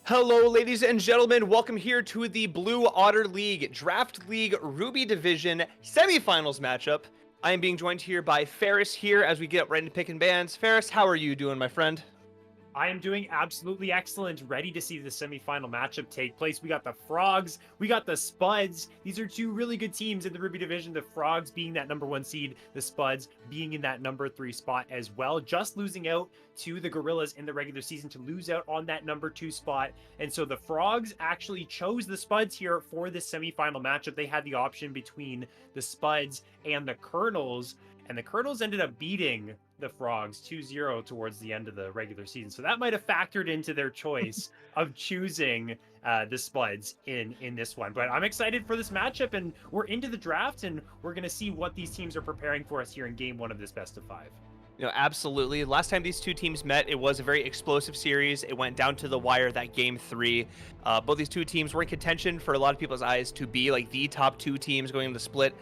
Hello, ladies and gentlemen. Welcome here to the Blue Otter League Draft League Ruby Division Semifinals matchup. I am being joined here by Ferris here as we get right into picking bands. Ferris, how are you doing, my friend? I am doing absolutely excellent. Ready to see the semifinal matchup take place. We got the Frogs, we got the Spuds. These are two really good teams in the Ruby division. The Frogs being that #1 seed, the Spuds being in that #3 spot as well. Just losing out to the Gorillas in the regular season to lose out on that #2 spot. And so the Frogs actually chose the Spuds here for this semifinal matchup. They had the option between the Spuds and the Colonels. And the Colonels ended up beating the Frogs 2-0 towards the end of the regular season. So that might have factored into their choice of choosing the Spuds in this one. But I'm excited for this matchup, and we're into the draft, and we're going to see what these teams are preparing for us here in game one of this best of 5. Absolutely. Last time these two teams met, it was a very explosive series. It went down to the wire that game 3. Both these two teams were in contention for a lot of people's eyes to be like the top two teams going in the split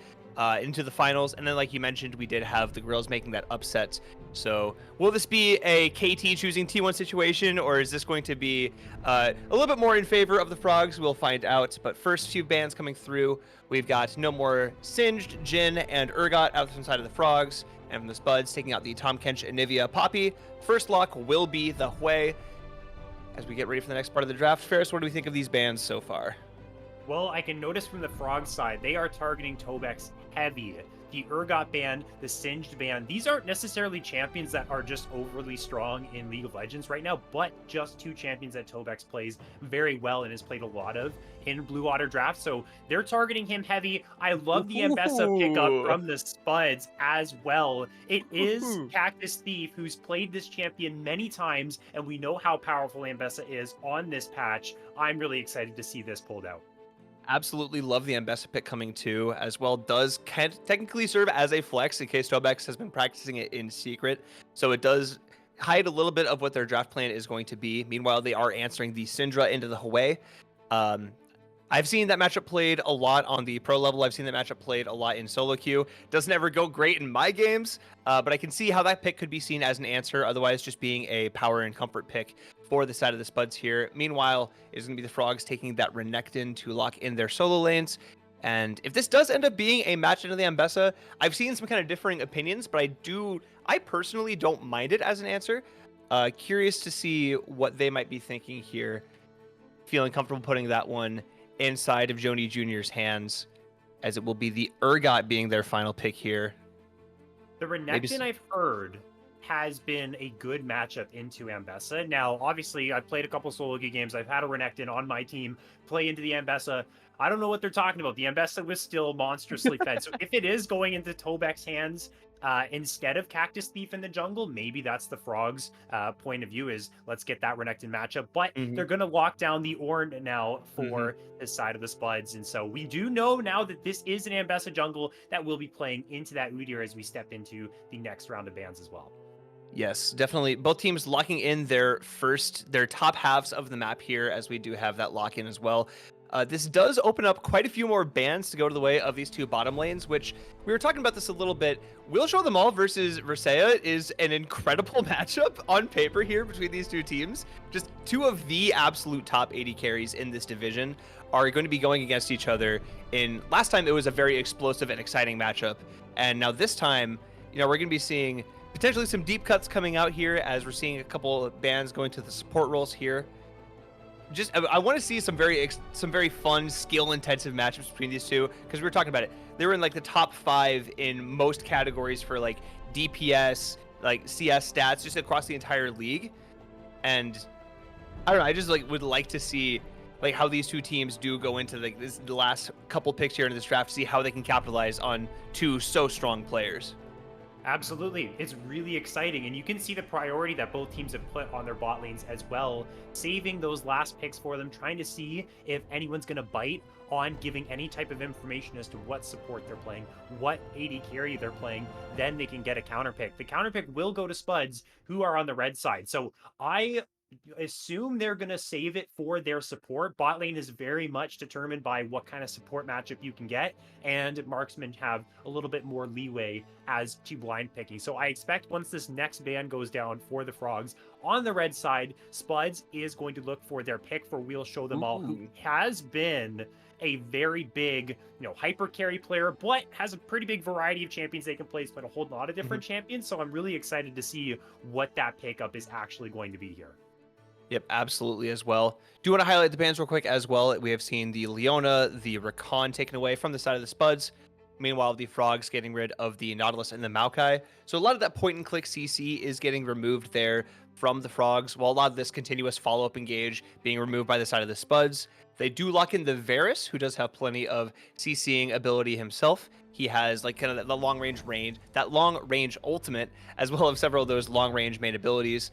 into the finals. And then, like you mentioned, we did have the Grills making that upset. So will this be a KT choosing T1 situation, or is this going to be a little bit more in favor of the Frogs? We'll find out. But first few bands coming through, we've got No More Singed, Jin, and Urgot out from the side of the Frogs. And from the Spuds, taking out the Tom Kench, Anivia, Poppy. First lock will be the Hui. As we get ready for the next part of the draft, Ferris, what do we think of these bands so far? Well, I can notice from the Frog side, they are targeting Tobex heavy. The Urgot band, the Singed band, these aren't necessarily champions that are just overly strong in League of Legends right now, but just two champions that Tobex plays very well and has played a lot of in Blue Otter Draft. So they're targeting him heavy. I love the Ambessa pickup Ooh. from the Spuds as well. It is Ooh. Cactus Thief, who's played this champion many times, and we know how powerful Ambessa is on this patch. I'm really excited to see this pulled out. Absolutely love the Ambessa pick coming too, as well does technically serve as a flex in case Tobex has been practicing it in secret. So it does hide a little bit of what their draft plan is going to be. Meanwhile, they are answering the Syndra into the Hwei. Um, I've seen that matchup played a lot on the pro level. I've seen that matchup played a lot in solo queue. Doesn't ever go great in my games, but I can see how that pick could be seen as an answer, otherwise just being a power and comfort pick for the side of the Spuds here. Meanwhile, it's going to be the Frogs taking that Renekton to lock in their solo lanes. And if this does end up being a match into the Ambessa, I've seen some kind of differing opinions, but I personally don't mind it as an answer. Curious to see what they might be thinking here. Feeling comfortable putting that one inside of Joni Jr.'s hands, as it will be the Urgot being their final pick here. The Renekton I've heard has been a good matchup into Ambessa. Now, obviously, I've played a couple solo queue games. I've had a Renekton on my team play into the Ambessa. I don't know what they're talking about. The Ambessa was still monstrously fed. So if it is going into Tobek's hands instead of Cactus Thief in the jungle, maybe that's the Frogs' point of view is let's get that Renekton matchup. But they're going to lock down the Ornn now for the side of the Spuds. And so we do know now that this is an Ambessa jungle that will be playing into that Udyr as we step into the next round of bans as well. Yes, definitely. Both teams locking in their top halves of the map here, as we do have that lock in as well. This does open up quite a few more bans to go to the way of these two bottom lanes, which we were talking about this a little bit. We'll Show Them All versus Versailles is an incredible matchup on paper here between these two teams. Just two of the absolute top 80 carries in this division are going to be going against each other. Last time it was a very explosive and exciting matchup, and now this time, we're going to be seeing potentially some deep cuts coming out here, as we're seeing a couple of bands going to the support roles here. I want to see some very fun, skill-intensive matchups between these two, because we were talking about it. They were in like the top 5 in most categories for like DPS, like CS stats, just across the entire league. And I don't know, I just would like to see how these two teams do go into the last couple picks here in this draft, see how they can capitalize on two so strong players. Absolutely. It's really exciting. And you can see the priority that both teams have put on their bot lanes as well, saving those last picks for them, trying to see if anyone's going to bite on giving any type of information as to what support they're playing, what AD carry they're playing. Then they can get a counter pick. The counter pick will go to Spuds, who are on the red side. So I assume they're going to save it for their support. Bot lane is very much determined by what kind of support matchup you can get, and marksmen have a little bit more leeway as to blind picking. So I expect once this next ban goes down for the Frogs, on the red side, Spuds is going to look for their pick for We'll Show Them All, who Ooh. has been a very big, hyper carry player, but has a pretty big variety of champions they can play. He's played a whole lot of different champions, so I'm really excited to see what that pickup is actually going to be here. Yep, absolutely as well. Do want to highlight the bans real quick as well. We have seen the Leona, the Rakan taken away from the side of the Spuds. Meanwhile, the Frogs getting rid of the Nautilus and the Maokai. So a lot of that point and click CC is getting removed there from the Frogs, while a lot of this continuous follow-up engage being removed by the side of the Spuds. They do lock in the Varus, who does have plenty of CCing ability himself. He has like kind of the range, that long range ultimate, as well as several of those long range main abilities.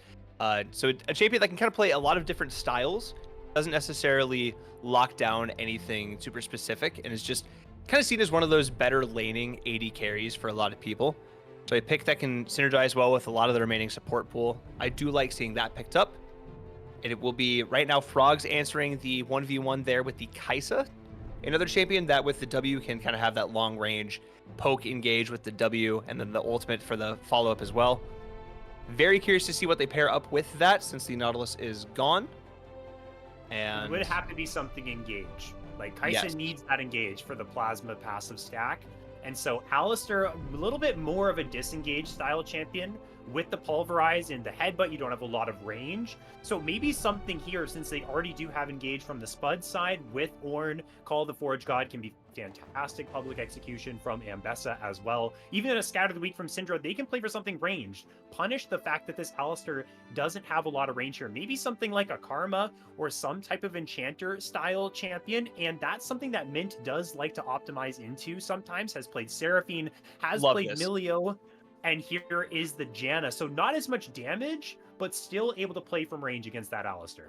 So a champion that can kind of play a lot of different styles, doesn't necessarily lock down anything super specific, and is just kind of seen as one of those better laning AD carries for a lot of people. So a pick that can synergize well with a lot of the remaining support pool. I do like seeing that picked up. And it will be right now Frogs answering the 1v1 there with the Kaisa. Another champion that with the W can kind of have that long range poke engage with the W, and then the ultimate for the follow-up as well. Very curious to see what they pair up with that, since the Nautilus is gone. And it would have to be something engage. Like Kaisa needs that engage for the plasma passive stack. And so Alistar, a little bit more of a disengage style champion. With the pulverize and the headbutt, you don't have a lot of range. So maybe something here, since they already do have engage from the Spud side with Ornn, Call of the Forge God can be fantastic public execution from Ambessa as well. Even in a Scatter the Weak from Syndra, they can play for something ranged. Punish the fact that this Alistar doesn't have a lot of range here. Maybe something like a Karma or some type of Enchanter style champion, and that's something that Mint does like to optimize into sometimes. Has played Seraphine, has played Milio, and here is the Janna. So not as much damage, but still able to play from range against that Alistar.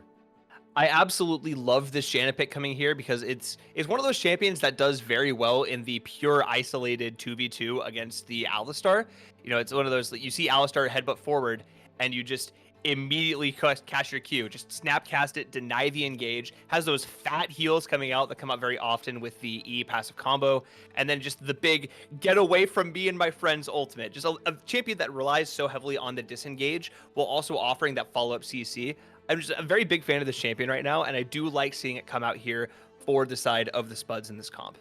I absolutely love this Janna pick coming here because it's one of those champions that does very well in the pure isolated 2v2 against the Alistar. It's one of those that you see Alistar headbutt forward and you just immediately cast your Q. Just snap cast it, deny the engage. Has those fat heals coming out that come out very often with the E passive combo. And then just the big get away from me and my friends ultimate. Just a champion that relies so heavily on the disengage while also offering that follow-up CC. I'm just a very big fan of this champion right now, and I do like seeing it come out here for the side of the Spuds in this comp.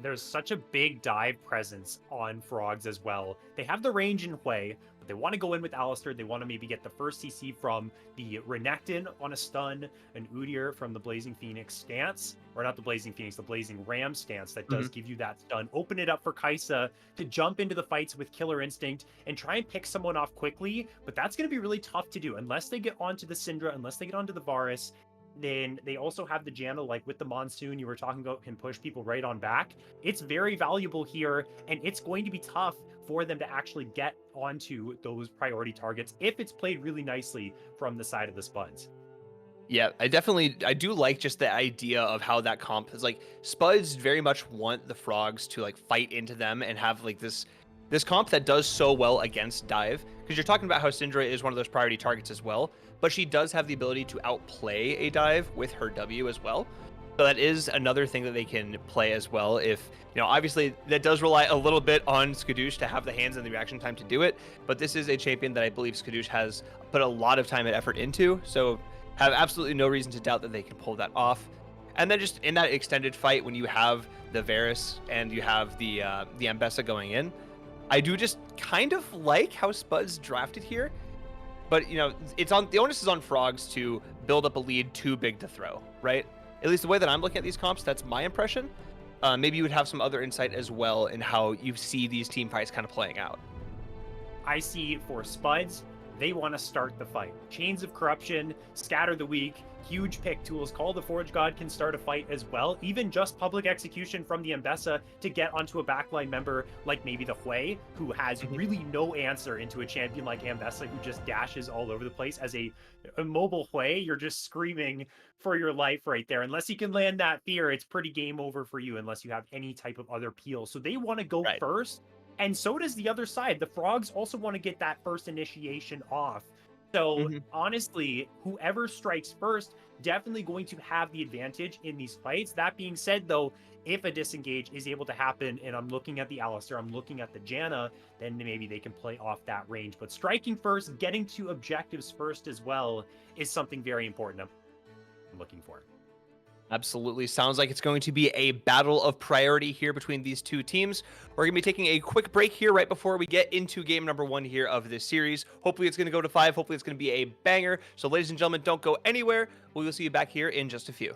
There's such a big dive presence on Frogs as well. They have the range in Hui, but they want to go in with Alistar. They want to maybe get the first CC from the Renekton on a stun, an Udyr from the Blazing Phoenix stance, or not the Blazing Phoenix, the Blazing Ram stance that does give you that stun. Open it up for Kaisa to jump into the fights with Killer Instinct and try and pick someone off quickly, but that's going to be really tough to do unless they get onto the Syndra, unless they get onto the Varus. Then they also have the Janna, like with the Monsoon, you were talking about, can push people right on back. It's very valuable here, and it's going to be tough for them to actually get onto those priority targets if it's played really nicely from the side of the Spuds. Yeah, I do like just the idea of how that comp is like. Spuds very much want the Frogs to like fight into them and have like this comp that does so well against dive, because you're talking about how Syndra is one of those priority targets as well, but she does have the ability to outplay a dive with her W as well. So that is another thing that they can play as well. If, obviously that does rely a little bit on Skadoosh to have the hands and the reaction time to do it, but this is a champion that I believe Skadoosh has put a lot of time and effort into, so have absolutely no reason to doubt that they can pull that off. And then just in that extended fight, when you have the Varus and you have the Ambessa going in, I do just kind of like how Spuds drafted here, but it's on, the onus is on Frogs to build up a lead too big to throw, right? At least the way that I'm looking at these comps, that's my impression. Maybe you would have some other insight as well in how you see these team fights kind of playing out. I see for Spuds, they want to start the fight. Chains of Corruption, Scatter the Weak, huge pick tools. Call the Forge God can start a fight as well. Even just public execution from the Ambessa to get onto a backline member like maybe the Hui, who has really no answer into a champion like Ambessa, who just dashes all over the place. As a mobile Hui, you're just screaming for your life right there. Unless you can land that fear, it's pretty game over for you unless you have any type of other peel. So they want to go first. And so does the other side. The Frogs also want to get that first initiation off. So Hmm. honestly, whoever strikes first definitely going to have the advantage in these fights. That being said, though, if a disengage is able to happen, and I'm looking at the Alistair, I'm looking at the Janna, then maybe they can play off that range. But striking first, getting to objectives first as well is something very important I'm looking for. Absolutely. Sounds like it's going to be a battle of priority here between these two teams. We're going to be taking a quick break here right before we get into game number 1 here of this series. Hopefully it's going to go to 5. Hopefully it's going to be a banger. So ladies and gentlemen, don't go anywhere. We will see you back here in just a few.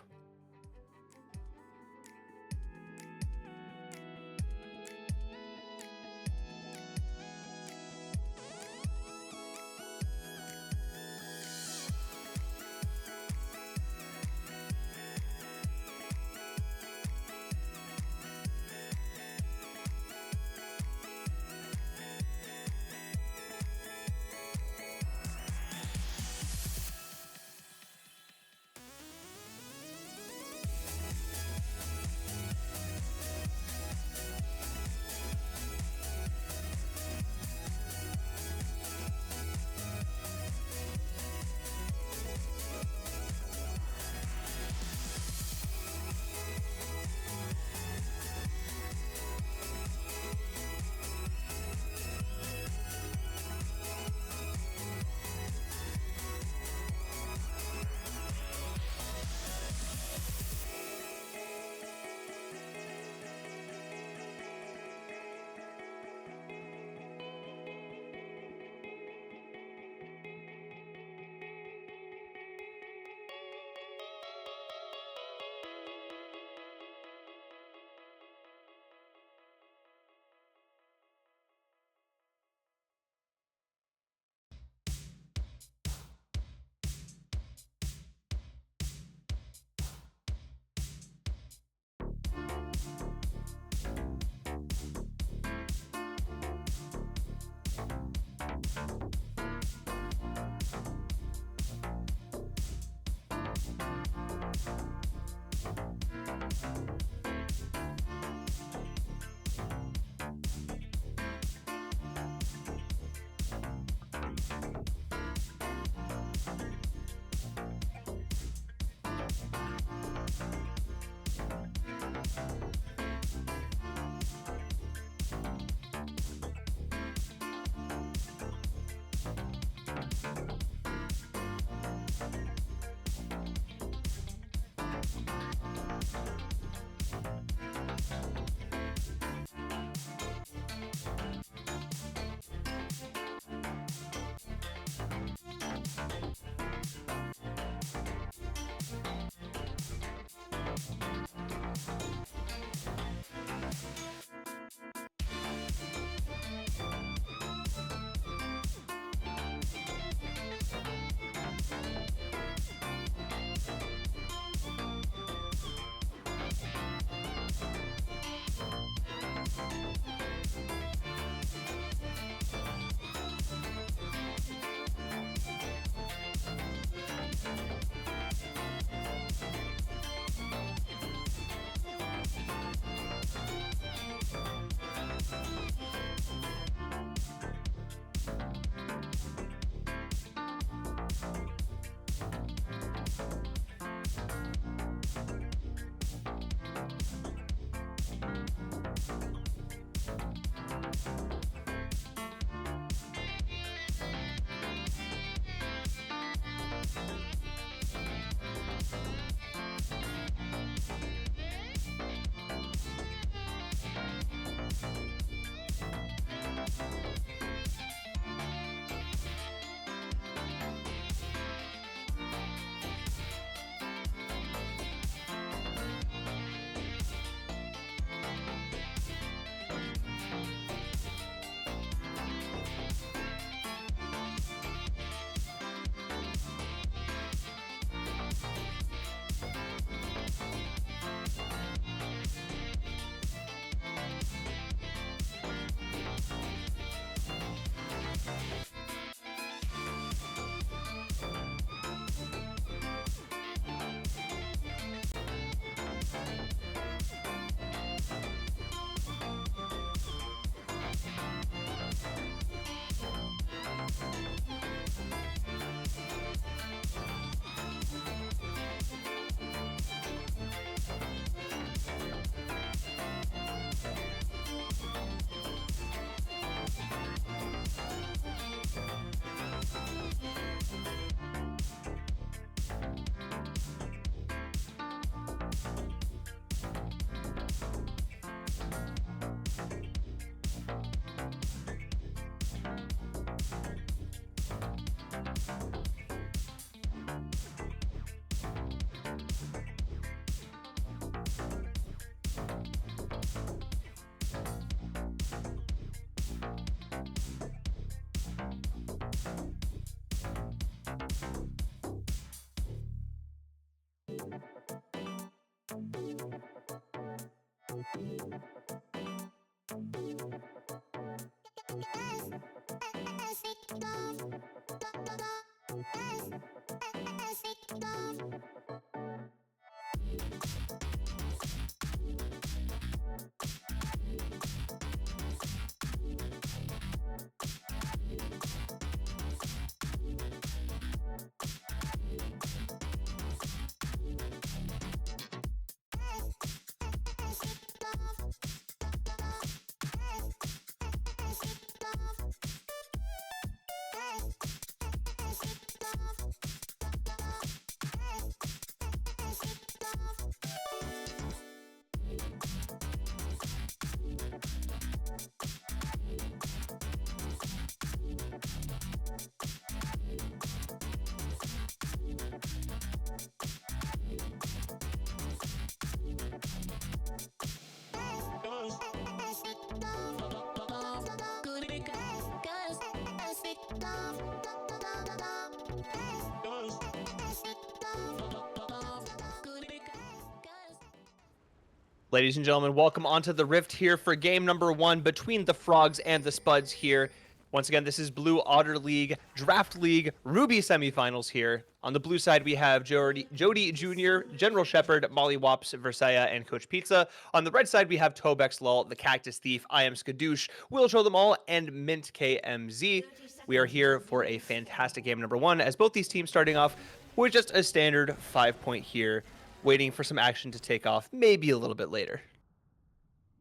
Ladies and gentlemen, welcome onto the Rift here for game number 1 between the Frogs and the Spuds here. Once again, this is Blue Otter League, Draft League, Ruby semifinals here. On the blue side, we have Jody Jr., General Shepherd, Molly Wops, Versailles, and Coach Pizza. On the red side, we have Tobex Lol, the Cactus Thief, I Am Skadoosh, Will Show Them All, and Mint KMZ. We are here for a fantastic game number 1, as both these teams starting off with just a standard 5-point here, waiting for some action to take off, maybe a little bit later.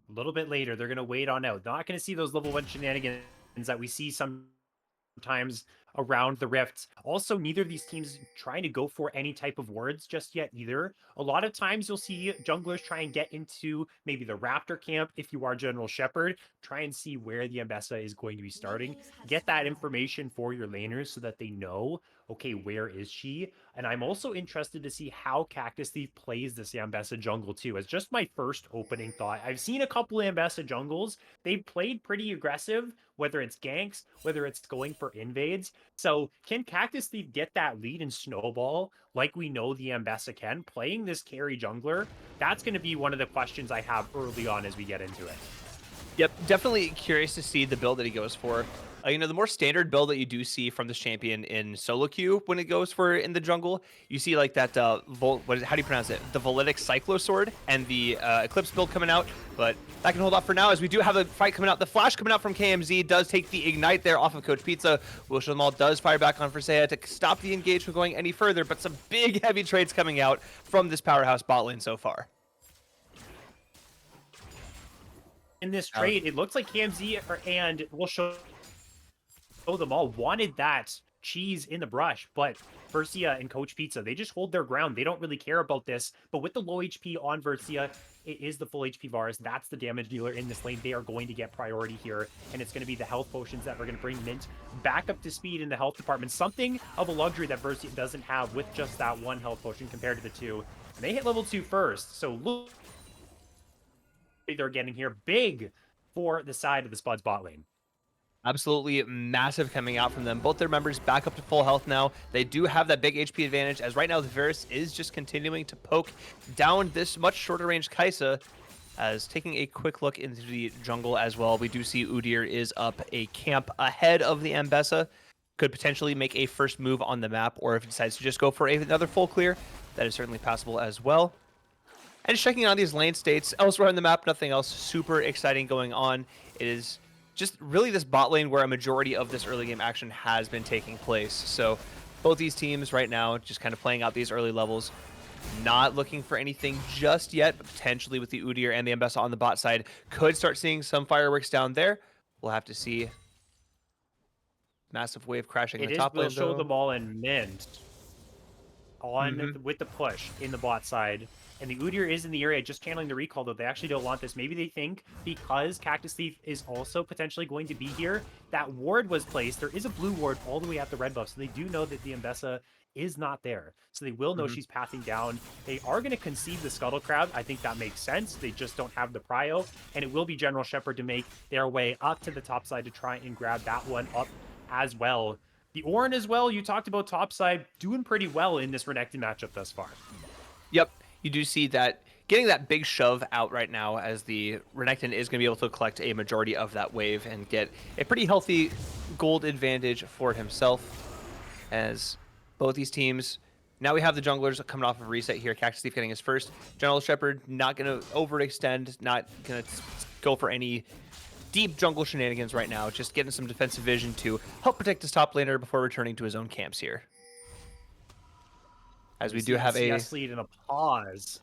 A little bit later, they're going to wait on out. Not going to see those level 1 shenanigans that we see sometimes around the rifts. Also, neither of these teams trying to go for any type of wards just yet either. A lot of times you'll see junglers try and get into maybe the Raptor camp if you are General Shepherd, try and see where the Ambessa is going to be starting. Get that information for your laners so that they know, okay, where is she? And I'm also interested to see how Cactus Thief plays this Ambessa jungle too. As just my first opening thought. I've seen a couple of Ambessa jungles. They've played pretty aggressive, whether it's ganks, whether it's going for invades. So can Cactus Thief get that lead and snowball like we know the Ambessa can? Playing this carry jungler, that's going to be one of the questions I have early on as we get into it. Yep, definitely curious to see the build that he goes for. The more standard build that you do see from this champion in solo queue when it goes for in the jungle, you see like that, how do you pronounce it? The Volitic Cyclosword and the Eclipse build coming out, but that can hold off for now as we do have a fight coming out. The flash coming out from KMZ does take the Ignite there off of Coach Pizza. Will Show Them All does fire back on Versailles to stop the engage from going any further, but some big heavy trades coming out from this powerhouse bot lane so far. In this trade, it looks like KMZ and Will Show Them All wanted that cheese in the brush, but Versia and Coach Pizza, they just hold their ground. They don't really care about this. But with the low HP on Versia, it is the full HP Varus. That's the damage dealer in this lane. They are going to get priority here, and it's going to be the health potions that are going to bring Mint back up to speed in the health department. Something of a luxury that Versia doesn't have with just that one health potion compared to the two. And they hit level 2 first, so look, they're getting here big for the side of the Spuds bot lane. Absolutely massive coming out from them. Both their members back up to full health now. They do have that big HP advantage, as right now the Varus is just continuing to poke down this much shorter range Kai'Sa. As taking a quick look into the jungle as well, we do see Udyr is up a camp ahead of the Ambessa. Could potentially make a first move on the map, or if he decides to just go for another full clear, that is certainly possible as well. And just checking on these lane states elsewhere on the map, nothing else super exciting going on. It is just really this bot lane where a majority of this early game action has been taking place. So both these teams right now just kind of playing out these early levels, not looking for anything just yet, but potentially with the Udyr and the Ambessa on the bot side, could start seeing some fireworks down there. We'll have to see. Massive wave crashing in the top lane, Will Show though. Them All and Mint on with the push in the bot side. And the Udyr is in the area just channeling the recall, though. They actually don't want this. Maybe they think because Cactus Thief is also potentially going to be here, that ward was placed. There is a blue ward all the way at the red buff, so they do know that the Ambessa is not there. So they will know she's pathing down. They are going to concede the Scuttle Crab. I think that makes sense. They just don't have the prio. And it will be General Shepherd to make their way up to the top side to try and grab that one up as well. The Orin as well, you talked about top side, doing pretty well in this Renekton matchup thus far. Yep, you do see that getting that big shove out right now, as the Renekton is going to be able to collect a majority of that wave and get a pretty healthy gold advantage for himself. As both these teams, now we have the junglers coming off of reset here. Cactus Thief getting his first. General Shepherd not going to overextend, not going to go for any deep jungle shenanigans right now, just getting some defensive vision to help protect his top laner before returning to his own camps here. As we do have a CS lead and a pause.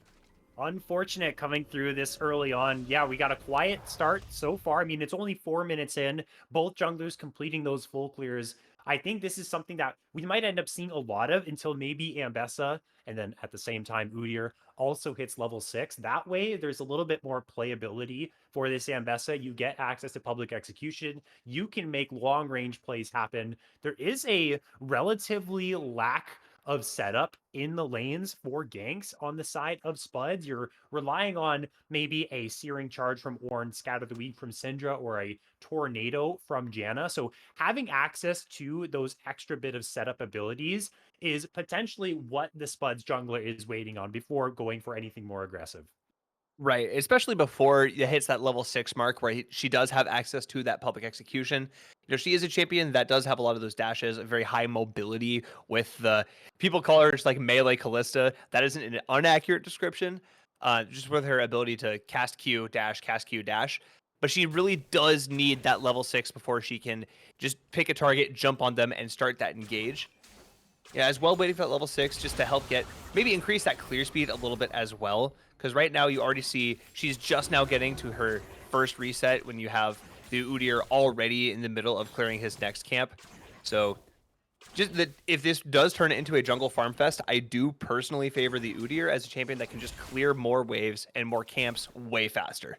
Unfortunate coming through this early on. Yeah, we got a quiet start so far. I mean, it's only 4 minutes in. Both junglers completing those full clears. I think this is something that we might end up seeing a lot of until maybe Ambessa, and then at the same time, Udyr also hits level 6. That way, there's a little bit more playability for this Ambessa. You get access to public execution. You can make long-range plays happen. There is a relatively lack of setup in the lanes for ganks on the side of Spuds. You're relying on maybe a Searing Charge from Ornn, Scatter the Weed from Syndra, or a Tornado from Janna. So having access to those extra bit of setup abilities is potentially what the Spuds jungler is waiting on before going for anything more aggressive. Right, especially before it hits that level 6 mark where she does have access to that public execution. She is a champion that does have a lot of those dashes, a very high mobility with the people call her just like melee Callista. That isn't an inaccurate description. Just with her ability to cast Q dash. But she really does need that level 6 before she can just pick a target, jump on them, and start that engage. Yeah, as well waiting for that level 6 just to help get maybe increase that clear speed a little bit as well. Because right now you already see she's just now getting to her first reset when you have the Udyr already in the middle of clearing his next camp. So just that if this does turn it into a jungle farm fest, I do personally favor the Udyr as a champion that can just clear more waves and more camps way faster.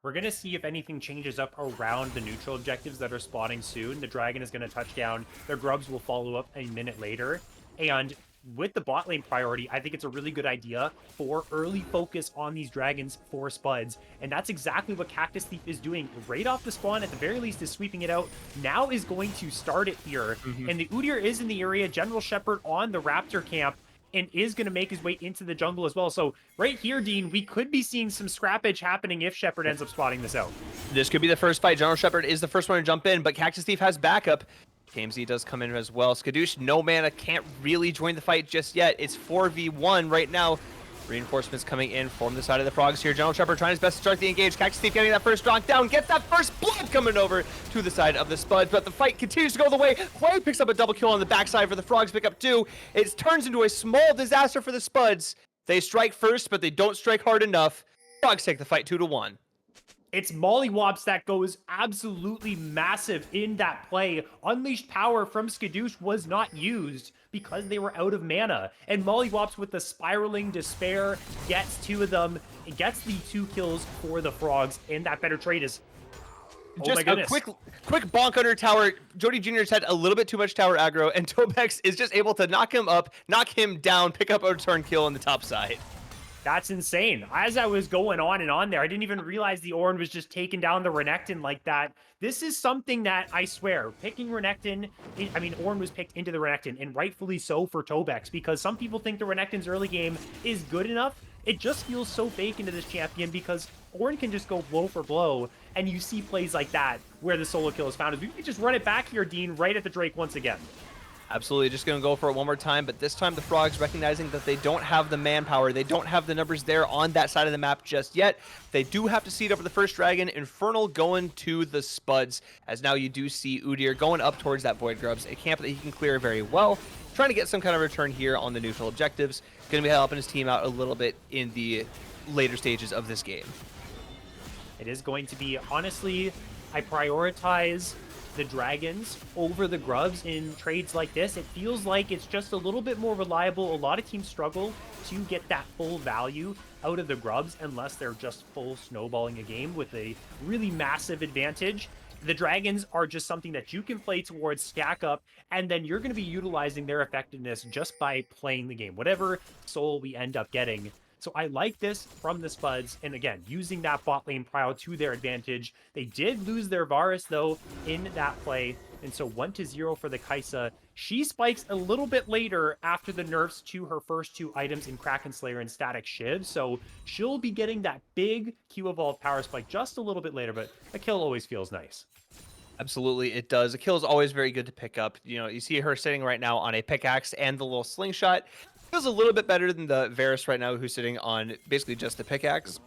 We're going to see if anything changes up around the neutral objectives that are spawning soon. The Dragon is going to touch down. Their Grubs will follow up a minute later. And with the bot lane priority, I think it's a really good idea for early focus on these Dragons for Spuds. And that's exactly what Cactus Thief is doing right off the spawn. At the very least is sweeping it out. Now is going to start it here. And the Udyr is in the area. General Shepherd on the Raptor camp, and is going to make his way into the jungle as well. So right here, Dean, we could be seeing some scrappage happening if Shepard ends up spotting this out. This could be the first fight. General Shepherd is the first one to jump in, but Cactus Thief has backup. KMZ does come in as well. Skadoosh, no mana, can't really join the fight just yet. It's 4v1 right now. Reinforcements coming in from the side of the Frogs here. General Shepherd trying his best to start the engage. Cactus Thief getting that first knockdown, gets that first blood coming over to the side of the Spuds, but the fight continues to go the way. Quay picks up a double kill on the backside for the Frogs, pick up 2. It turns into a small disaster for the Spuds. They strike first, but they don't strike hard enough. Frogs take the fight 2-1. It's Mollywops that goes absolutely massive in that play. Unleashed power from Skadoosh was not used because they were out of mana. And Mollywops with the spiraling despair gets 2 of them. It gets the 2 kills for the Frogs, and that better trade is... Oh just my goodness. a quick bonk under tower. Jody Jr.'s had a little bit too much tower aggro, and Tobex is just able to knock him up, knock him down, pick up a return kill on the top side. That's insane. As I was going on and on there, I didn't even realize the Ornn was just taking down the Renekton like that. This is something that, I swear, picking Renekton, I mean, Ornn was picked into the Renekton, and rightfully so for Tobex, because some people think the Renekton's early game is good enough. It just feels so fake into this champion because Ornn can just go blow for blow, and you see plays like that where the solo kill is found. We could just run it back here, Dean, right at the Drake once again. Absolutely, just going to go for it one more time, but this time the Frogs recognizing that they don't have the manpower, they don't have the numbers there on that side of the map just yet. They do have to seed up for the first Dragon. Infernal going to the Spuds, as now you do see Udyr going up towards that Void Grubs, a camp that he can clear very well, trying to get some kind of return here on the neutral objectives. Going to be helping his team out a little bit in the later stages of this game. It is going to be, honestly, I prioritize the Dragons over the Grubs in trades like this. It feels like it's just a little bit more reliable. A lot of teams struggle to get that full value out of the Grubs unless they're just full snowballing a game with a really massive advantage. The Dragons are just something that you can play towards, stack up, and then you're going to be utilizing their effectiveness just by playing the game, whatever soul we end up getting. So I like this from the Spuds, and again, using that bot lane prio to their advantage. They did lose their Varus, though, in that play, and so 1-0 for the Kai'Sa. She spikes a little bit later after the nerfs to her first 2 items in Kraken Slayer and Static Shiv, so she'll be getting that big Q Evolve power spike just a little bit later, but a kill always feels nice. Absolutely, it does. A kill is always very good to pick up. You know, you see her sitting right now on a pickaxe and the little slingshot. Feels a little bit better than the Varus right now, who's sitting on basically just the pickaxe.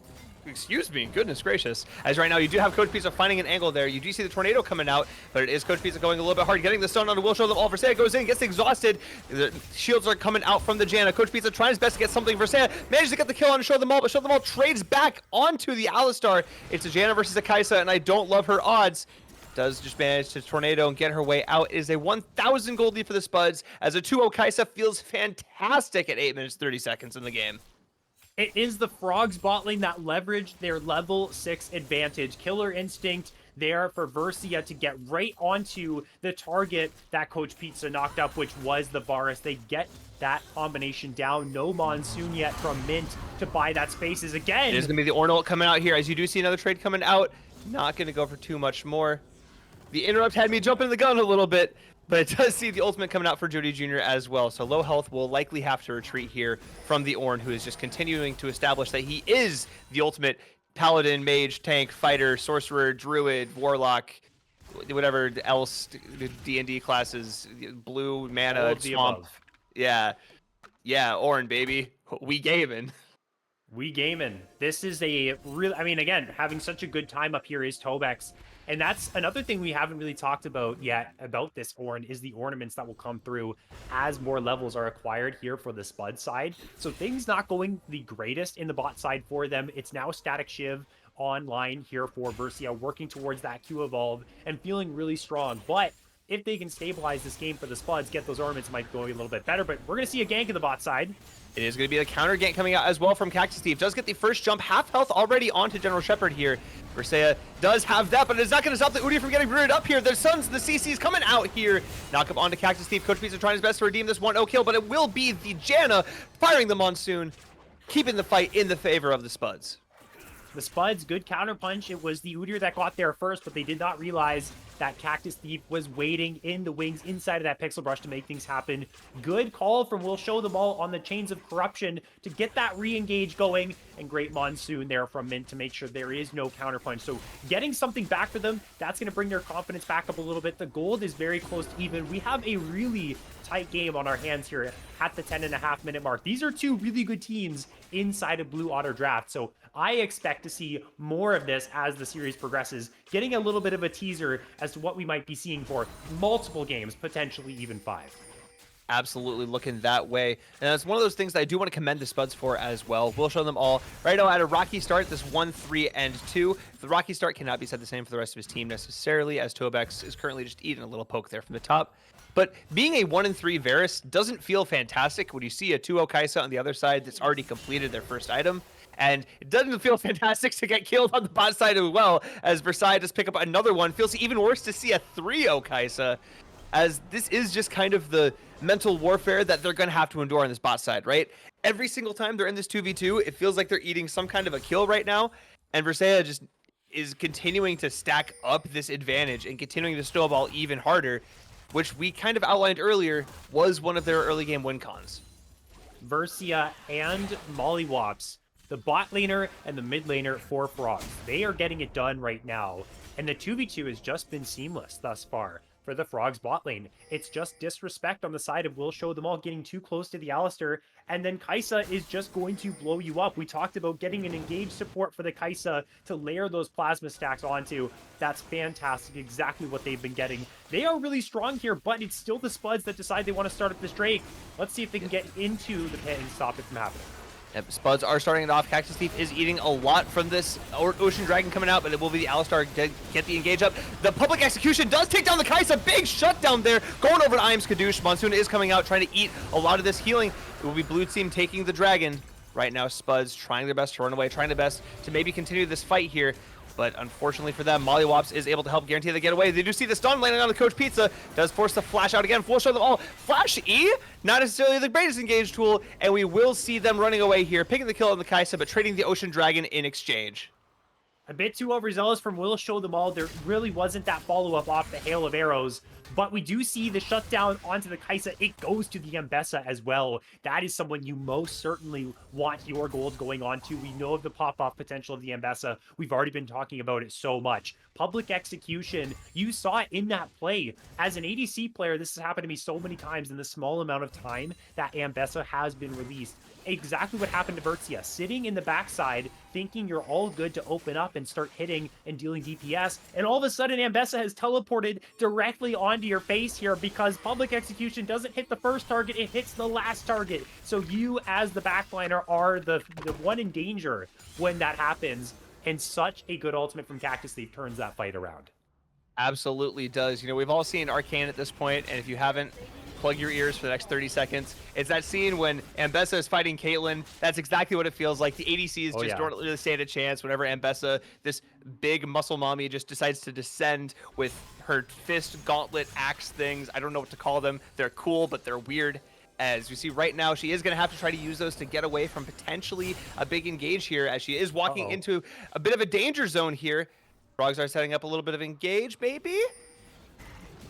Excuse me, goodness gracious. As right now, you do have Coach Pizza finding an angle there. You do see the tornado coming out, but it is Coach Pizza going a little bit hard, getting the stone on. Will show them all. Versailles goes in, gets exhausted. The shields are coming out from the Janna. Coach Pizza trying his best to get something. Versailles manages to get the kill on Show Them All, but Show Them All trades back onto the Alistar. It's a Janna versus a Kai'Sa, and I don't love her odds. Does just manage to tornado and get her way out. It is a 1,000 gold lead for the Spuds, as a 2-0 Kai'Sa feels fantastic at 8 minutes 30 seconds in the game. It is the Frogs bot lane that leveraged their level 6 advantage. Killer Instinct there for Versia to get right onto the target that Coach Pizza knocked up, which was the Varus. They get that combination down. No Monsoon yet from Mint to buy that spaces again. There's going to be the Ornn ult coming out here, as you do see another trade coming out. Not going to go for too much more. The interrupt had me jumping the gun a little bit. But it does see the ultimate coming out for Jody Jr. as well. So low health will likely have to retreat here from the Ornn, who is just continuing to establish that he is the ultimate paladin, mage, tank, fighter, sorcerer, druid, warlock, whatever else the D&D classes, blue, All mana, of the swamp. above. Yeah. Yeah, Ornn, baby. We gaming. We gaming. This is a real, I mean, again, having such a good time up here is Tobex. And that's another thing we haven't really talked about yet about this Ornn is the ornaments that will come through as more levels are acquired here for the Spud side. So things not going the greatest in the bot side for them. It's now Static Shiv online here for Versia, working towards that Q evolve and feeling really strong. But if they can stabilize this game for the Spuds, get those ornaments, might go a little bit better. But we're going to see a gank in the bot side. It is going to be a counter gank coming out as well from Cactus Steve. Does get the first jump, half health already onto General Shepard here. Versailles does have that, but it's not going to stop the Udi from getting rooted up here. The Suns, the CC's coming out here. Knock up onto Cactus Steve. Coach Pizza trying his best to redeem this 1-0 kill, but it will be the Janna firing the Monsoon, keeping the fight in the favor of the Spuds. The Spuds, good counterpunch. It was the Udyr that got there first, but they did not realize that Cactus Thief was waiting in the wings inside of that Pixel Brush to make things happen. Good call from Will Show Them All on the Chains of Corruption to get that re-engage going, and great Monsoon there from Mint to make sure there is no counterpunch. So getting something back for them, that's going to bring their confidence back up a little bit. The gold is very close to even. We have a really tight game on our hands here at the 10.5-minute mark. These are two really good teams inside of Blue Otter Draft, so I expect to see more of this as the series progresses, getting a little bit of a teaser as to what we might be seeing for multiple games, potentially even 5. Absolutely looking that way. And it's one of those things that I do want to commend the Spuds for as well. We'll show them all. Right now at a rocky start, this 1-3-2. The rocky start cannot be said the same for the rest of his team necessarily, as Tobex is currently just eating a little poke there from the top. But being a 1-3 Varus doesn't feel fantastic when you see a 2-0 Kaisa on the other side that's already completed their first item. And it doesn't feel fantastic to get killed on the bot side as well, as Versailles just pick up another one. Feels even worse to see a 3-0 Kaisa, as this is just kind of the mental warfare that they're going to have to endure on this bot side, right? Every single time they're in this 2v2, it feels like they're eating some kind of a kill right now, and Versailles just is continuing to stack up this advantage and continuing to snowball even harder, which we kind of outlined earlier was one of their early game win cons. Versia and Mollywops, the bot laner and the mid laner for Frogs, they are getting it done right now. And the 2v2 has just been seamless thus far for the Frogs bot lane. It's just disrespect on the side of Will Show Them All getting too close to the Alistar, and then Kaisa is just going to blow you up. We talked about getting an engaged support for the Kaisa to layer those plasma stacks onto. That's fantastic, exactly what they've been getting. They are really strong here, but it's still the Spuds that decide they want to start up this Drake. Let's see if they can get into the pit and stop it from happening. Yep, Spuds are starting it off. Cactus Thief is eating a lot from this Ocean Dragon coming out, but it will be the Alistar to get the engage up. The public execution does take down the Kaisa. Big shutdown there. Going over to Iam's Kadoosh. Monsoon is coming out, trying to eat a lot of this healing. It will be Blue Team taking the Dragon. Right now, Spuds trying their best to run away, trying their best to maybe continue this fight here. But unfortunately for them, Mollywops is able to help guarantee the getaway. They do see the stun landing on the Coach Pizza. Does force the flash out again. Full show them all. Flash E, not necessarily the greatest engage tool. And we will see them running away here, picking the kill on the Kaisa, but trading the Ocean Dragon in exchange. A bit too overzealous from Will Show Them All. There really wasn't that follow-up off the hail of arrows. But we do see the shutdown onto the Kaisa. It goes to the Ambessa as well. That is someone you most certainly want your gold going on to. We know of the pop-off potential of the Ambessa. We've already been talking about it so much. Public execution, you saw it in that play. As an ADC player, this has happened to me so many times in the small amount of time that Ambessa has been released. Exactly what happened to Versia, sitting in the backside, thinking you're all good to open up and start hitting and dealing DPS, and all of a sudden Ambessa has teleported directly onto your face here because public execution doesn't hit the first target, it hits the last target. So you, as the backliner, are the one in danger when that happens, and such a good ultimate from Cactus Thief turns that fight around. Absolutely does. You know, we've all seen Arcane at this point, and if you haven't, plug your ears for the next 30 seconds. It's that scene when Ambessa is fighting Caitlyn. That's exactly what it feels like. The ADCs just don't really stand a chance whenever Ambessa, this big muscle mommy, just decides to descend with her fist, gauntlet, axe things. I don't know what to call them. They're cool, but they're weird. As you see right now, she is going to have to try to use those to get away from potentially a big engage here, as she is walking into a bit of a danger zone here. Frogs are setting up a little bit of engage, baby.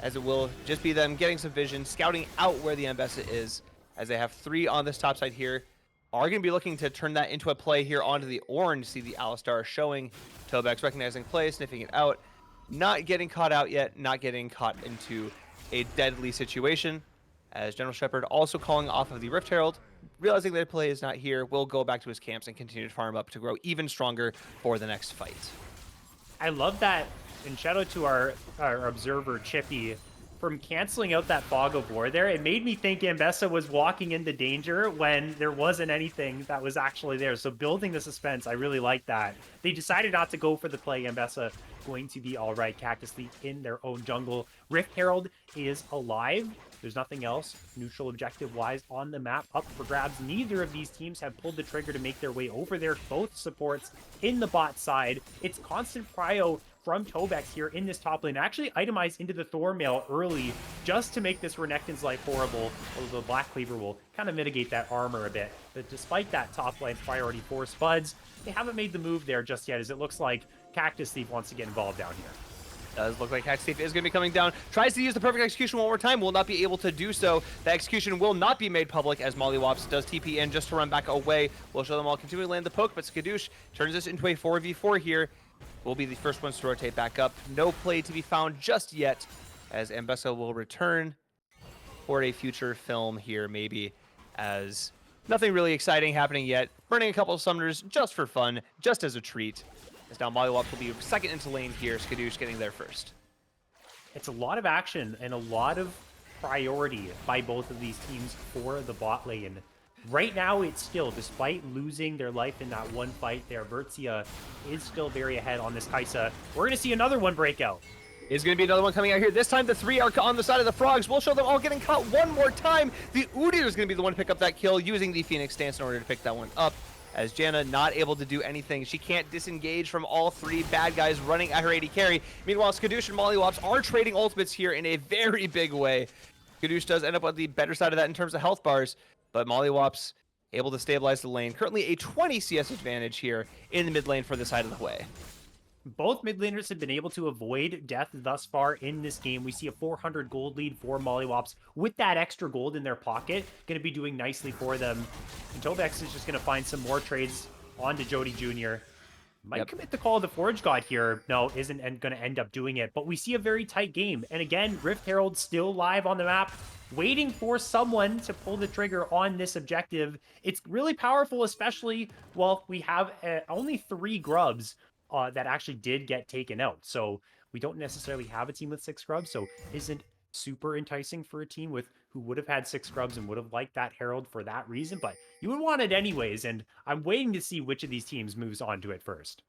as it will just be them getting some vision, scouting out where the Ambessa is, as they have 3 on this top side here. Are going to be looking to turn that into a play here onto the orange. See the Alistar showing. Tobex recognizing play, sniffing it out. Not getting caught out yet, not getting caught into a deadly situation. As General Shepard also calling off of the Rift Herald, realizing that play is not here, will go back to his camps and continue to farm up to grow even stronger for the next fight. I love that, and shout out to our observer, Chippy, from canceling out that fog of war there. It made me think Ambessa was walking into danger when there wasn't anything that was actually there. So building the suspense, I really like that. They decided not to go for the play. Ambessa going to be all right. Cactus Leaf in their own jungle. Rift Herald is alive. There's nothing else neutral objective-wise on the map up for grabs. Neither of these teams have pulled the trigger to make their way over there. Both supports in the bot side. It's constant prio from Tobex here in this top lane. Actually itemized into the Thormail early just to make this Renekton's life horrible, although the Black Cleaver will kind of mitigate that armor a bit. But despite that top lane priority for Spuds, they haven't made the move there just yet, as it looks like Cactus Thief wants to get involved down here. Does look like Cactus Thief is going to be coming down. Tries to use the perfect execution one more time. Will not be able to do so. The execution will not be made public as Mollywops does TP in just to run back away. We'll show them all continue to land the poke, but Skadoosh turns this into a 4v4 here. Will be the first ones to rotate back up. No play to be found just yet, as Ambessa will return for a future film here, maybe, as nothing really exciting happening yet. Burning a couple of summoners just for fun, just as a treat. As now Mollywops will be second into lane here, Skadoosh getting there first. It's a lot of action and a lot of priority by both of these teams for the bot lane. Right now, it's still, despite losing their life in that one fight there, Vertzia is still very ahead on this Kai'Sa. We're going to see another one break out. Is going to be another one coming out here. This time, the 3 are on the side of the Frogs. We'll show them all getting caught one more time. The Udyr is going to be the one to pick up that kill, using the Phoenix stance in order to pick that one up. As Janna not able to do anything. She can't disengage from all 3 bad guys running at her AD carry. Meanwhile, Skadoosh and Mollywops are trading ultimates here in a very big way. Skadoosh does end up on the better side of that in terms of health bars, but Mollywops able to stabilize the lane. Currently a 20 CS advantage here in the mid lane for the side of the Hwei. Both mid laners have been able to avoid death thus far in this game. We see a 400 gold lead for Mollywops with that extra gold in their pocket. Going to be doing nicely for them. And Tobex is just going to find some more trades onto Jody Jr. Might commit the call of the Forge God here. No, isn't going to end up doing it. But we see a very tight game. And again, Rift Herald still live on the map, waiting for someone to pull the trigger on this objective. It's really powerful, especially, well, we have only 3 grubs that actually did get taken out. So we don't necessarily have a team with 6 grubs, so isn't super enticing for a team with who would have had 6 grubs and would have liked that Herald for that reason, but you would want it anyways, and I'm waiting to see which of these teams moves on to it first.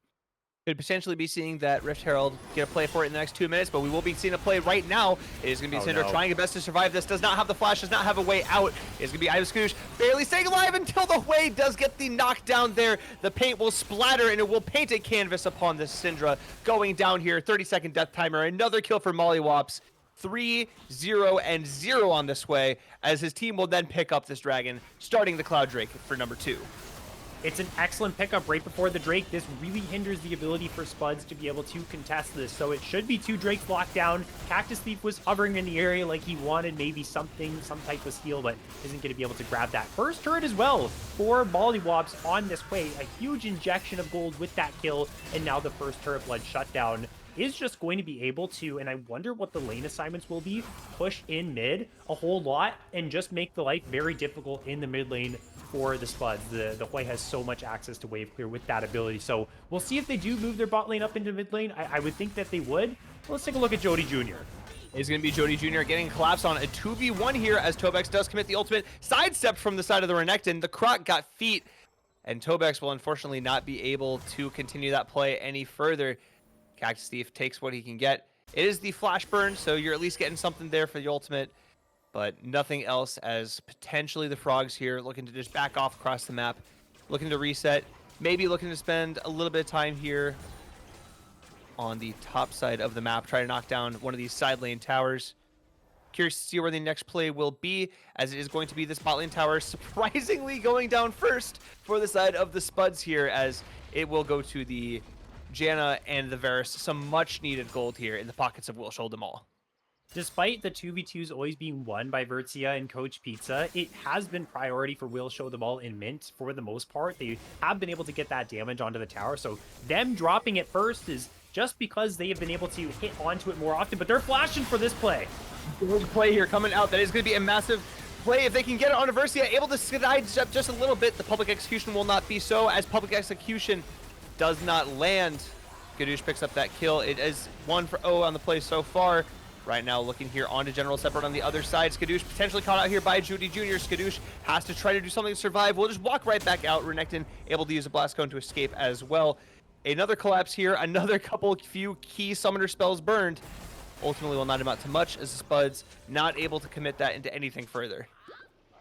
Could potentially be seeing that Rift Herald get a play for it in the next 2 minutes, but we will be seeing a play right now. It is going to be Syndra trying his best to survive this. Does not have the flash, does not have a way out. It's going to be Skadoosh barely staying alive until the Hwei does get the knockdown there. The paint will splatter and it will paint a canvas upon this Syndra. Going down here, 30-second death timer. Another kill for Mollywops. 3-0-0 on this Hwei, as his team will then pick up this dragon, starting the Cloud Drake for number 2. It's an excellent pickup right before the Drake. This really hinders the ability for Spuds to be able to contest this. So it should be 2 Drakes locked down. Cactus Thief was hovering in the area like he wanted maybe something, some type of steal, but isn't going to be able to grab that. First turret as well for Mollywops on this Hwei. A huge injection of gold with that kill, and now the first turret blood shutdown is just going to be able to, and I wonder what the lane assignments will be, push in mid a whole lot and just make the life very difficult in the mid lane for the Spuds. The Hwei has so much access to wave clear with that ability, so we'll see if they do move their bot lane up into mid lane. I would think that they would. Let's take a look at Jody Jr. It's going to be Jody Jr. getting collapsed on a 2v1 here, as Tobex does commit the ultimate. Sidestepped from the side of the Renekton. The Croc got feet, and Tobex will unfortunately not be able to continue that play any further. Cactus Thief takes what he can get. It is the flash burn, so you're at least getting something there for the ultimate, but nothing else, as potentially the Frogs here looking to just back off across the map, looking to reset, maybe looking to spend a little bit of time here on the top side of the map, try to knock down one of these side lane towers. Curious to see where the next play will be, as it is going to be this bot lane tower surprisingly going down first for the side of the Spuds here, as it will go to the Janna and the Varus. Some much needed gold here in the pockets of Will Show Them All. Despite the 2v2s always being won by Vertzia and Coach Pizza, it has been priority for Will Show Them All in Mint for the most part. They have been able to get that damage onto the tower, so them dropping it first is just because they have been able to hit onto it more often, but they're flashing for this play. Big play here coming out. That is going to be a massive play. If they can get it onto Versia, able to sidestep just a little bit, the public execution will not be so, as public execution does not land. Skadoosh picks up that kill. It is 1-0 on the play so far. Right now, looking here onto General Separate on the other side. Skadoosh potentially caught out here by Judy Jr. Skadoosh has to try to do something to survive. We'll just walk right back out. Renekton able to use a Blast Cone to escape as well. Another collapse here. Another few key summoner spells burned. Ultimately will not amount to much, as the Spuds not able to commit that into anything further.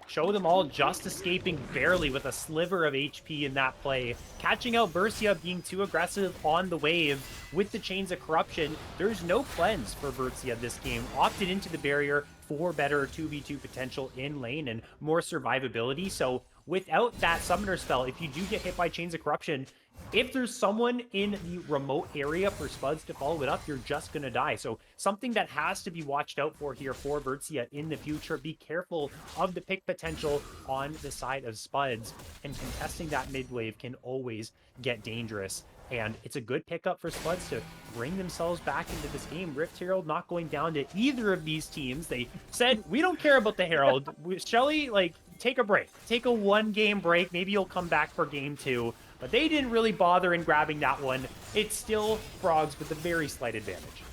Show Them All just escaping barely with a sliver of HP in that play. Catching out Versia being too aggressive on the wave with the Chains of Corruption. There's no cleanse for Versia this game. Opted into the barrier for better 2v2 potential in lane and more survivability. So without that summoner spell, if you do get hit by Chains of Corruption, if there's someone in the remote area for Spuds to follow it up, you're just going to die. So something that has to be watched out for here for Vertzia in the future. Be careful of the pick potential on the side of Spuds, and contesting that mid wave can always get dangerous. And it's a good pickup for Spuds to bring themselves back into this game. Rift Herald not going down to either of these teams. They said, we don't care about the Herald. Shelly, like, take a break. Take a 1-game break. Maybe you'll come back for game 2. But they didn't really bother in grabbing that one. It's still Frogs with a very slight advantage.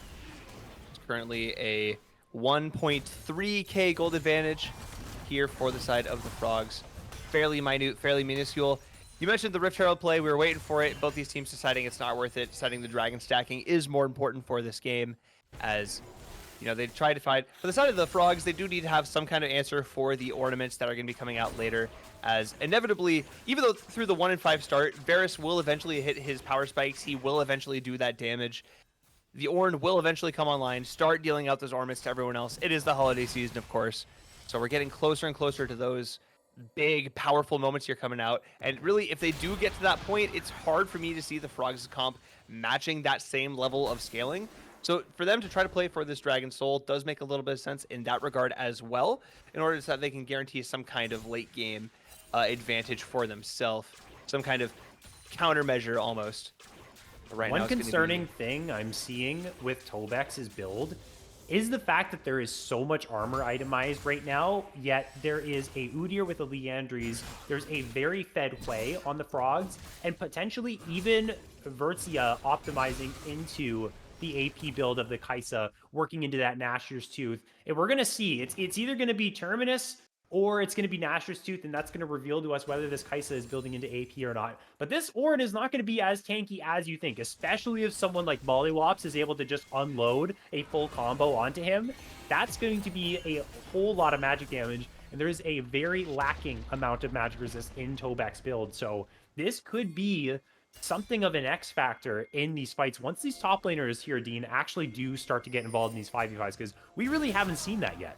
It's currently a 1.3k gold advantage here for the side of the Frogs. Fairly minute, fairly minuscule. You mentioned the Rift Herald play. We were waiting for it. Both these teams deciding it's not worth it. Deciding the dragon stacking is more important for this game, as you know, they try to find. For the side of the Frogs, they do need to have some kind of answer for the ornaments that are going to be coming out later, as inevitably, even though through the 1-5 start, Varus will eventually hit his power spikes. He will eventually do that damage. The Ornn will eventually come online, start dealing out those ornaments to everyone else. It is the holiday season, of course, so we're getting closer and closer to those big, powerful moments here coming out. And really, if they do get to that point, it's hard for me to see the Frogs comp matching that same level of scaling. So for them to try to play for this Dragon Soul does make a little bit of sense in that regard as well, in order so that they can guarantee some kind of late game advantage for themselves, some kind of countermeasure almost. But right One now, concerning thing I'm seeing with Tobex's build is the fact that there is so much armor itemized right now, yet there is a Udyr with a Liandry's, there's a very fed Hwei on the Frogs, and potentially even Vertzia optimizing into the AP build of the Kaisa, working into that Nashor's Tooth. And we're going to see, it's either going to be Terminus or it's going to be Nashor's Tooth, and that's going to reveal to us whether this Kaisa is building into AP or not. But this Ornn is not going to be as tanky as you think, especially if someone like Mollywops is able to just unload a full combo onto him. That's going to be a whole lot of magic damage, and there is a very lacking amount of magic resist in Tobek's build. So this could be something of an X factor in these fights once these top laners here, Dean, actually do start to get involved in these 5v5s, because we really haven't seen that yet.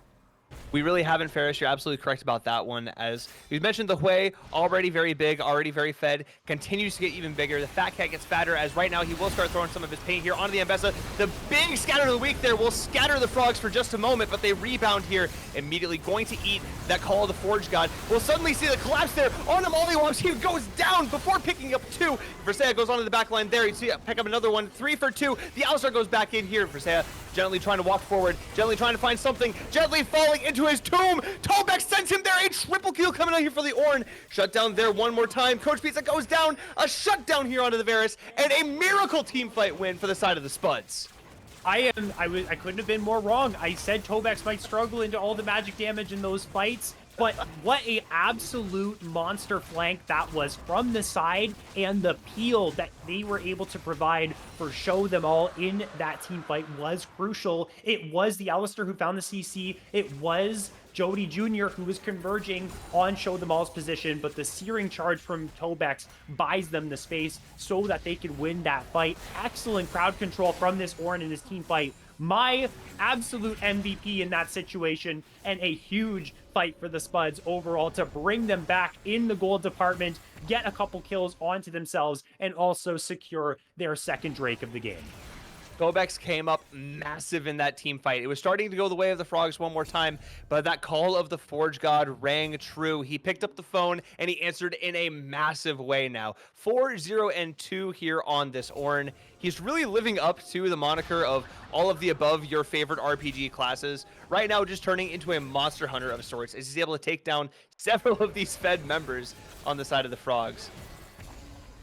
We really haven't, Ferris. You're absolutely correct about that one. As we mentioned, the Hwei, already very big, already very fed, continues to get even bigger. The Fat Cat gets fatter, as right now he will start throwing some of his paint here onto the Ambessa. The big scatter of the week there will scatter the Frogs for just a moment, but they rebound here, immediately going to eat that Call of the Forge God. We'll suddenly see the collapse there on the Mollywops. He goes down before picking up 2. Versailles goes onto the back line there. You see pick up another one, 3 for 2. The Alistar goes back in here. Versailles gently trying to walk forward, gently trying to find something, gently falling into his tomb. Tobek sends him there, a triple kill coming out here for the Ornn. Shut down there one more time. Coach Pizza goes down, a shutdown here onto the Varus, and a miracle team fight win for the side of the Spuds. I couldn't have been more wrong. I said Tobex might struggle into all the magic damage in those fights, but what a absolute monster flank that was from the side, and the peel that they were able to provide for Show Them All in that team fight was crucial. It was the Alistar who found the CC. It was Jody Jr. who was converging on Show Them All's position, but the searing charge from Tobex buys them the space so that they could win that fight. Excellent crowd control from this Ornn in his team fight. My absolute MVP in that situation, and a huge fight for the Spuds overall to bring them back in the gold department, get a couple kills onto themselves, and also secure their second Drake of the game. Gobex came up massive in that team fight. It was starting to go the way of the Frogs one more time, but that call of the Forge God rang true. He picked up the phone and he answered in a massive way now. 4-0-2 here on this Ornn. He's really living up to the moniker of all of the above your favorite RPG classes. Right now, just turning into a monster hunter of sorts as he's able to take down several of these Fed members on the side of the Frogs.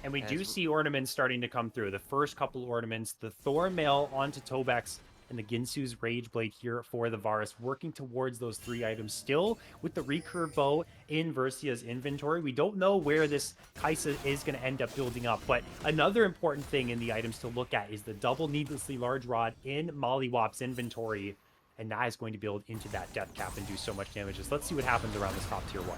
And we do see ornaments starting to come through. The first couple ornaments, the Thorn Mail onto Tobex, and the Ginsu's Rage Blade here for the Varus, working towards those 3 items. Still with the recurve bow in Versia's inventory. We don't know where this Kaisa is going to end up building up, but another important thing in the items to look at is the double needlessly large rod in Mollywop's inventory, and that is going to build into that death cap and do so much damage. Let's see what happens around this top tier 1.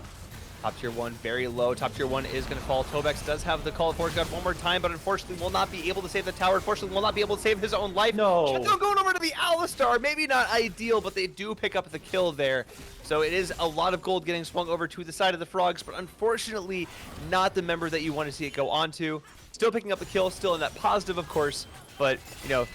Top tier 1 very low. Top tier 1 is going to fall. Tobex does have the call of Forge God one more time, but unfortunately will not be able to save the tower. Unfortunately will not be able to save his own life. No. Shutdown going over to the Alistar. Maybe not ideal, but they do pick up the kill there. So it is a lot of gold getting swung over to the side of the Frogs, but unfortunately not the member that you want to see it go on to. Still picking up the kill, still in that positive, of course, but, you know,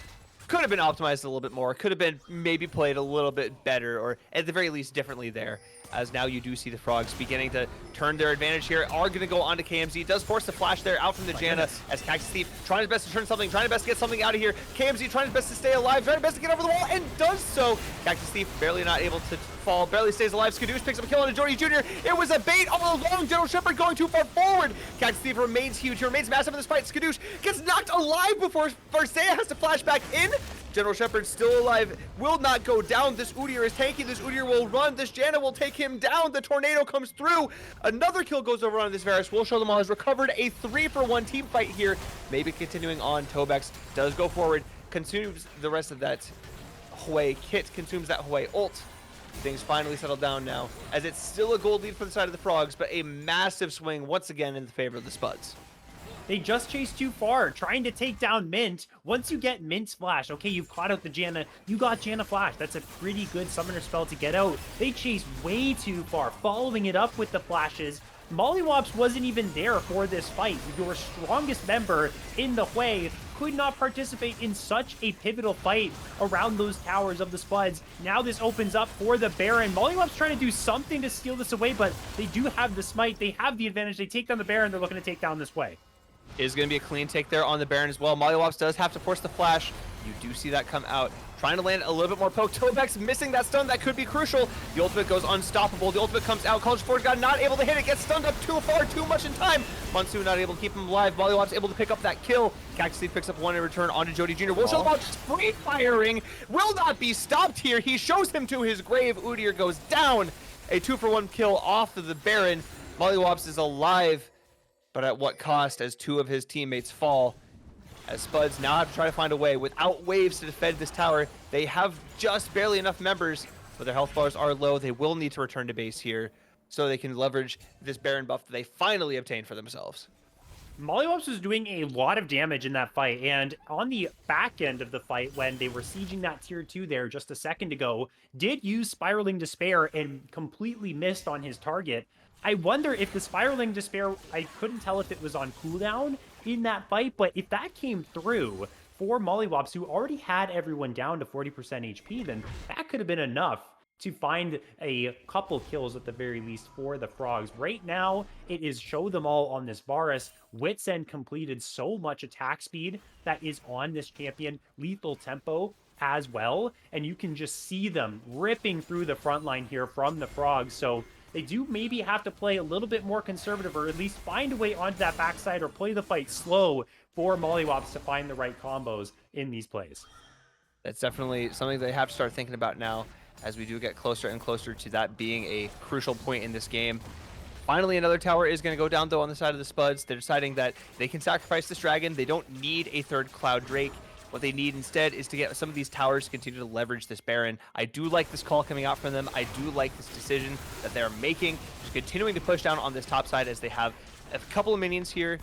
could have been optimized a little bit more. Could have been maybe played a little bit better, or at the very least differently there. As now you do see the Frogs beginning to turn their advantage here. Are going to go on to KMZ. Does force the flash there out from the Janna as Cactus Thief trying his best to turn something, trying his best to get something out of here. KMZ trying his best to stay alive, trying his best to get over the wall, and does so. Cactus Thief barely not able to fall, barely stays alive. Skadoosh picks up a kill on a Jordy Jr. It was a bait all along. General Shepard going too far forward. Cactus Thief remains huge. He remains massive in this fight. Skadoosh gets knocked alive before Varsea has to flash back in. General Shepard still alive, will not go down. This Udyr is tanky. This Udyr will run. This Janna will take him down. The tornado comes through. Another kill goes over on this Varus. We'll show them all has recovered a 3-for-1 team fight here. Maybe continuing on. Tobex does go forward, consumes the rest of that Hwei kit, consumes that Hwei ult. Things finally settle down now, as it's still a gold lead for the side of the Frogs, but a massive swing once again in the favor of the Spuds. They just chased too far, trying to take down Mint. Once you get Mint's Flash, okay, you've caught out the Janna. You got Janna Flash. That's a pretty good summoner spell to get out. They chased way too far, following it up with the flashes. Mollywops wasn't even there for this fight. Your strongest member in the Hwei could not participate in such a pivotal fight around those towers of the Spuds. Now this opens up for the Baron. Mollywops trying to do something to steal this away, but they do have the smite. They have the advantage. They take down the Baron. They're looking to take down this Hwei. Is going to be a clean take there on the Baron as well. Mollywops does have to force the flash. You do see that come out. Trying to land a little bit more poke. Tobex missing that stun. That could be crucial. The ultimate goes unstoppable. The ultimate comes out. College Forge God not able to hit it. Gets stunned up too far, too much in time. Monsoon not able to keep him alive. Mollywops able to pick up that kill. Cactus Thief picks up one in return onto Jody Jr. Will show about free firing. Will not be stopped here. He shows him to his grave. Udyr goes down. A 2-for-1 kill off of the Baron. Mollywops is alive, but at what cost as 2 of his teammates fall? As Spuds now have to try to find a way without waves to defend this tower. They have just barely enough members, but their health bars are low. They will need to return to base here so they can leverage this Baron buff that they finally obtained for themselves. Mollywops was doing a lot of damage in that fight, and on the back end of the fight, when they were sieging that tier 2 there just a second ago, did use Spiraling Despair and completely missed on his target. I wonder if the Spiraling Despair, I couldn't tell if it was on cooldown in that fight, but if that came through for Mollywops, who already had everyone down to 40% HP, then that could have been enough to find a couple kills at the very least for the Frogs. Right now, it is show them all on this Varus. Wits End completed so much attack speed that is on this champion. Lethal tempo as well, and you can just see them ripping through the front line here from the Frogs. So they do maybe have to play a little bit more conservative, or at least find a way onto that backside, or play the fight slow for Mollywops to find the right combos in these plays. That's definitely something they have to start thinking about now, as we do get closer and closer to that being a crucial point in this game. Finally, another tower is going to go down, though, on the side of the Spuds. They're deciding that they can sacrifice this dragon. They don't need a third Cloud Drake. What they need instead is to get some of these towers to continue to leverage this Baron. I do like this call coming out from them. I do like this decision that they're making, just continuing to push down on this top side as they have a couple of minions here.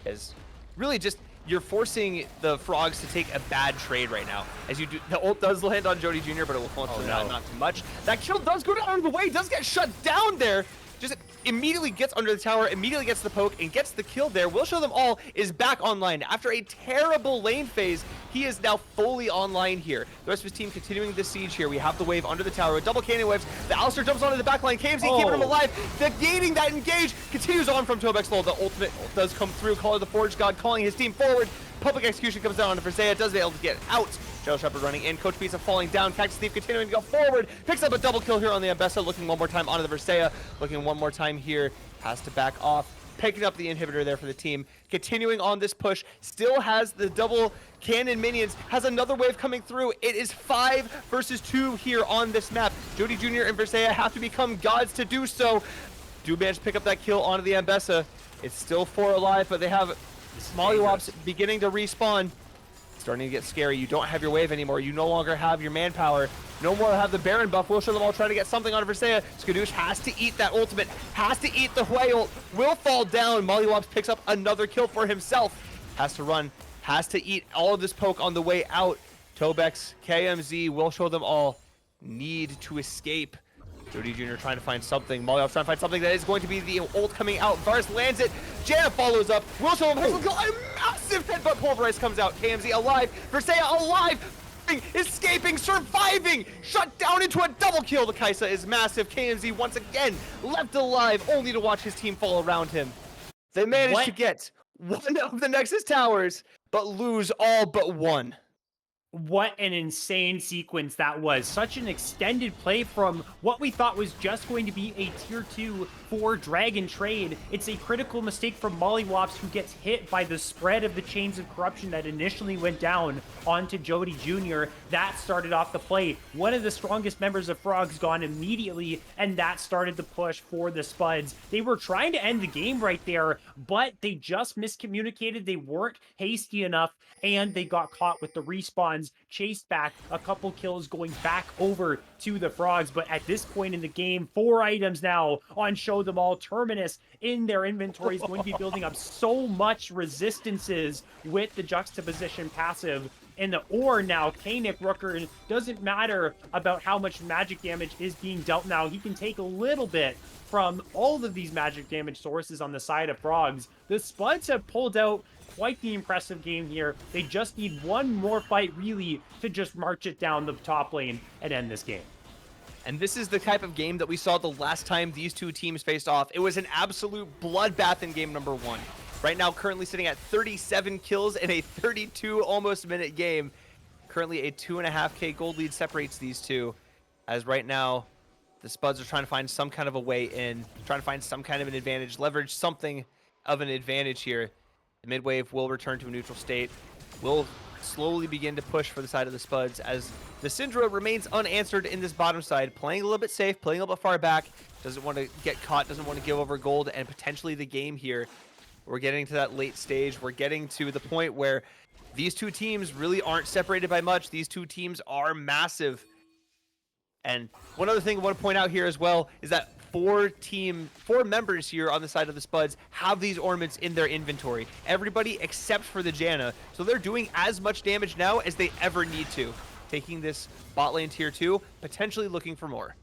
As really just, you're forcing the Frogs to take a bad trade right now. As you do, the ult does land on Jody Jr., but it will fall to not too much. That kill does go down the way, does get shut down there. Just immediately gets under the tower, immediately gets the poke, and gets the kill there. We'll show them all is back online. After a terrible lane phase, He is now fully online here. The rest of his team continuing this siege here. We have the wave under the tower with double cannon waves. The Alistair jumps onto the backline. KMZ keeping him alive. Negating that engage continues on from Tobex Lol. The ultimate does come through. Caller the Forge God calling his team forward. Public execution comes down on Versea. Does be able to get out. Shadow Shepherd running in. Coach Pizza falling down. Cactus Thief continuing to go forward. Picks up a double kill here on the Ambessa. Looking one more time onto the Versea. Looking one more time here. Has to back off. Picking up the inhibitor there for the team. Continuing on this push. Still has the double cannon minions. Has another wave coming through. It is 5 versus 2 here on this map. Jody Jr. and Versea have to become gods to do so. Do manage to pick up that kill onto the Ambessa. It's still 4 alive, but they have Mollywops beginning to respawn. Starting to get scary. You don't have your wave anymore. You no longer have your manpower. No more have the Baron buff. We'll show them all trying to get something on Versea. Skadoosh has to eat that ultimate. Has to eat the whale. Will fall down. Mollywops picks up another kill for himself. Has to run. Has to eat all of this poke on the way out. Tobex, KMZ, will show them all. Need to escape. Jody Jr. trying to find something. Mollywops trying to find something that is going to be the ult coming out. Varus lands it. Janna follows up. Will show him a massive headbutt pulverize comes out. KMZ alive. Versea alive. Escaping, surviving, shut down into a double kill. The Kaisa is massive. KMZ once again left alive, only to watch his team fall around him. They managed to get one of the Nexus towers, but lose all but one. What an insane sequence that was. Such an extended play from what we thought was just going to be a tier 2 for Dragon trade. It's a critical mistake from Mollywops, who gets hit by the spread of the chains of corruption that initially went down onto Jody Jr. That started off the play. One of the strongest members of Frogs gone immediately, and that started the push for the Spuds. They were trying to end the game right there, but they just miscommunicated. They weren't hasty enough, and they got caught with the respawns. Chased back, a couple kills going back over to the Frogs. But at this point in the game, 4 items now on Show Them All. Terminus in their inventory is going to be building up so much resistances with the juxtaposition passive. And the ore now, Kanik Rooker, doesn't matter about how much magic damage is being dealt now. He can take a little bit from all of these magic damage sources on the side of Frogs. The Spuds have pulled out quite the impressive game here. They just need one more fight, really, to just march it down the top lane and end this game. And this is the type of game that we saw the last time these two teams faced off. It was an absolute bloodbath in game number 1. Right now, currently sitting at 37 kills in a 32 almost minute game. Currently a 2.5k gold lead separates these two. As right now, the Spuds are trying to find some kind of a way in, trying to find some kind of an advantage, leverage something of an advantage here. The mid wave will return to a neutral state. Will slowly begin to push for the side of the Spuds as the Syndra remains unanswered in this bottom side, playing a little bit safe, playing a little bit far back, doesn't want to get caught, doesn't want to give over gold and potentially the game here. We're getting to that late stage. We're getting to the point where these two teams really aren't separated by much. These two teams are massive. And one other thing I want to point out here as well is that 4 members here on the side of the Spuds have these ornaments in their inventory. Everybody except for the Janna. So they're doing as much damage now as they ever need to. Taking this bot lane tier 2, potentially looking for more.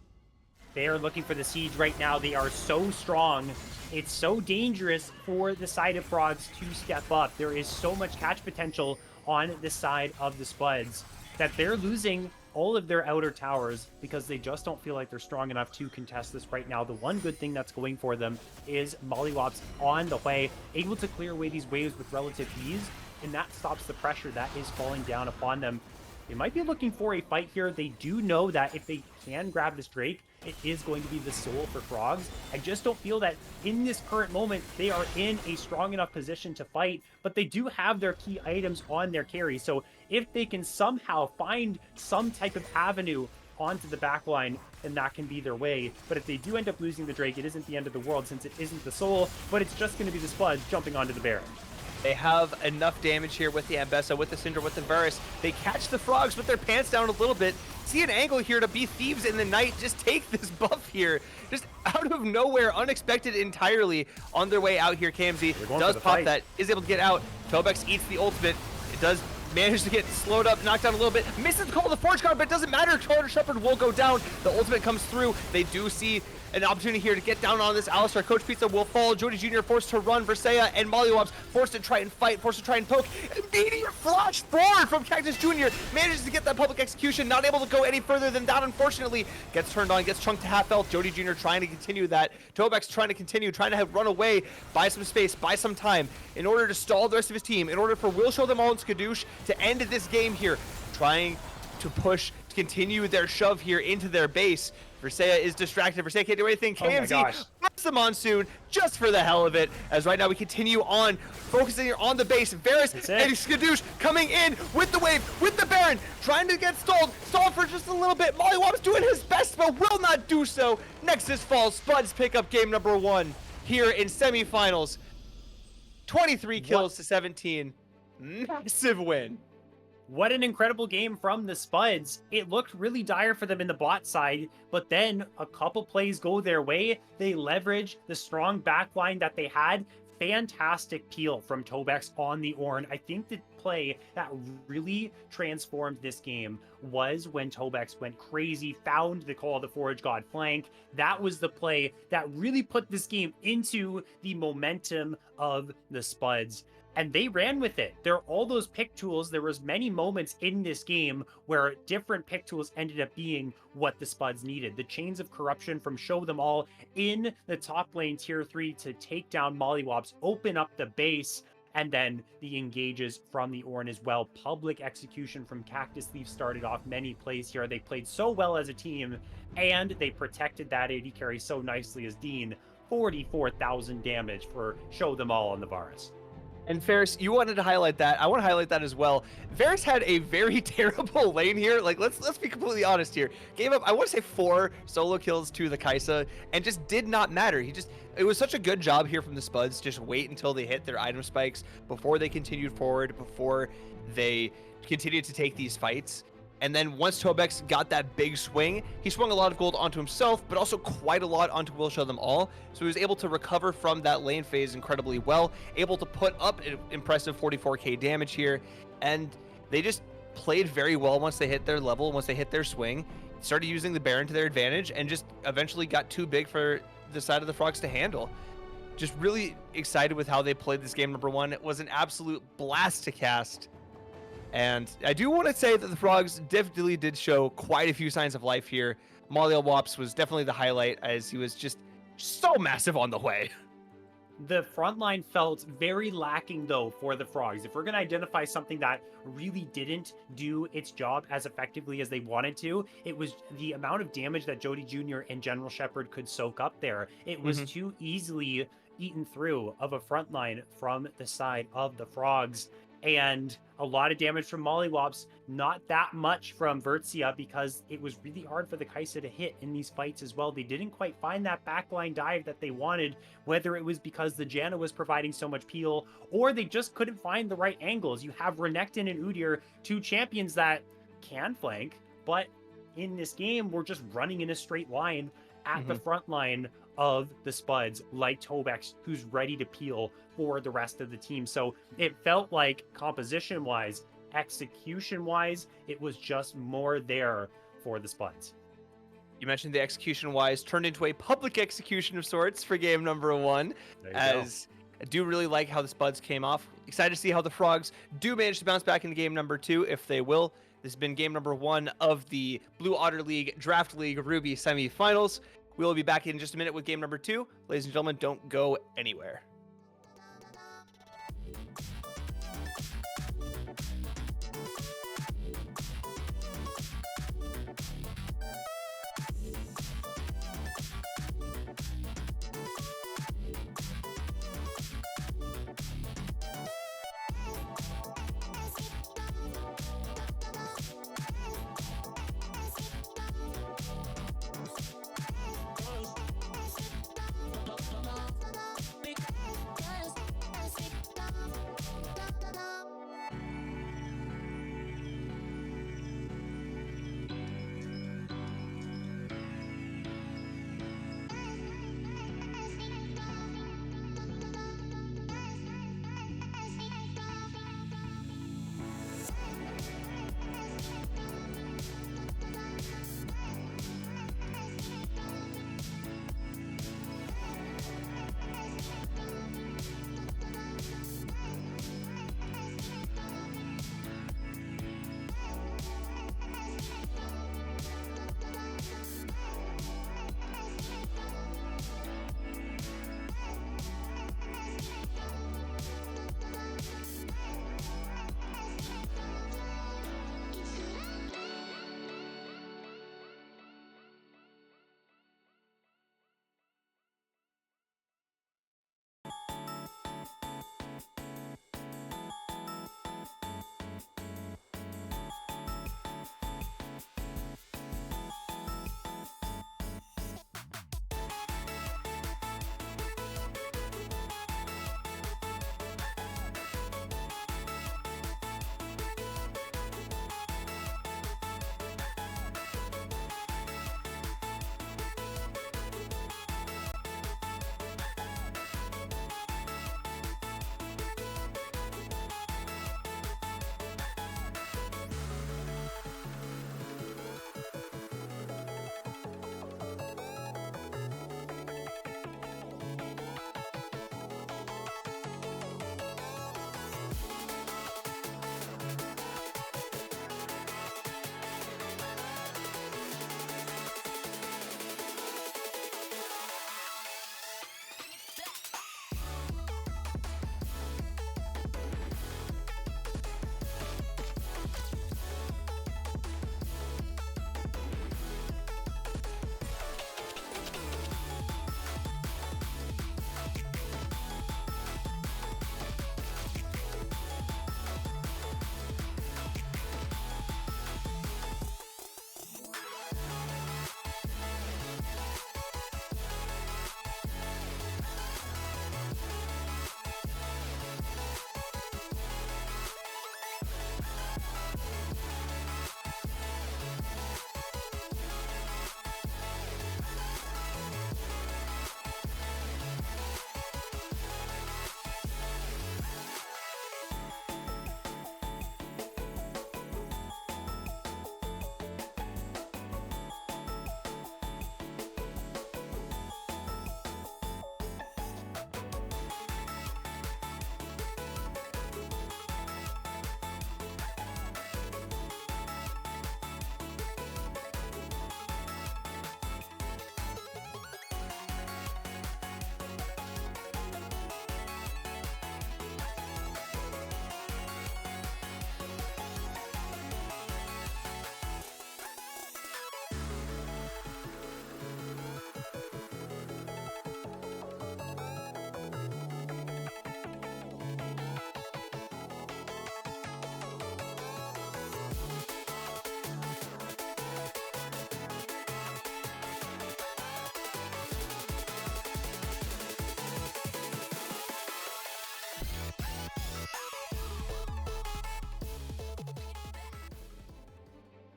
They are looking for the siege right now. They are so strong. It's so dangerous for the side of Frogs to step up. There is so much catch potential on the side of the Spuds that they're losing all of their outer towers because they just don't feel like they're strong enough to contest this right now. The one good thing that's going for them is Mollywops on the way, able to clear away these waves with relative ease, and that stops the pressure that is falling down upon them. They might be looking for a fight here. They do know that if they can grab this Drake, it is going to be the soul for Frogs. I just don't feel that in this current moment, they are in a strong enough position to fight, but they do have their key items on their carry. So if they can somehow find some type of avenue onto the backline, then that can be their way. But if they do end up losing the Drake, it isn't the end of the world since it isn't the soul, but it's just going to be the Spuds jumping onto the Baron. They have enough damage here with the Ambessa, with the Syndra, with the Varus. They catch the Frogs with their pants down a little bit. See an angle here to be thieves in the night. Just take this buff here. Just out of nowhere, unexpected entirely on their way out here. KMZ does pop that, is able to get out. Tobex eats the ultimate. It does Managed to get slowed up, knocked down a little bit. Misses the call of the Forge Guard, but it doesn't matter. Charter Shepherd will go down. The ultimate comes through. They do see an opportunity here to get down on this Alistar. Coach Pizza will fall. Jody Jr. forced to run. Versailles and Mollywops forced to try and fight, forced to try and poke. Immediate flash forward from Cactus Jr. Manages to get that public execution. Not able to go any further than that, unfortunately. Gets turned on, gets chunked to half health. Jody Jr. trying to continue that. Tobex trying to continue, trying to run away, buy some space, buy some time in order to stall the rest of his team, in order for Will Show Them All and Skadoosh to end this game here. Trying to push, to continue their shove here into their base. Versailles is distracted. Versailles can't do anything. KMZ puts the Monsoon just for the hell of it. As right now we continue on, focusing on the base. Varus and Skadoosh coming in with the wave, with the Baron, trying to get stalled. Stalled for just a little bit. Mollywops doing his best, but will not do so. Nexus falls. Spuds pick up game number 1 here in semifinals. 23 kills to 17. Massive win. What an incredible game from the Spuds. It looked really dire for them in the bot side, but then a couple plays go their way. They leverage the strong backline that they had. Fantastic peel from Tobex on the Ornn. I think the play that really transformed this game was when Tobex went crazy, found the Call of the Forge God flank. That was the play that really put this game into the momentum of the Spuds. And they ran with it. There are all those pick tools. There was many moments in this game where different pick tools ended up being what the Spuds needed. The chains of corruption from Show Them All in the top lane tier 3 to take down Mollywops, open up the base, and then the engages from the Ornn as well. Public execution from Cactus Leaf started off many plays here. They played so well as a team, and they protected that AD carry so nicely as Dean. 44,000 damage for Show Them All on the Varus. And Ferris, you wanted to highlight that. I want to highlight that as well. Varus had a very terrible lane here. Like, let's be completely honest here. Gave up, I want to say 4 solo kills to the Kaisa, and just did not matter. It was such a good job here from the Spuds. Just wait until they hit their item spikes before they continued forward, before they continued to take these fights. And then once Tobex got that big swing, he swung a lot of gold onto himself, but also quite a lot onto Will Show Them All. So he was able to recover from that lane phase incredibly well, able to put up an impressive 44k damage here. And they just played very well once they hit their level, once they hit their swing, started using the Baron to their advantage, and just eventually got too big for the side of the Frogs to handle. Just really excited with how they played this game number 1. It was an absolute blast to cast. And I do want to say that the Frogs definitely did show quite a few signs of life here. Mollywops was definitely the highlight, as he was just so massive on the way. The front line felt very lacking, though, for the Frogs. If we're going to identify something that really didn't do its job as effectively as they wanted to, it was the amount of damage that Jody Jr. and General Shepherd could soak up there. It was too easily eaten through of a front line from the side of the Frogs. And a lot of damage from Mollywops, not that much from Vertsia, because it was really hard for the Kaisa to hit in these fights as well. They didn't quite find that backline dive that they wanted, whether it was because the Janna was providing so much peel, or they just couldn't find the right angles. You have Renekton and Udyr, 2 champions that can flank, but in this game, we're just running in a straight line at the front line of the Spuds, like Tobex, who's ready to peel for the rest of the team. So it felt like composition-wise, execution-wise, it was just more there for the Spuds. You mentioned the execution-wise turned into a public execution of sorts for game number 1, as I do really like how the Spuds came off. Excited to see how the Frogs do manage to bounce back into game number 2, if they will. This has been game number 1 of the Blue Otter League Draft League Ruby semifinals. We will be back in just a minute with game number 2. Ladies and gentlemen, don't go anywhere.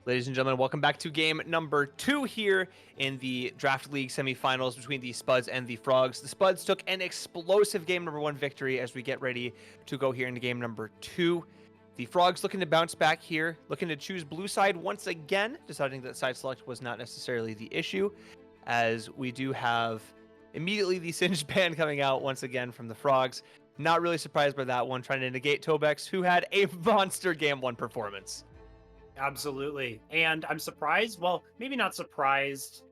Ladies and gentlemen, welcome back to game number 2 here in the Draft League semifinals between the Spuds and the Frogs. The Spuds took an explosive game number 1 victory as we get ready to go here into game number 2. The Frogs looking to bounce back here, looking to choose blue side once again, deciding that side select was not necessarily the issue, as we do have immediately the Singed ban coming out once again from the Frogs. Not really surprised by that one, trying to negate Tobex, who had a monster game 1 performance. Absolutely. And I'm surprised, well, maybe not surprised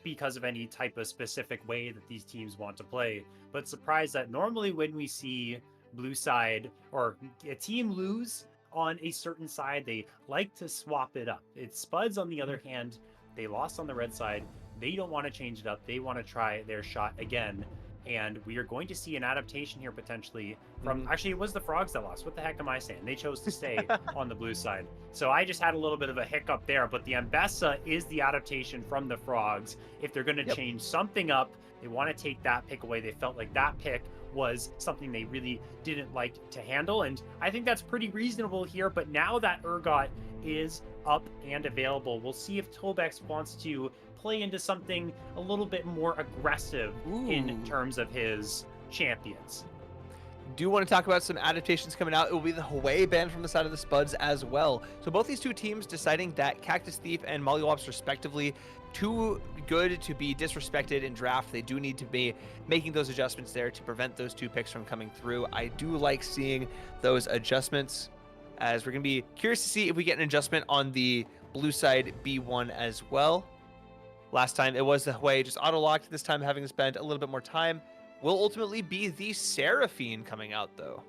because of any type of specific way that these teams want to play, but surprised that normally when we see blue side or a team lose on a certain side, they like to swap it up. It's Spuds, on the other hand, they lost on the red side. They don't want to change it up. They want to try their shot again. And we are going to see an adaptation here potentially from actually it was the Frogs that lost. What the heck am I saying? They chose to stay on the blue side. So I just had a little bit of a hiccup there, but the Ambessa is the adaptation from the Frogs. If they're going to change something up, they want to take that pick away. They felt like that pick was something they really didn't like to handle. And I think that's pretty reasonable here. But now that Urgot is up and available, we'll see if Tobex wants to play into something a little bit more aggressive in terms of his champions. Do want to talk about some adaptations coming out. It will be the Hawaii ban from the side of the Spuds as well. So both these two teams deciding that Cactus Thief and Mollywops respectively too good to be disrespected in draft. They do need to be making those adjustments there to prevent those two picks from coming through. I do like seeing those adjustments, as we're going to be curious to see if we get an adjustment on the blue side B1 as well. Last time it was the Hawaii just auto-locked. This time having to spend a little bit more time will ultimately be the Seraphine coming out, though.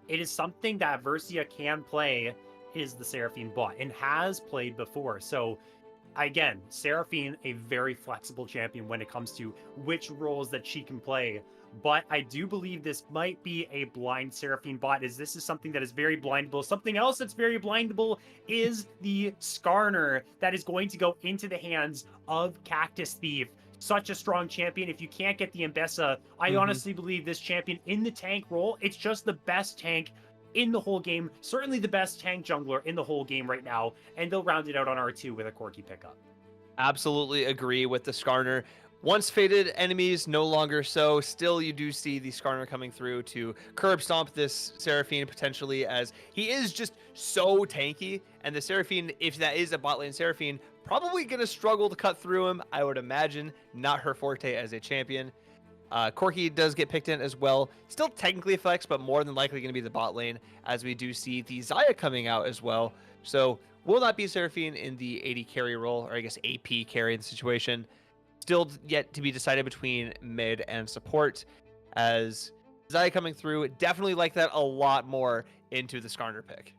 It is something that Versia can play, is the Seraphine bot, and has played before. So again, Seraphine, a very flexible champion when it comes to which roles that she can play. But I do believe this might be a blind Seraphine bot, as this is something that is very blindable. Something else that's very blindable is the Skarner that is going to go into the hands of Cactus Thief. Such a strong champion. If you can't get the Ambessa, I honestly believe this champion in the tank role, it's just the best tank in the whole game. Certainly the best tank jungler in the whole game right now. And they'll round it out on R2 with a Corki pickup. Absolutely agree with the Skarner. Once faded enemies, no longer so. Still, you do see the Skarner coming through to curb stomp this Seraphine potentially, as he is just so tanky. And the Seraphine, if that is a bot lane Seraphine, probably going to struggle to cut through him, I would imagine. Not her forte as a champion. Corki does get picked in as well. Still technically a flex, but more than likely going to be the bot lane, as we do see the Xayah coming out as well. So will not be Seraphine in the AD carry role, or I guess AP carry in the situation. Still yet to be decided between mid and support, as Xayah coming through. Definitely like that a lot more into the Skarner pick.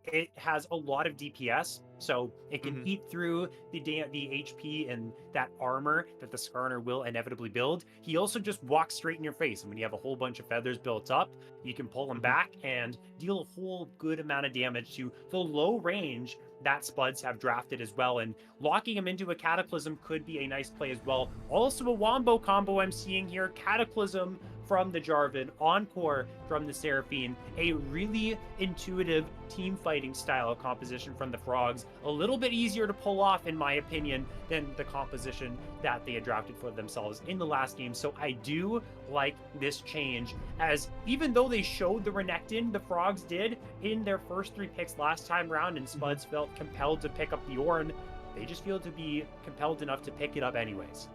It has a lot of DPS, so it can eat through the HP and that armor that the Skarner will inevitably build. He also just walks straight in your face, and when you have a whole bunch of feathers built up, you can pull him back and deal a whole good amount of damage to the low range that Spuds have drafted as well. And locking him into a Cataclysm could be a nice play as well. Also a Wombo combo I'm seeing here. Cataclysm from the Jarvan, Encore from the Seraphine, a really intuitive team fighting style composition from the Frogs. A little bit easier to pull off, in my opinion, than the composition that they had drafted for themselves in the last game. So I do like this change, as even though they showed the Renekton, the Frogs did, in their first 3 picks last time round, and Spuds felt compelled to pick up the Ornn, they just feel to be compelled enough to pick it up anyways.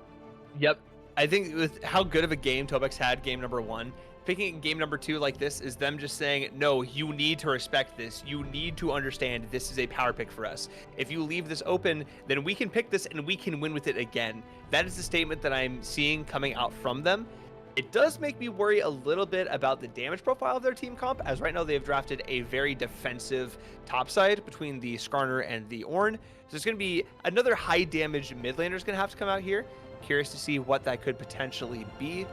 Yep. I think with how good of a game Tobex had game number 1, picking game number 2 like this is them just saying, no, you need to respect this. You need to understand this is a power pick for us. If you leave this open, then we can pick this and we can win with it again. That is the statement that I'm seeing coming out from them. It does make me worry a little bit about the damage profile of their team comp, as right now they've drafted a very defensive topside between the Skarner and the Ornn. So it's going to be another high damage mid laner is going to have to come out here. Curious to see what that could potentially be,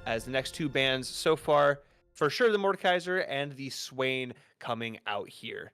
as the next 2 bans so far, for sure the Mordekaiser and the Swain coming out here.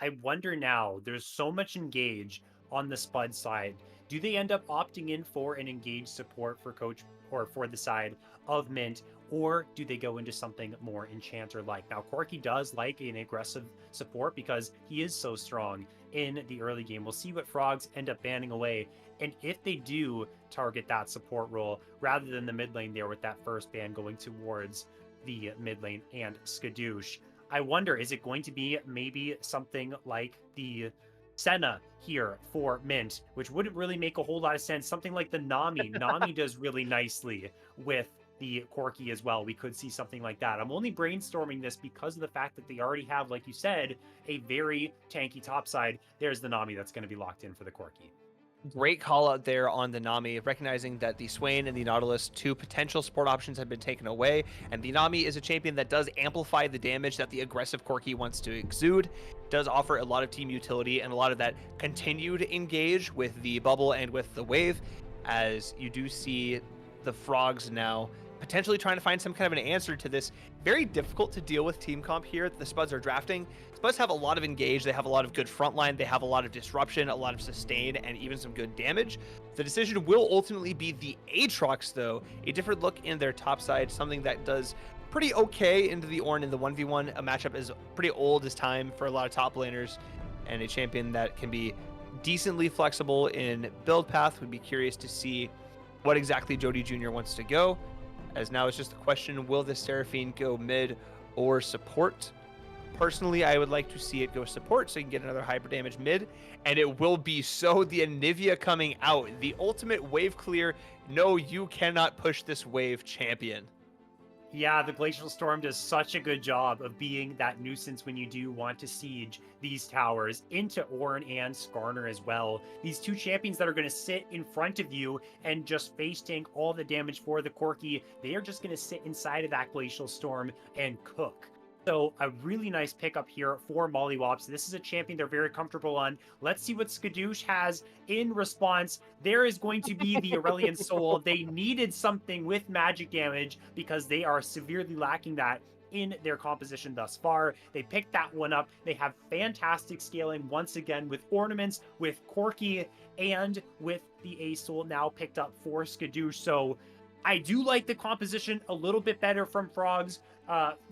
I wonder now, there's so much engage on the Spud side. Do they end up opting in for an engaged support for coach or for the side of Mint? Or do they go into something more Enchanter-like? Now, Corki does like an aggressive support because he is so strong in the early game. We'll see what Frogs end up banning away. And if they do target that support role, rather than the mid lane there with that first ban going towards the mid lane and Skadoosh, I wonder, is it going to be maybe something like the Senna here for Mint, which wouldn't really make a whole lot of sense. Something like the Nami. Nami does really nicely with the Corki as well. We could see something like that. I'm only brainstorming this because of the fact that they already have, like you said, a very tanky top side. There's the Nami that's going to be locked in for the Corki. Great call out there on the Nami, recognizing that the Swain and the Nautilus, two potential support options, have been taken away, and the Nami is a champion that does amplify the damage that the aggressive Corki wants to exude, does offer a lot of team utility and a lot of that continued engage with the bubble and with the wave, as you do see the Frogs now potentially trying to find some kind of an answer to this very difficult to deal with team comp here that the Spuds are drafting. Spuds have a lot of engage, they have a lot of good frontline, they have a lot of disruption, a lot of sustain, and even some good damage. The decision will ultimately be the Aatrox, though. A different look in their top side, something that does pretty okay into the Ornn in the 1v1. A matchup is pretty old as time for a lot of top laners, and a champion that can be decently flexible in build path. Would be curious to see what exactly Jody Jr. wants to go, as now it's just the question, will the Seraphine go mid or support? Personally, I would like to see it go support so you can get another hyper damage mid, and it will be so. The Anivia coming out, the ultimate wave clear. No, you cannot push this wave champion. Yeah, the Glacial Storm does such a good job of being that nuisance when you do want to siege these towers into Ornn and Skarner as well. These two champions that are going to sit in front of you and just face tank all the damage for the Corki, they are just going to sit inside of that Glacial Storm and cook. So a really nice pickup here for Mollywops. This is a champion they're very comfortable on. Let's see what Skadoosh has in response. There is going to be the Aurelion Soul. They needed something with magic damage because they are severely lacking that in their composition thus far. They picked that one up. They have fantastic scaling once again with ornaments, with Corki, and with the A Soul now picked up for Skadoosh. So I do like the composition a little bit better from Frogs.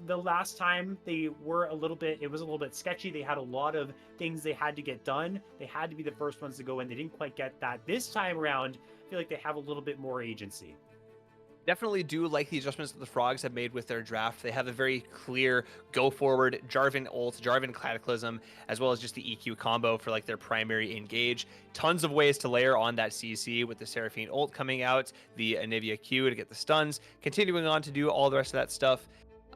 The last time they were it was a little bit sketchy. They had a lot of things they had to get done. They had to be the first ones to go in. They didn't quite get that. This time around, I feel like they have a little bit more agency. Definitely do like the adjustments that the Frogs have made with their draft. They have a very clear go forward Jarvan ult, Jarvan Cataclysm, as well as just the EQ combo for like their primary engage. Tons of ways to layer on that CC with the Seraphine ult coming out, the Anivia Q to get the stuns, continuing on to do all the rest of that stuff,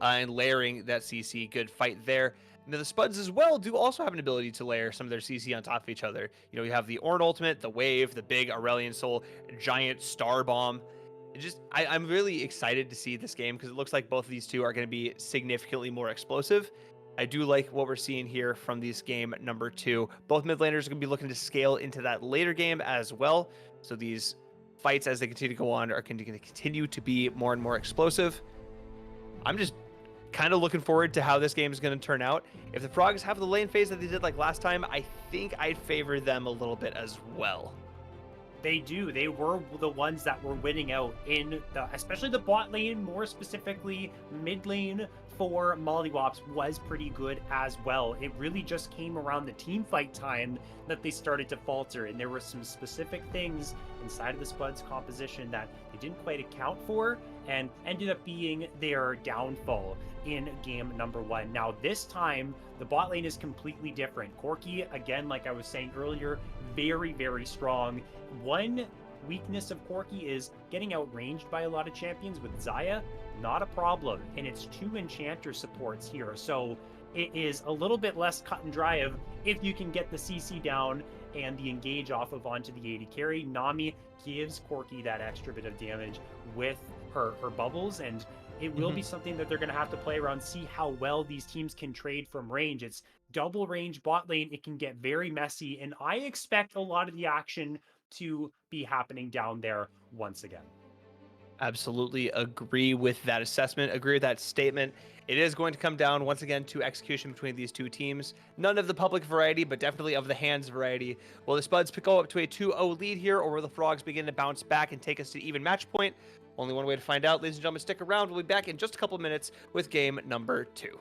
and layering that CC. Good fight there. Now, the Spuds as well do also have an ability to layer some of their CC on top of each other. You know, you have the Ornn ultimate, the wave, the big Aurelion Soul, giant star bomb. I'm really excited to see this game because it looks like both of these two are going to be significantly more explosive. I do like what we're seeing here from this game number 2. Both mid laners are going to be looking to scale into that later game as well. So these fights, as they continue to go on, are going to continue to be more and more explosive. I'm just kind of looking forward to how this game is going to turn out. If the Frogs have the lane phase that they did like last time, I think I'd favor them a little bit as well. They do. They were the ones that were winning out in especially the bot lane, more specifically mid lane for Mollywops was pretty good as well. It really just came around the team fight time that they started to falter, and there were some specific things inside of the Spuds composition that they didn't quite account for and ended up being their downfall in game number 1. Now this time the bot lane is completely different. Corki, again, like I was saying earlier, very, very strong. One weakness of Corki is getting outranged by a lot of champions with Xayah. Not a problem, and it's 2 enchanter supports here, so it is a little bit less cut and dry of if you can get the CC down and the engage off of onto the AD carry. Nami gives Corki that extra bit of damage with her bubbles, and it will be something that they're going to have to play around, see how well these teams can trade from range. It's double range bot lane. It can get very messy, and I expect a lot of the action to be happening down there once again. Absolutely agree with that assessment, agree with that statement. It is going to come down once again to execution between these two teams. None of the public variety, but definitely of the hands variety. Will the Spuds pick up to a 2-0 lead here, or will the Frogs begin to bounce back and take us to even match point? Only one way to find out. Ladies and gentlemen, stick around. We'll be back in just a couple minutes with game number 2.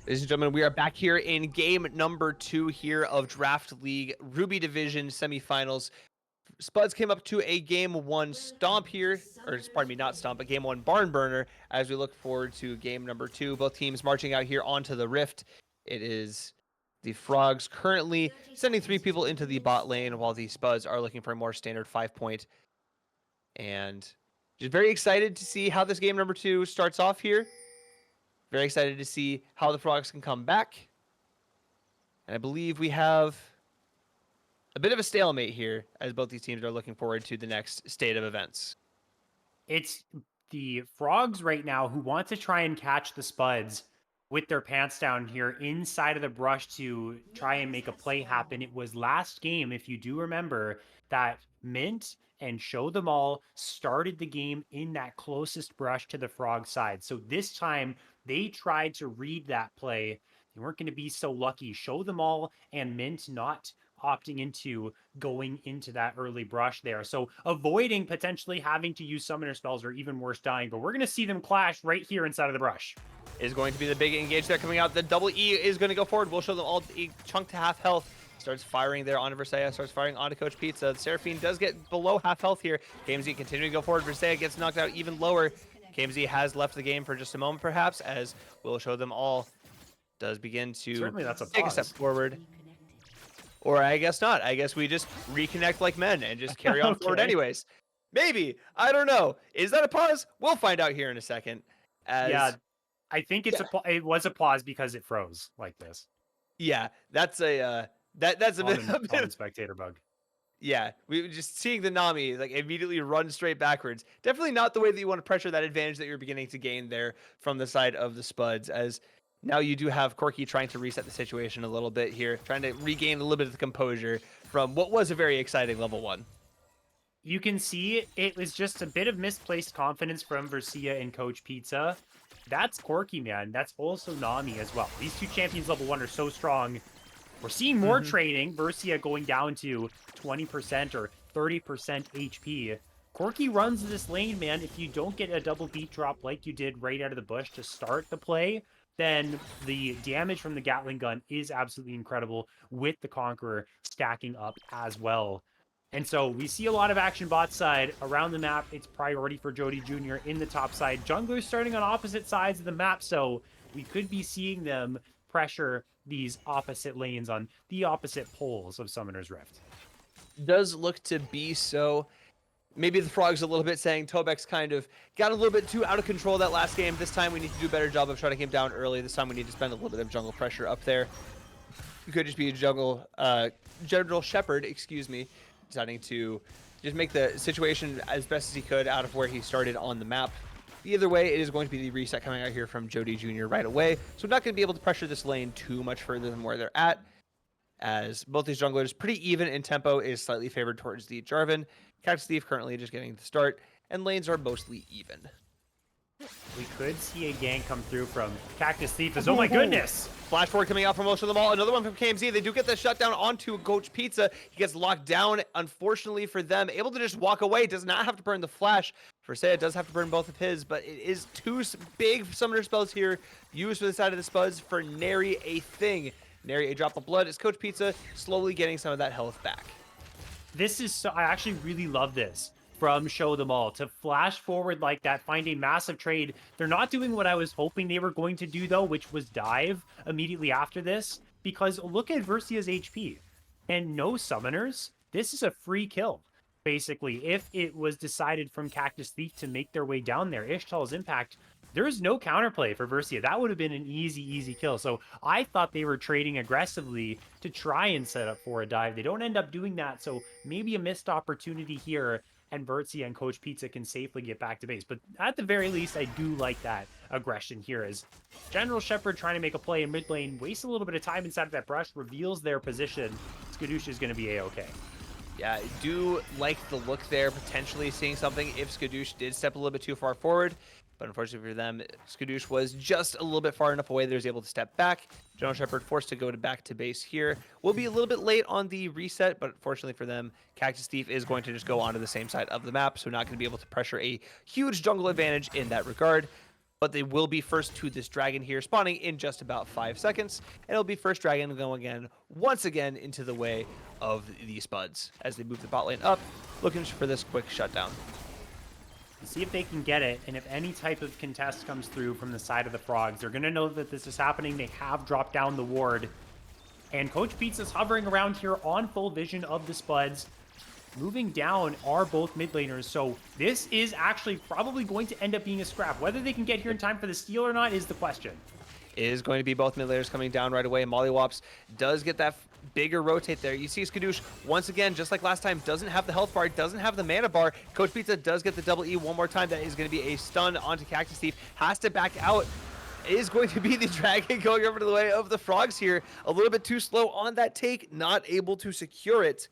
Ladies and gentlemen, we are back here in game number 2 here of Draft League Ruby Division semifinals. Spuds came up to a game 1 stomp here, or pardon me, not stomp, but game 1 barn burner as we look forward to game number 2. Both teams marching out here onto the rift. It is the Frogs currently sending 3 people into the bot lane while the Spuds are looking for a more standard 5-point. And just very excited to see how this game number 2 starts off here. Very excited to see how the Frogs can come back. And I believe we have a bit of a stalemate here as both these teams are looking forward to the next state of events. It's the Frogs right now who want to try and catch the Spuds with their pants down here inside of the brush to try and make a play happen. It was last game, if you do remember, that Mint and Show Them All started the game in that closest brush to the Frog side. So this time they tried to read that play. They weren't going to be so lucky. Show Them All and Mint not opting into going into that early brush there. So avoiding potentially having to use summoner spells or even worse dying, but we're going to see them clash right here inside of the brush. Is going to be the big engage there coming out. The double E is going to go forward. We'll show them all a chunk to half health. Starts firing there onto Versailles, starts firing onto Coach Pizza. Seraphine does get below half health here. KMZ continuing to go forward. Versailles gets knocked out even lower. KMZ has left the game for just a moment perhaps, as we'll show them all does begin to Certainly that's take a step forward. Or I guess not. I guess we just reconnect like men and just carry on forward anyways. Maybe. I don't know. Is that a pause? We'll find out here in a second. Yeah, I think it was a pause because it froze like this. Yeah, that's a that's a bit spectator bug. Yeah, we were just seeing the Nami like immediately run straight backwards. Definitely not the way that you want to pressure that advantage that you're beginning to gain there from the side of the Spuds, as now you do have Corky trying to reset the situation a little bit here, trying to regain a little bit of the composure from what was a very exciting level 1. You can see it was just a bit of misplaced confidence from Versia and Coach Pizza. That's Corky, man. That's also Nami as well. These two champions level 1 are so strong. We're seeing more trading. Versia going down to 20% or 30% HP. Corky runs this lane, man. If you don't get a double beat drop like you did right out of the bush to start the play, then the damage from the Gatling gun is absolutely incredible with the Conqueror stacking up as well. And so we see a lot of action bot side around the map. It's priority for Jody Jr. in the top side. Junglers starting on opposite sides of the map, so we could be seeing them pressure these opposite lanes on the opposite poles of Summoner's Rift. Does look to be so. Maybe the Frogs a little bit saying Tobex kind of got a little bit too out of control that last game. This time we need to do a better job of shutting him down early. This time we need to spend a little bit of jungle pressure up there. It could just be a jungle, General Shepherd, excuse me, deciding to just make the situation as best as he could out of where he started on the map. Either way, it is going to be the reset coming out here from Jody Jr. right away. So we're not going to be able to pressure this lane too much further than where they're at, as both these junglers pretty even in tempo, is slightly favored towards the Jarvan. Cactus Thief currently just getting the start, and lanes are mostly even. We could see a gank come through from Cactus Thief. Oh my goodness! Flash forward coming out from most of them all. Another one from KMZ. They do get the shutdown onto Coach Pizza. He gets locked down, unfortunately for them. Able to just walk away. Does not have to burn the flash. Versailles does have to burn both of his, but it is 2 big summoner spells here used for the side of the Spuds for nary a thing. Nary a drop of blood as Coach Pizza slowly getting some of that health back. This is so, I actually really love this from Show Them All to flash forward like that, find a massive trade. They're not doing what I was hoping they were going to do though, which was dive immediately after this, because look at Versia's HP and no summoners. This is a free kill. Basically, if it was decided from Cactus Thief to make their way down there, Ishtal's impact, there is no counterplay for Versia. That would have been an easy kill. So I thought they were trading aggressively to try and set up for a dive. They don't end up doing that, so maybe a missed opportunity here, and Versia and Coach Pizza can safely get back to base. But at the very least, I do like that aggression here, as General Shepherd trying to make a play in mid lane, wastes a little bit of time inside of that brush, reveals their position. Skadoosh is going to be A-okay. Yeah, I do like the look there, potentially seeing something if Skadoosh did step a little bit too far forward. But unfortunately for them, Skadoosh was just a little bit far enough away that he was able to step back. General Shepherd forced to go back to base here. Will be a little bit late on the reset, but fortunately for them, Cactus Thief is going to just go onto the same side of the map, so not going to be able to pressure a huge jungle advantage in that regard. but they will be first to this dragon here, spawning in just about 5 seconds, and it'll be first dragon going again, once again, into the way of the Spuds as they move the bot lane up, looking for this quick shutdown. See if they can get it, and if any type of contest comes through from the side of the Frogs, they're going to know that this is happening. They have dropped down the ward, and Coach Pizza's hovering around here on full vision of the Spuds. Moving down are both mid laners, so this is actually probably going to end up being a scrap. Whether they can get here in time for the steal or not is the question. Is going to be both mid laners coming down right away. Mollywops does get that bigger rotate there. You see Skadoosh, once again, just like last time, doesn't have the health bar, doesn't have the mana bar. Coach Pizza does get the double E one more time. That is going to be a stun onto Cactus Thief. Has to back out. Is going to be the dragon going over to the way of the Frogs here. A little bit too slow on that take, not able to secure it.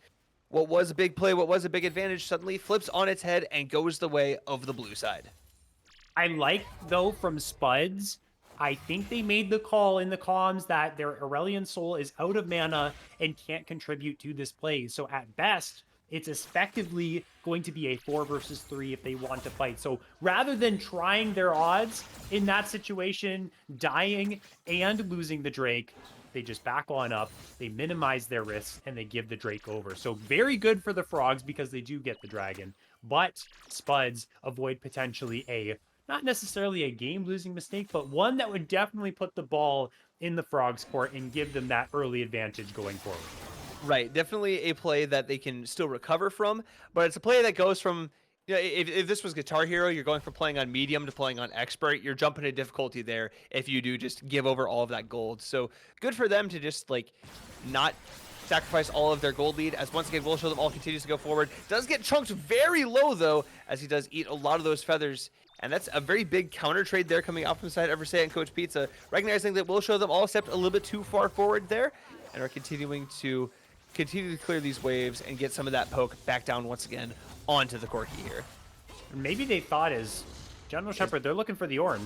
What was a big play, what was a big advantage, suddenly flips on its head and goes the way of the blue side. I like, though, from Spuds, I think they made the call in the comms that their Aurelion Soul is out of mana and can't contribute to this play. So at best, it's effectively going to be a 4 versus 3 if they want to fight. So rather than trying their odds in that situation, dying and losing the Drake, they just back on up, they minimize their risks, and they give the Drake over. So very good for the Frogs because they do get the dragon. But Spuds avoid potentially not necessarily a game-losing mistake, but one that would definitely put the ball in the Frogs' court and give them that early advantage going forward. Right, definitely a play that they can still recover from, but it's a play that goes from, if this was Guitar Hero, you're going from playing on medium to playing on expert. You're jumping to difficulty there if you do just give over all of that gold. So good for them to just not sacrifice all of their gold lead, as once again Will Show Them All continues to go forward. Does get chunked very low though, as he does eat a lot of those feathers. And that's a very big counter trade there coming out from the side of Versailles and Coach Pizza, recognizing that Will Show Them All stepped a little bit too far forward there and are continuing to clear these waves and get some of that poke back down once again onto the Corki here. Maybe they thought as General Shepherd, they're looking for the Ornn.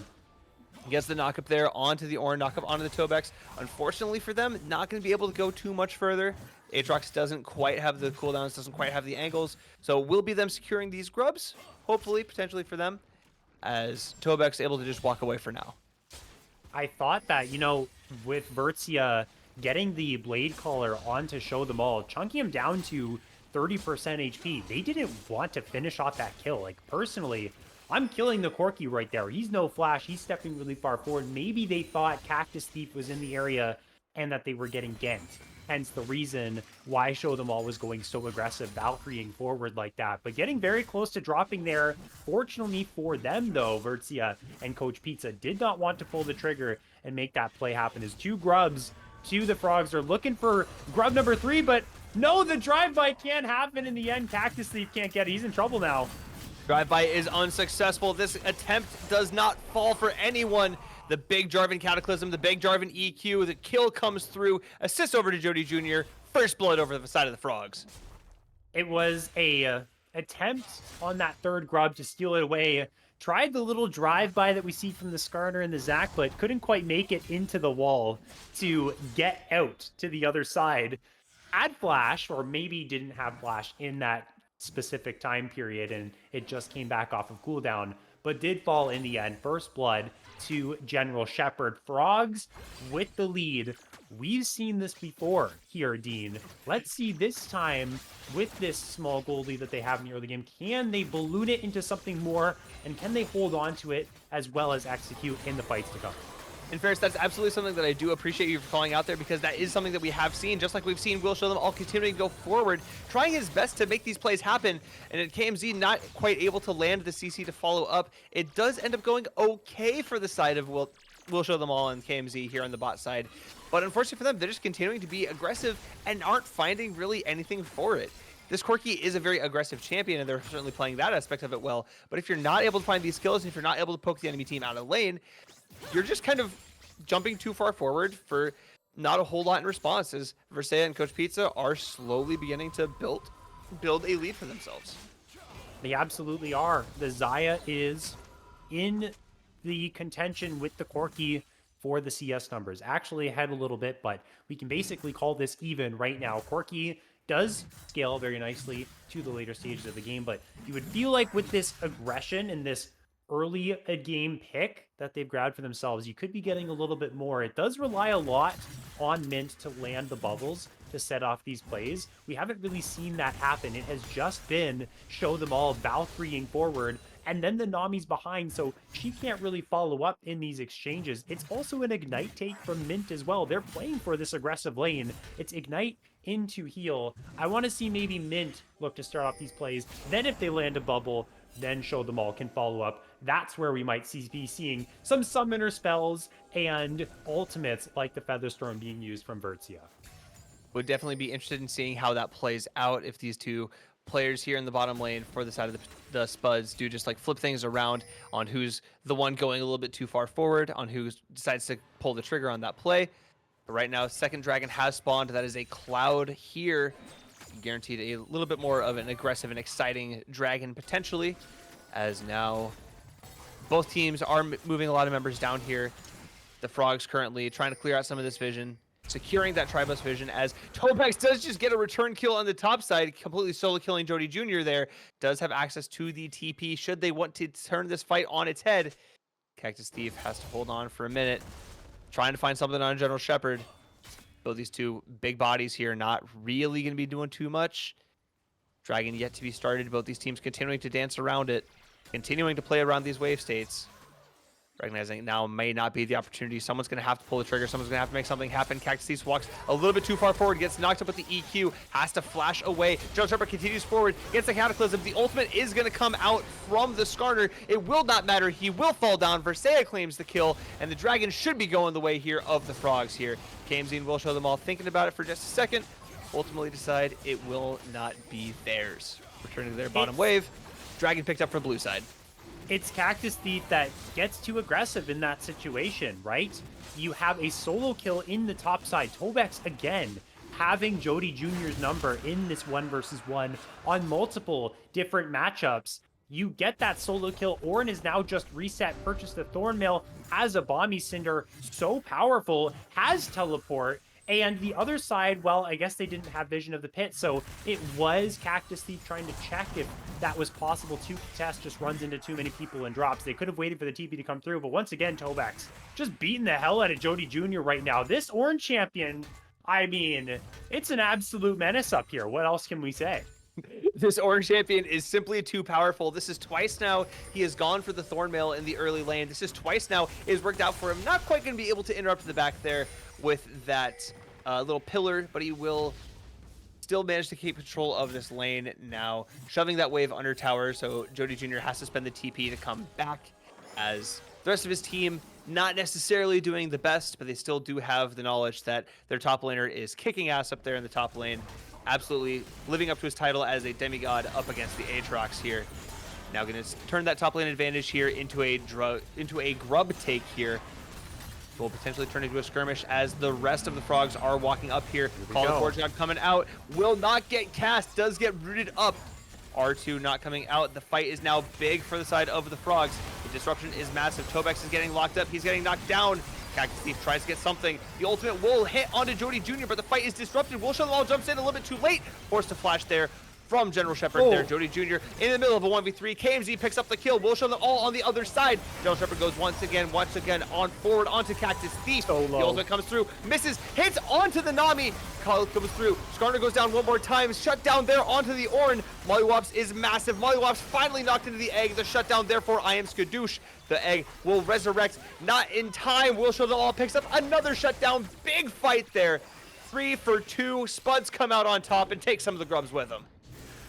Gets the knock up there onto the Ornn, knock up onto the Tobex. Unfortunately for them, not going to be able to go too much further. Aatrox doesn't quite have the cooldowns, doesn't quite have the angles, so will be them securing these grubs, hopefully, potentially for them, as Tobex able to just walk away for now. I thought that, with Vertzia getting the Blade Caller on to Show Them All, chunking him down to 30% HP, they didn't want to finish off that kill. Like, personally, I'm killing the Corki right there. He's no flash. He's stepping really far forward. Maybe they thought Cactus Thief was in the area and that they were getting ganked. Hence the reason why Show Them All was going so aggressive, Valkyrieing forward like that. But getting very close to dropping there. Fortunately for them, though, Vertzia and Coach Pizza did not want to pull the trigger and make that play happen. As two grubs to the Frogs are looking for grub number 3, but no, the drive-by can't happen in the end. Cactus Thief can't get it. He's in trouble now. Drive-by is unsuccessful. This attempt does not fall for anyone. The big Jarvan Cataclysm, the big Jarvan EQ, the kill comes through. Assist over to Jody Jr. First blood over the side of the Frogs. It was a attempt on that third grub to steal it away. Tried the little drive-by that we see from the Skarner and the Zac, but couldn't quite make it into the wall to get out to the other side. Had flash, or maybe didn't have flash in that specific time period, and it just came back off of cooldown, but did fall in the end. First blood to General Shepherd. Frogs with the lead. We've seen this before here, Dean. Let's see this time with this small goal lead that they have in the early game. Can they balloon it into something more, and can they hold on to it as well as execute in the fights to come? In fairness, that's absolutely something that I do appreciate you for calling out there, because that is something that we have seen, just like we've seen Will Show Them All continuing to go forward, trying his best to make these plays happen, and at KMZ not quite able to land the CC to follow up. It does end up going okay for the side of Will Show Them All and KMZ here on the bot side, but unfortunately for them, they're just continuing to be aggressive and aren't finding really anything for it. This Corki is a very aggressive champion, and they're certainly playing that aspect of it well, but if you're not able to find these kills, and if you're not able to poke the enemy team out of lane, you're just kind of jumping too far forward for not a whole lot in response, as Versailles and Coach Pizza are slowly beginning to build a lead for themselves. They absolutely are. The Xayah is in the contention with the Corki for the CS numbers. Actually ahead a little bit, but we can basically call this even right now. Corki does scale very nicely to the later stages of the game, but you would feel like with this aggression and this early a game pick that they've grabbed for themselves, you could be getting a little bit more. It does rely a lot on Mint to land the bubbles to set off these plays. We haven't really seen that happen. It has just been show them all Valkyrieing forward, and then the Nami's behind, so she can't really follow up in these exchanges. It's also an Ignite take from Mint as well. They're playing for this aggressive lane. It's Ignite into heal. I want to see maybe Mint look to start off these plays. Then if they land a bubble, then Show Them All can follow up. That's where we might be seeing some summoner spells and ultimates like the Featherstorm being used from Vertzia. Would definitely be interested in seeing how that plays out if these two players here in the bottom lane for the side of the Spuds do just like flip things around on who's the one going a little bit too far forward, on who decides to pull the trigger on that play. But right now, second dragon has spawned. That is a Cloud here. Guaranteed a little bit more of an aggressive and exciting dragon potentially, as now both teams are moving a lot of members down here. The Frogs currently trying to clear out some of this vision, securing that Tribus vision, as Tobex does just get a return kill on the top side, completely solo killing Jody Jr. there. Does have access to the TP should they want to turn this fight on its head. Cactus Thief has to hold on for a minute, trying to find something on General Shepherd. Though these two big bodies here not really going to be doing too much. Dragon yet to be started. Both these teams continuing to dance around it, continuing to play around these wave states. Recognizing now may not be the opportunity. Someone's going to have to pull the trigger. Someone's going to have to make something happen. Cactus Thief walks a little bit too far forward, gets knocked up with the EQ, has to flash away. General Shepherd continues forward, gets the Cataclysm. The ultimate is going to come out from the Skarner. It will not matter. He will fall down. Versailles claims the kill, and the Dragon should be going the way here of the Frogs here. Kamzine will Show Them All thinking about it for just a second. Ultimately decide it will not be theirs. Returning to their bottom wave. Dragon picked up from blue side. It's Cactus Thief that gets too aggressive in that situation, right? You have a solo kill in the top side. Tobex, again, having Jody Jr.'s number in this 1v1 on multiple different matchups. You get that solo kill. Orin is now just reset, purchased the Thornmail, has a Bomby Cinder, so powerful, has teleport. And the other side, well, I guess they didn't have vision of the pit, so it was Cactus Thief trying to check if that was possible to contest, just runs into too many people and drops. They could have waited for the TP to come through, but once again, Tobex just beating the hell out of Jody Jr. right now. This Orange champion, I mean, it's an absolute menace up here. What else can we say? This Orange champion is simply too powerful. This is twice now he has gone for the Thornmail in the early lane. This is twice now it has worked out for him. Not quite going to be able to interrupt the back there with that little pillar, but he will still manage to keep control of this lane now, shoving that wave under tower, so Jody Jr. has to spend the TP to come back, as the rest of his team not necessarily doing the best, but they still do have the knowledge that their top laner is kicking ass up there in the top lane, absolutely living up to his title as a demigod up against the Aatrox here. Now going to turn that top lane advantage here into a grub take here. Will potentially turn into a skirmish as the rest of the Frogs are walking up here. Call the Forge God coming out. Will not get cast. Does get rooted up. R2 not coming out. The fight is now big for the side of the Frogs. The disruption is massive. Tobex is getting locked up. He's getting knocked down. Cactus Thief tries to get something. The ultimate will hit onto Jody Jr., but the fight is disrupted. Will Show Them All jumps in a little bit too late. Forced to flash there from General Shepherd there. Jody Jr. in the middle of a 1v3. KMZ picks up the kill. Will Show Them All on the other side. General Shepherd goes once again on forward onto Cactus Thief. The ultimate comes through, misses, hits onto the Nami. Call comes through. Skarner goes down one more time. Shut down there onto the Orin. Mollywops is massive. Mollywops finally knocked into the egg. The shutdown therefore I am Skadoosh. The egg will resurrect. Not in time. Will Show Them All picks up another shutdown. Big fight there. 3 for 2. Spuds come out on top and take some of the grubs with them.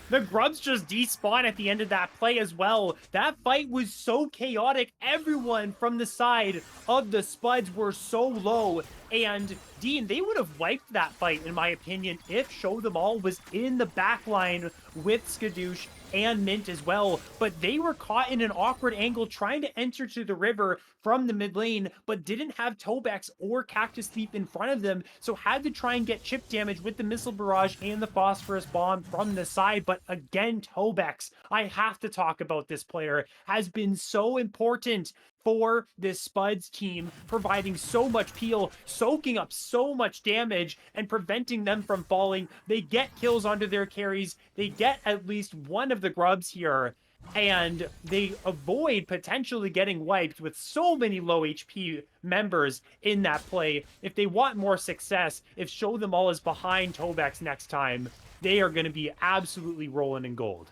The grubs just despawn at the end of that play as well. That fight was so chaotic. Everyone from the side of the Spuds were so low. And Dean, they would have wiped that fight, in my opinion, if Show Them All was in the back line with Skadoosh and Mint as well, but they were caught in an awkward angle trying to enter to the river from the mid lane, but didn't have Tobex or Cactus Thief in front of them, so had to try and get chip damage with the Missile Barrage and the Phosphorus Bomb from the side. But again, Tobex, I have to talk about this player, has been so important for this Spuds team, providing so much peel, soaking up so much damage, and preventing them from falling. They get kills onto their carries. They get at least one of the grubs here. and they avoid potentially getting wiped with so many low HP members in that play. If they want more success, if Show Them All is behind Tobex next time, they are going to be absolutely rolling in gold.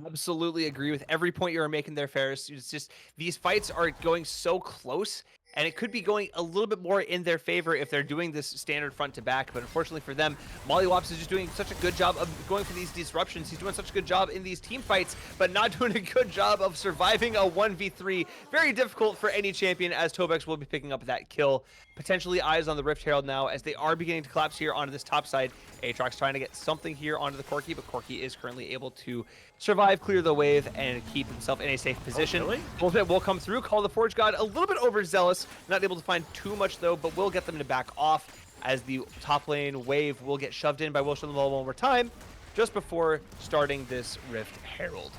Absolutely agree with every point you were making there, Ferris. It's just these fights are going so close, and it could be going a little bit more in their favor if they're doing this standard front to back. But unfortunately for them, Mollywops is just doing such a good job of going for these disruptions. He's doing such a good job in these team fights, but not doing a good job of surviving a 1v3. Very difficult for any champion, as Tobex will be picking up that kill. Potentially eyes on the Rift Herald now, as they are beginning to collapse here onto this top side. Aatrox trying to get something here onto the Corki, but Corki is currently able to survive, clear the wave, and keep himself in a safe position. Really? Bullshit will come through, call the Forge God a little bit overzealous, not able to find too much though, but will get them to back off as the top lane wave will get shoved in by Will Show Them All one more time, just before starting this Rift Herald.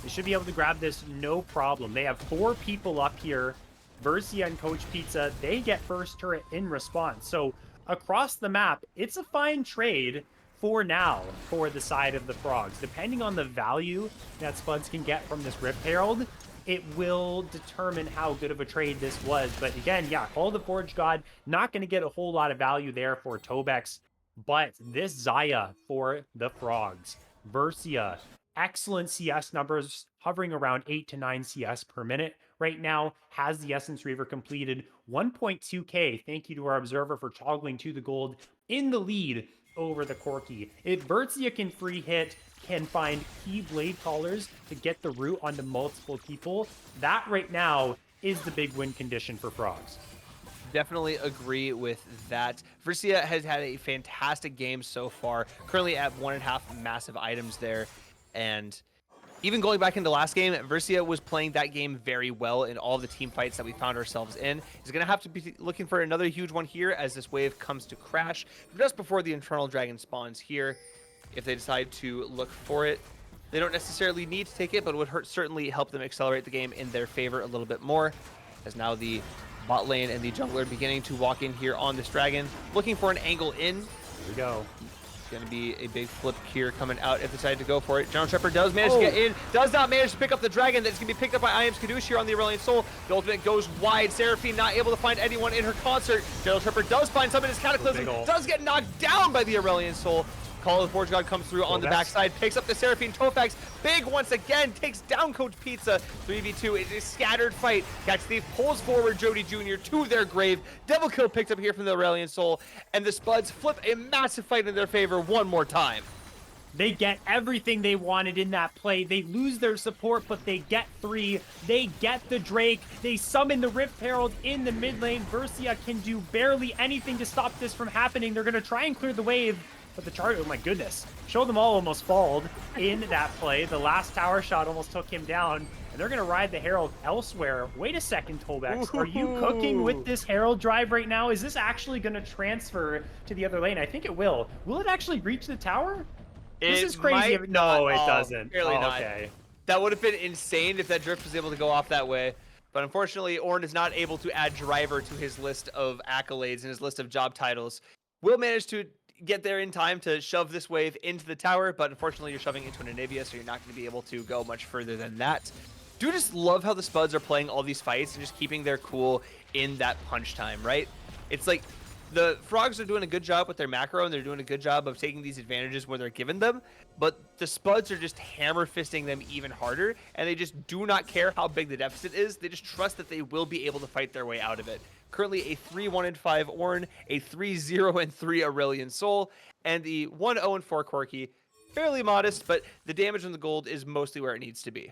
They should be able to grab this no problem. They have 4 people up here. Versia and Coach Pizza, they get first turret in response. So across the map, it's a fine trade for now for the side of the Frogs. Depending on the value that Spuds can get from this Rift Herald, it will determine how good of a trade this was. But again, yeah, Call the Forge God, not going to get a whole lot of value there for Tobex. But this Xayah for the Frogs. Versia, excellent CS numbers, hovering around 8 to 9 CS per minute right now, has the Essence Reaver completed. 1.2k, thank you to our observer for toggling to the gold, in the lead over the Corki. If Versia can free hit, can find key blade callers to get the root onto multiple people, that right now is the big win condition for Frogs. Definitely agree with that. Versia has had a fantastic game so far, currently at 1.5 massive items there, and even going back into last game, Versia was playing that game very well in all of the team fights that we found ourselves in. He's going to have to be looking for another huge one here as this wave comes to crash just before the Infernal Dragon spawns here. If they decide to look for it, they don't necessarily need to take it, but it would certainly help them accelerate the game in their favor a little bit more, as now the bot lane and the jungler beginning to walk in here on this dragon, looking for an angle in. Here we go. Going to be a big flip here coming out if they decide to go for it. General Trapper does manage to get in, does not manage to pick up the dragon. That's going to be picked up by IM's Kadoosh here on the Aurelion Soul. The ultimate goes wide. Seraphine not able to find anyone in her concert. General Trapper does find some in his Cataclysm, does get knocked down by the Aurelion Soul. Call of the Forge God comes through on the backside, picks up the Seraphine. Tofax, big once again, takes down Coach Pizza. 3v2, it's a scattered fight. Cat Thief pulls forward Jody Jr. to their grave. Double kill picked up here from the Aurelion Soul, and the Spuds flip a massive fight in their favor one more time. They get everything they wanted in that play. They lose their support, but they get 3. They get the Drake. They summon the Rift Herald in the mid lane. Versia can do barely anything to stop this from happening. They're going to try and clear the wave. But the chart, oh my goodness. Show Them All almost falled in that play. The last tower shot almost took him down. And they're going to ride the Herald elsewhere. Wait a second, Tobex. Are you cooking with this Herald drive right now? Is this actually going to transfer to the other lane? I think it will. Will it actually reach the tower? This is crazy. No, it doesn't. Clearly not. Okay. That would have been insane if that drift was able to go off that way. But unfortunately, Ornn is not able to add driver to his list of accolades and his list of job titles. Will manage to get there in time to shove this wave into the tower, but unfortunately you're shoving into an Anivia, so you're not going to be able to go much further than that. Do just love how the Spuds are playing all these fights and just keeping their cool in that punch time, right? It's like the Frogs are doing a good job with their macro, and they're doing a good job of taking these advantages where they're given them, but the Spuds are just hammer fisting them even harder, and they just do not care how big the deficit is. They just trust that they will be able to fight their way out of it. Currently a 3-1-5 Ornn, a 3-0-3 Aurelion Soul, and the 1-0-4 Corki. Fairly modest, but the damage on the gold is mostly where it needs to be.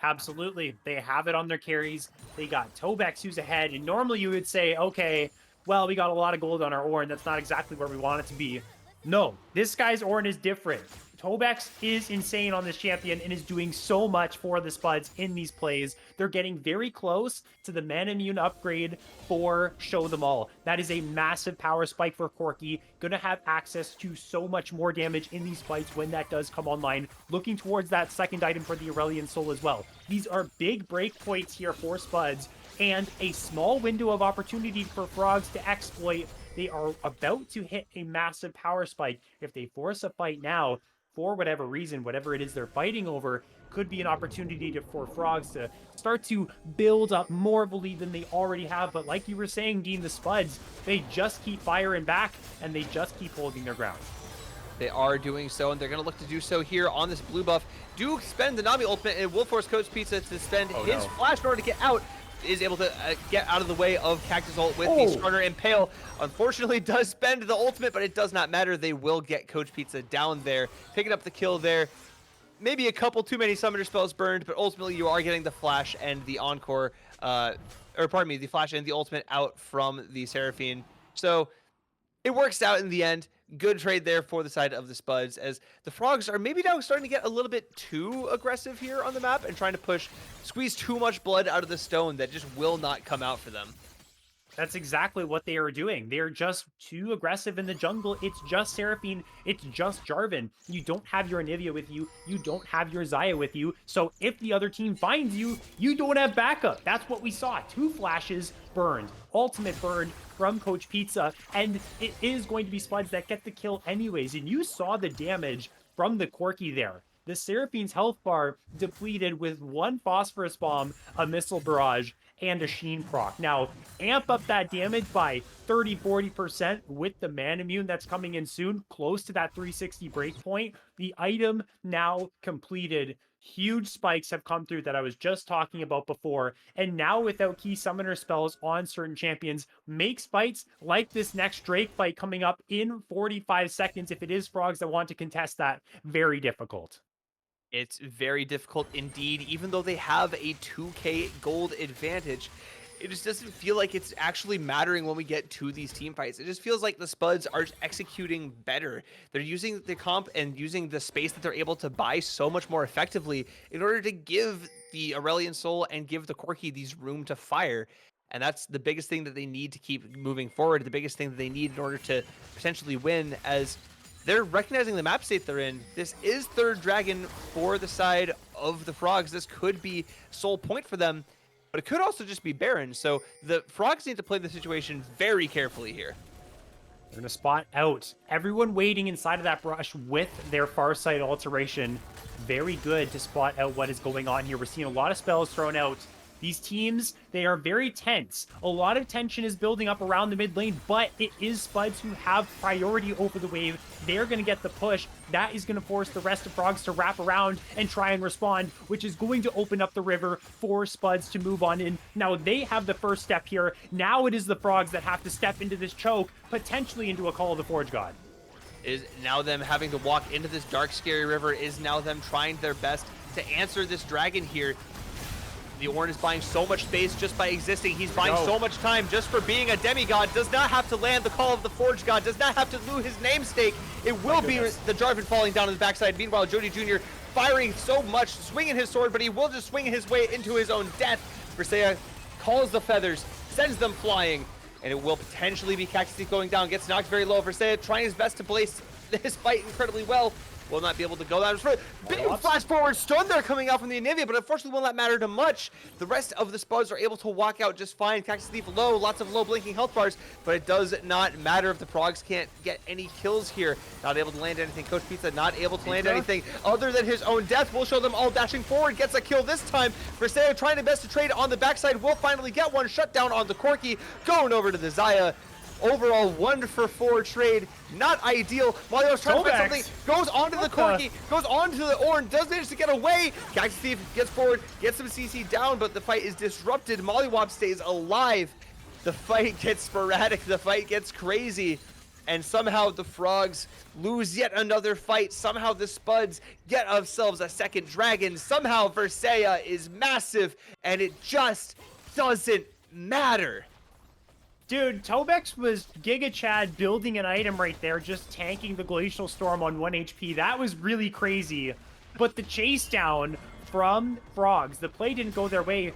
Absolutely. They have it on their carries. They got Tobex who's ahead, and normally you would say, okay, well, we got a lot of gold on our Ornn. That's not exactly where we want it to be. No, this guy's Ornn is different. Tobex is insane on this champion and is doing so much for the Spuds in these plays. They're getting very close to the Man Immune upgrade for Show Them All. That is a massive power spike for Corki. Gonna have access to so much more damage in these fights when that does come online. Looking towards that second item for the Aurelion Soul as well. These are big break points here for Spuds and a small window of opportunity for Frogs to exploit. They are about to hit a massive power spike. If they force a fight now, for whatever reason, whatever it is they're fighting over, could be an opportunity for Frogs to start to build up more of a lead than they already have. But like you were saying, Dean, the Spuds, they just keep firing back and they just keep holding their ground. They are doing so, and they're going to look to do so here on this blue buff. Do spend the Nami ultimate, and will force Coach Pizza to spend his flash in order to get out. Is able to get out of the way of Cactus ult with the Starter Impale. Unfortunately, does spend the ultimate, but it does not matter. They will get Coach Pizza down there, picking up the kill there. Maybe a couple too many summoner spells burned, but ultimately you are getting the flash and the encore, or pardon me, the flash and the ultimate out from the Seraphine. So it works out in the end. Good trade there for the side of the Spuds, as the Frogs are maybe now starting to get a little bit too aggressive here on the map and trying to squeeze too much blood out of the stone that just will not come out for them. That's exactly what they are doing. They are just too aggressive in the jungle. It's just Seraphine. It's just Jarvan. You don't have your Anivia with you. You don't have your Xayah with you. So if the other team finds you, you don't have backup. That's what we saw. 2 flashes burned. Ultimate burned from Coach Pizza. And it is going to be Spuds that get the kill anyways. And you saw the damage from the Corki there. The Seraphine's health bar depleted with 1 Phosphorus Bomb, a Missile Barrage, and a Sheen proc. Now, amp up that damage by 30-40% with the Man Immune that's coming in soon, close to that 360 breakpoint. The item now completed. Huge spikes have come through that I was just talking about before, and now without key summoner spells on certain champions, makes fights like this next Drake fight coming up in 45 seconds, if it is Frogs that want to contest that, very difficult. It's very difficult indeed, even though they have a 2k gold advantage. It just doesn't feel like it's actually mattering when we get to these team fights. It just feels like the Spuds are executing better. They're using the comp and using the space that they're able to buy so much more effectively in order to give the Aurelion Soul and give the Corki these room to fire. And that's the biggest thing that they need to keep moving forward, the biggest thing that they need in order to potentially win, as they're recognizing the map state they're in. This is third dragon for the side of the Frogs. This could be Soul Point for them, but it could also just be Baron. So the Frogs need to play the situation very carefully here. They're going to spot out everyone waiting inside of that brush with their far side alteration. Very good to spot out what is going on here. We're seeing a lot of spells thrown out. These teams, they are very tense. A lot of tension is building up around the mid lane, but it is Spuds who have priority over the wave. They're going to get the push. That is going to force the rest of Frogs to wrap around and try and respond, which is going to open up the river for Spuds to move on in. Now, they have the first step here. Now it is the Frogs that have to step into this choke, potentially into a Call of the Forge God. Is now them having to walk into this dark, scary river, is now them trying their best to answer this dragon here. The Ornn is buying so much space just by existing. He's buying so much time just for being a demigod. Does not have to land the Call of the Forge God. Does not have to lose his namesake. It will be the Jarvan falling down on the backside. Meanwhile, Jody Jr. firing so much, swinging his sword, but he will just swing his way into his own death. Briseya calls the feathers, sends them flying, and it will potentially be Cactus Thief going down. Gets knocked very low. Briseya trying his best to place this fight incredibly well. Will not be able to go that far. Big flash forward stun there coming out from the Anivia, but unfortunately will not matter to much. The rest of the Spuds are able to walk out just fine. Cactus Thief low, lots of low blinking health bars, but it does not matter if the Frogs can't get any kills here. Not able to land anything. Coach Pizza not able to land anything other than his own death. We'll show them all dashing forward. Gets a kill this time. Briseya trying the best to trade on the backside. Will finally get one. Shut down on the Corki. Going over to the Xayah. Overall, 1-for-4 trade. Not ideal. Malio's trying to find something. Goes onto the Corki. Goes onto the Ornn. Does manage to get away. Cactus Thief gets forward. Gets some CC down, but the fight is disrupted. Mollywop stays alive. The fight gets sporadic. The fight gets crazy. And somehow the Frogs lose yet another fight. Somehow the Spuds get themselves a second dragon. Somehow Briseya is massive. And it just doesn't matter. Dude, Tobex was Giga Chad building an item right there, just tanking the Glacial Storm on 1 HP. That was really crazy. But the chase down from Frogs, the play didn't go their way.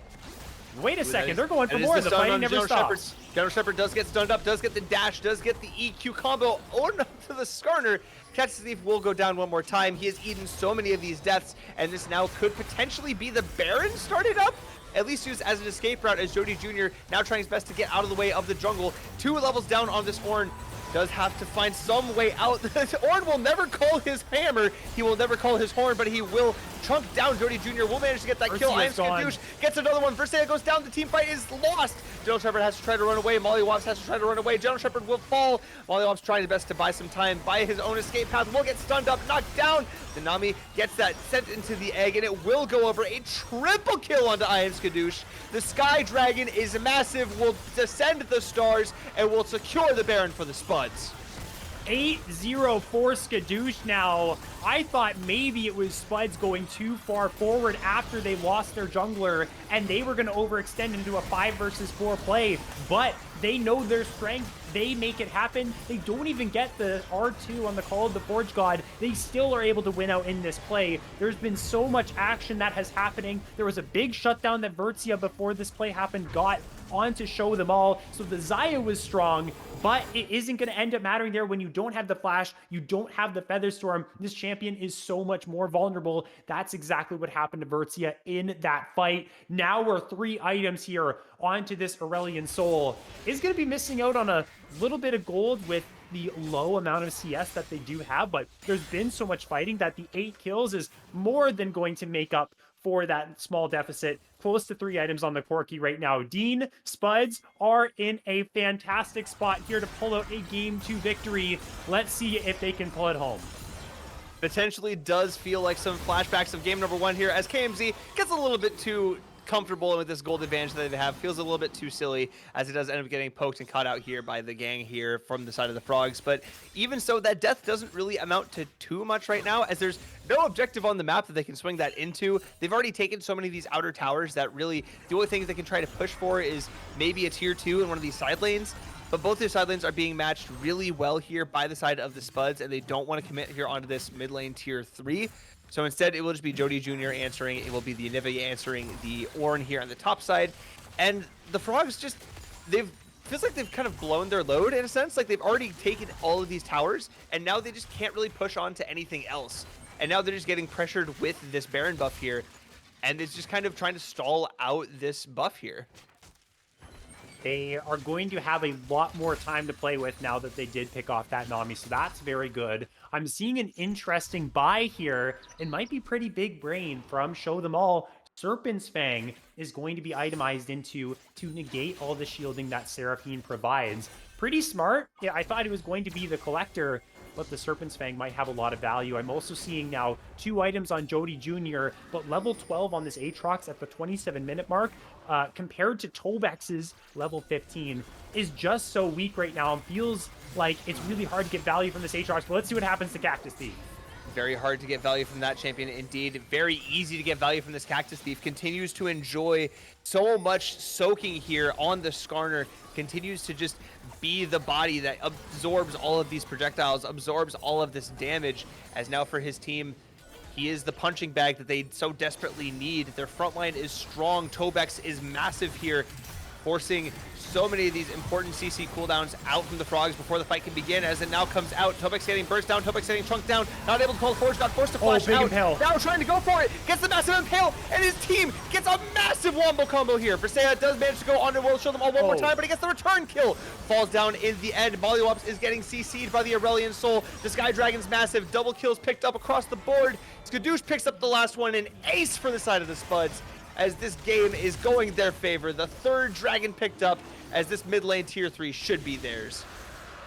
Wait a second, they're going for more. The fighting never stops. General Shepherd does get stunned up, does get the dash, does get the EQ combo. Oh no, to the Skarner. Cactus Thief will go down one more time. He has eaten so many of these deaths, and this now could potentially be the Baron started up. At least used as an escape route, as Jody Jr. now trying his best to get out of the way of the jungle. 2 levels down on this Ornn. does have to find some way out. Orn will never call his hammer, he will never call his horn, but he will chunk down Jody Jr. Will manage to get that kill. Iron Skadoosh gets another one. Versailles goes down, the team fight is lost. General Shepard has to try to run away, Molly Wops has to try to run away. General Shepard will fall. Molly Wops trying his best to buy some time, by his own escape path, will get stunned up, knocked down. The Nami gets that sent into the egg, and it will go over. A triple kill onto Iron Skadoosh. The Sky Dragon is massive, will descend the stars, and will secure the Baron for the Spuds. 8-0 for Skadoosh now. I thought maybe it was Spuds going too far forward after they lost their jungler and they were going to overextend into a 5 versus 4 play, but they know their strength. They make it happen. They don't even get the R2 on the Call of the Forge God. They still are able to win out in this play. There's been so much action that has happening. There was a big shutdown that Vertzia before this play happened got on to show them all. So the Xayah was strong, but it isn't going to end up mattering there when you don't have the flash, you don't have the Featherstorm. This champion is so much more vulnerable. That's exactly what happened to Vertzia in that fight. Now we're 3 items here onto this Aurelion Soul. Is going to be missing out on a little bit of gold with the low amount of CS that they do have, but there's been so much fighting that the 8 kills is more than going to make up for that small deficit. Close to 3 items on the Corki right now. Dean, Spuds are in a fantastic spot here to pull out a Game 2 victory. Let's see if they can pull it home. Potentially does feel like some flashbacks of game number 1 here, as KMZ gets a little bit too comfortable with this gold advantage that they have. Feels a little bit too silly, as it does end up getting poked and caught out here by the gang here from the side of the Frogs. But even so, that death doesn't really amount to too much right now, as there's no objective on the map that they can swing that into. They've already taken so many of these outer towers that really the only thing they can try to push for is maybe a tier 2 in one of these side lanes. But both their side lanes are being matched really well here by the side of the Spuds, and they don't want to commit here onto this mid lane tier 3. So instead, it will just be Jody Jr. answering. It will be the Nivea answering the Ornn here on the top side. And the Frogs just, feels like they've kind of blown their load in a sense. Like they've already taken all of these towers, and now they just can't really push on to anything else. And now they're just getting pressured with this Baron buff here. And it's just kind of trying to stall out this buff here. They are going to have a lot more time to play with now that they did pick off that Nami, so that's very good. I'm seeing an interesting buy here. It might be pretty big brain from Show Them All. Serpent's Fang is going to be itemized into to negate all the shielding that Seraphine provides. Pretty smart. Yeah, I thought it was going to be the Collector, but the Serpent's Fang might have a lot of value. I'm also seeing now 2 items on Jody Jr., but level 12 on this Aatrox at the 27-minute mark, compared to Tobex's level 15, is just so weak right now and feels like it's really hard to get value from this Aatrox. But let's see what happens to Cactus Thief. Very hard to get value from that champion indeed. Very easy to get value from this Cactus Thief. Continues to enjoy so much soaking here on the Skarner. Continues to just be the body that absorbs all of these projectiles, absorbs all of this damage, as now for his team, he is the punching bag that they so desperately need. Their front line is strong. Tobex is massive here, forcing so many of these important CC cooldowns out from the Frogs before the fight can begin, as it now comes out. Tobex getting burst down, Tobex getting chunked down, not able to call Forge, got forced to flash out. Impale. Now trying to go for it, gets the massive impale, and his team gets a massive wombo combo here. Versailles does manage to go on to World Show Them All one more time, but he gets the return kill. Falls down in the end. Mollywops is getting CC'd by the Aurelion Soul. The Sky Dragon's massive. Double kills picked up across the board. Skadoosh picks up the last one, an ace for the side of the Spuds, as this game is going their favor. The 3rd dragon picked up, as this mid lane tier 3 should be theirs.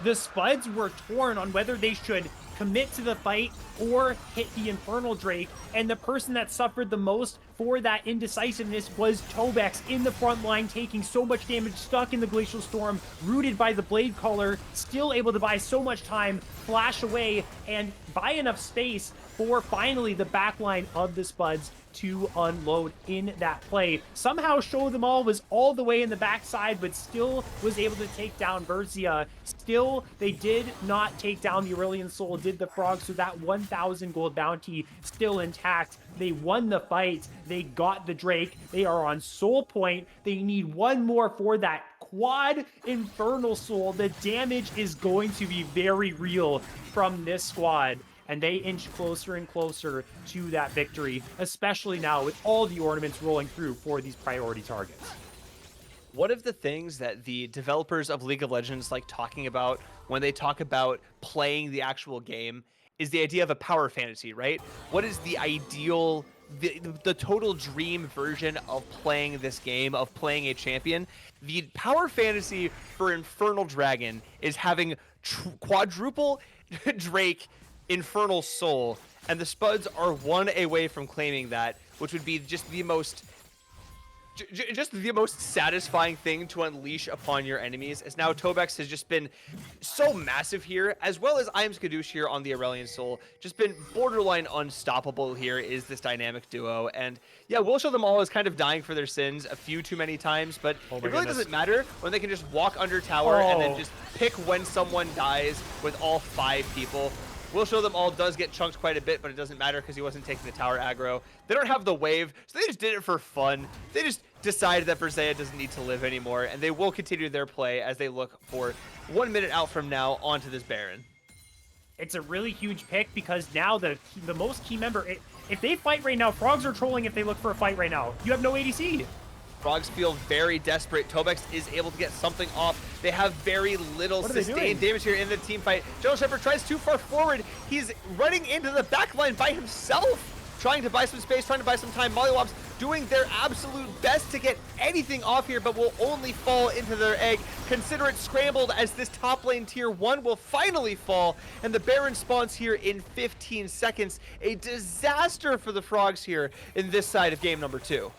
The Spuds were torn on whether they should commit to the fight or hit the Infernal Drake, and the person that suffered the most for that indecisiveness was Tobex in the front line, taking so much damage, stuck in the Glacial Storm, rooted by the Blade Caller, still able to buy so much time, flash away, and buy enough space for finally the backline of the Spuds to unload in that play. Somehow Show Them All was all the way in the backside, but still was able to take down Vertzia. Still, they did not take down the Aurelion Soul, did the Frogs, so that 1,000 gold bounty still intact. They won the fight. They got the Drake. They are on Soul Point. They need one more for that quad Infernal Soul. The damage is going to be very real from this squad, and they inch closer and closer to that victory, especially now with all the ornaments rolling through for these priority targets. One of the things that the developers of League of Legends like talking about when they talk about playing the actual game is the idea of a power fantasy, right? What is the ideal, the total dream version of playing this game, of playing a champion? The power fantasy for Infernal Dragon is having quadruple Drake Infernal Soul, and the Spuds are one away from claiming that, which would be just the most satisfying thing to unleash upon your enemies, as now Tobex has just been so massive here, as well as Iam Skadoosh here on the Aurelion Soul. Just been borderline unstoppable here is this dynamic duo. And yeah, We'll Show Them All is kind of dying for their sins a few too many times, but it really doesn't matter when they can just walk under tower and then just pick when someone dies with all 5 people. We'll Show Them All does get chunked quite a bit, but it doesn't matter because he wasn't taking the tower aggro. They don't have the wave, so they just did it for fun. They just decided that Verzea doesn't need to live anymore, and they will continue their play as they look for 1 minute out from now onto this Baron. It's a really huge pick because now the most key member, if they fight right now, Frogs are trolling if they look for a fight right now. You have no ADC. Frogs feel very desperate. Tobex is able to get something off. They have very little sustained damage here in the team fight. General Shepard tries too far forward. He's running into the backline by himself, trying to buy some space, trying to buy some time. Mollywobs doing their absolute best to get anything off here, but will only fall into their egg. Consider it scrambled as this top lane tier 1 will finally fall, and the Baron spawns here in 15 seconds. A disaster for the Frogs here in this side of game number 2.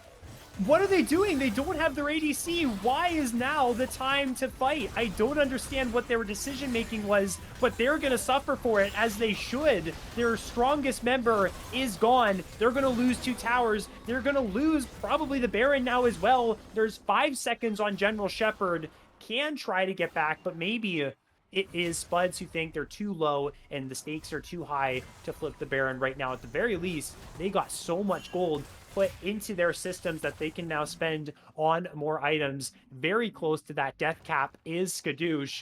What are they doing? They don't have their ADC. Why is now the time to fight? I don't understand what their decision making was, but they're going to suffer for it as they should. Their strongest member is gone. They're going to lose 2 towers. They're going to lose probably the Baron now as well. There's 5 seconds on General Shepard. Can try to get back, but maybe it is Spuds who think they're too low and the stakes are too high to flip the Baron right now. At the very least, they got so much gold put into their systems that they can now spend on more items. Very close to that death cap is Skadoosh.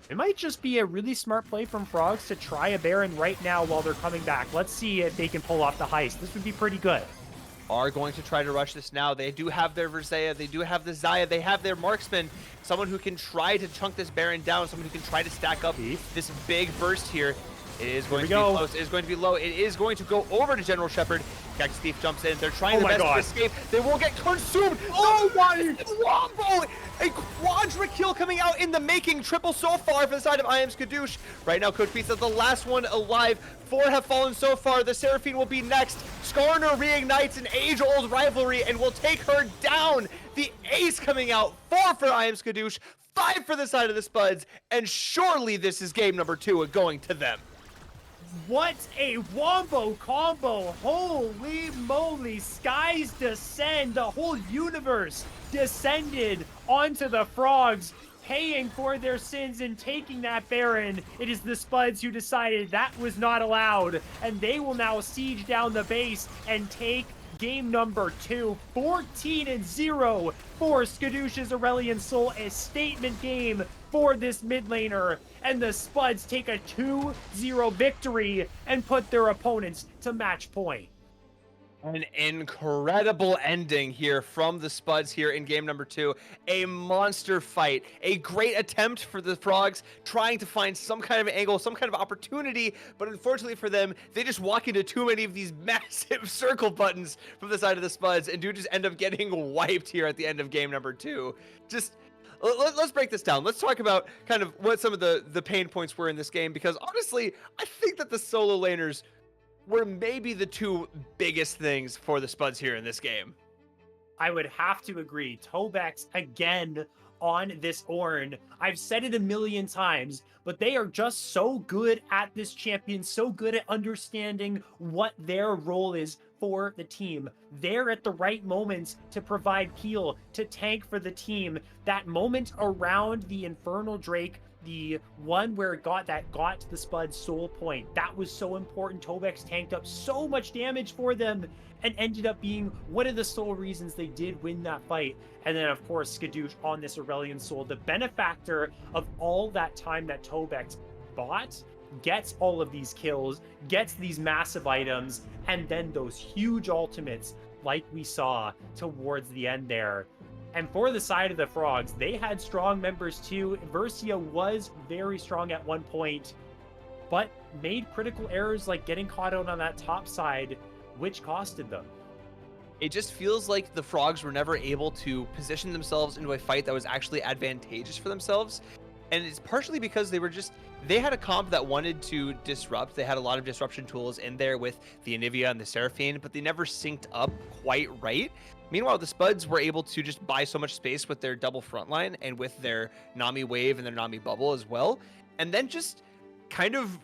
It might just be a really smart play from Frogs to try a Baron right now while they're coming back. Let's see if they can pull off the heist. This would be pretty good. Are going to try to rush this now. They do have their Verzea, they do have the Xayah, they have their marksman, someone who can try to chunk this Baron down, someone who can try to stack up this big burst here. It is going to be close. It is going to be low. It is going to go over to General Shepard. Cactus Thief jumps in. They're trying their best to escape. They will get consumed. Oh my! Wombo! A quadra kill coming out in the making. Triple so far for the side of Iam Skadoosh. Right now, Coach Pizza, the last one alive. 4 have fallen so far. The Seraphine will be next. Skarner reignites an age-old rivalry and will take her down. The ace coming out. 4 for Iam Skadoosh. 5 for the side of the Spuds. And surely this is game number 2 going to them. What a wombo combo. Holy moly. Skies descend. The whole universe descended onto the Frogs, paying for their sins and taking that Baron. It is the Spuds who decided that was not allowed, and they will now siege down the base and take game number 2. 14-0 for Skadoosh's Aurelion Soul. A statement game for this mid laner, and the Spuds take a 2-0 victory and put their opponents to match point. An incredible ending here from the Spuds here in game number 2. A monster fight. A great attempt for the Frogs, trying to find some kind of angle, some kind of opportunity, but unfortunately for them, they just walk into too many of these massive circle buttons from the side of the Spuds and do just end up getting wiped here at the end of game number 2. Let's break this down. Let's talk about kind of what some of the pain points were in this game, because honestly, I think that the solo laners were maybe the 2 biggest things for the Spuds here in this game. I would have to agree. Tobex again on this Ornn. I've said it a million times, but they are just so good at this champion, so good at understanding what their role is for the team. They're at the right moments to provide peel, to tank for the team. That moment around the Infernal Drake, the one where it got to the Spud's soul point, that was so important. Tobex tanked up so much damage for them and ended up being one of the sole reasons they did win that fight. And then, of course, Skadoosh on this Aurelion Soul, the benefactor of all that time that Tobex bought, gets all of these kills, gets these massive items, and then those huge ultimates like we saw towards the end there. And for the side of the Frogs, they had strong members too. Versia was very strong at one point, but made critical errors like getting caught out on that top side, which costed them. It just feels like the Frogs were never able to position themselves into a fight that was actually advantageous for themselves. And it's partially because they had a comp that wanted to disrupt. They had a lot of disruption tools in there with the Anivia and the Seraphine, but they never synced up quite right. Meanwhile, the Spuds were able to just buy so much space with their double frontline and with their Nami wave and their Nami bubble as well. And then just kind of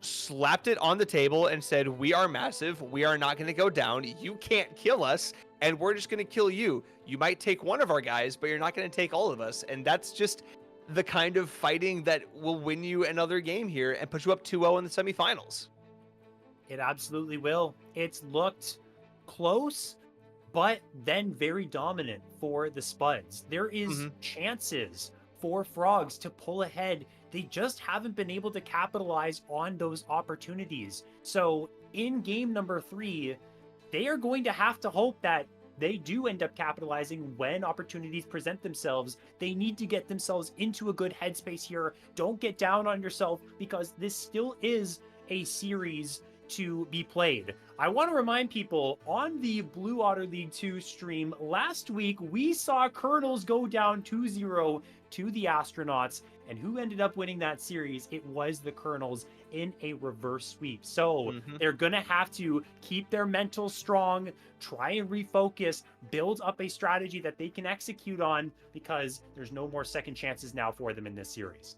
slapped it on the table and said, "We are massive. We are not going to go down. You can't kill us, and we're just going to kill you. You might take one of our guys, but you're not going to take all of us." And that's just the kind of fighting that will win you another game here and put you up 2-0 in the semifinals. It absolutely will. It's looked close, but then very dominant for the Spuds. There is chances for Frogs to pull ahead. They just haven't been able to capitalize on those opportunities. So in game number 3, they are going to have to hope that they do end up capitalizing when opportunities present themselves. They need to get themselves into a good headspace here. Don't get down on yourself, because this still is a series to be played. I want to remind people, on the Blue Otter League 2 stream last week, we saw Colonels go down 2-0 to the Astronauts, and who ended up winning that series? It was the Colonels in a reverse sweep. So they're going to have to keep their mental strong, try and refocus, build up a strategy that they can execute on, because there's no more second chances now for them in this series.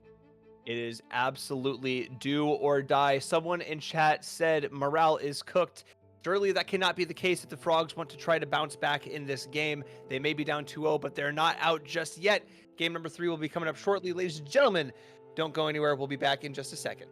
It is absolutely do or die. Someone in chat said morale is cooked. Surely that cannot be the case if the Frogs want to try to bounce back in this game. They may be down 2-0, but they're not out just yet. Game number 3 will be coming up shortly. Ladies and gentlemen, don't go anywhere. We'll be back in just a second.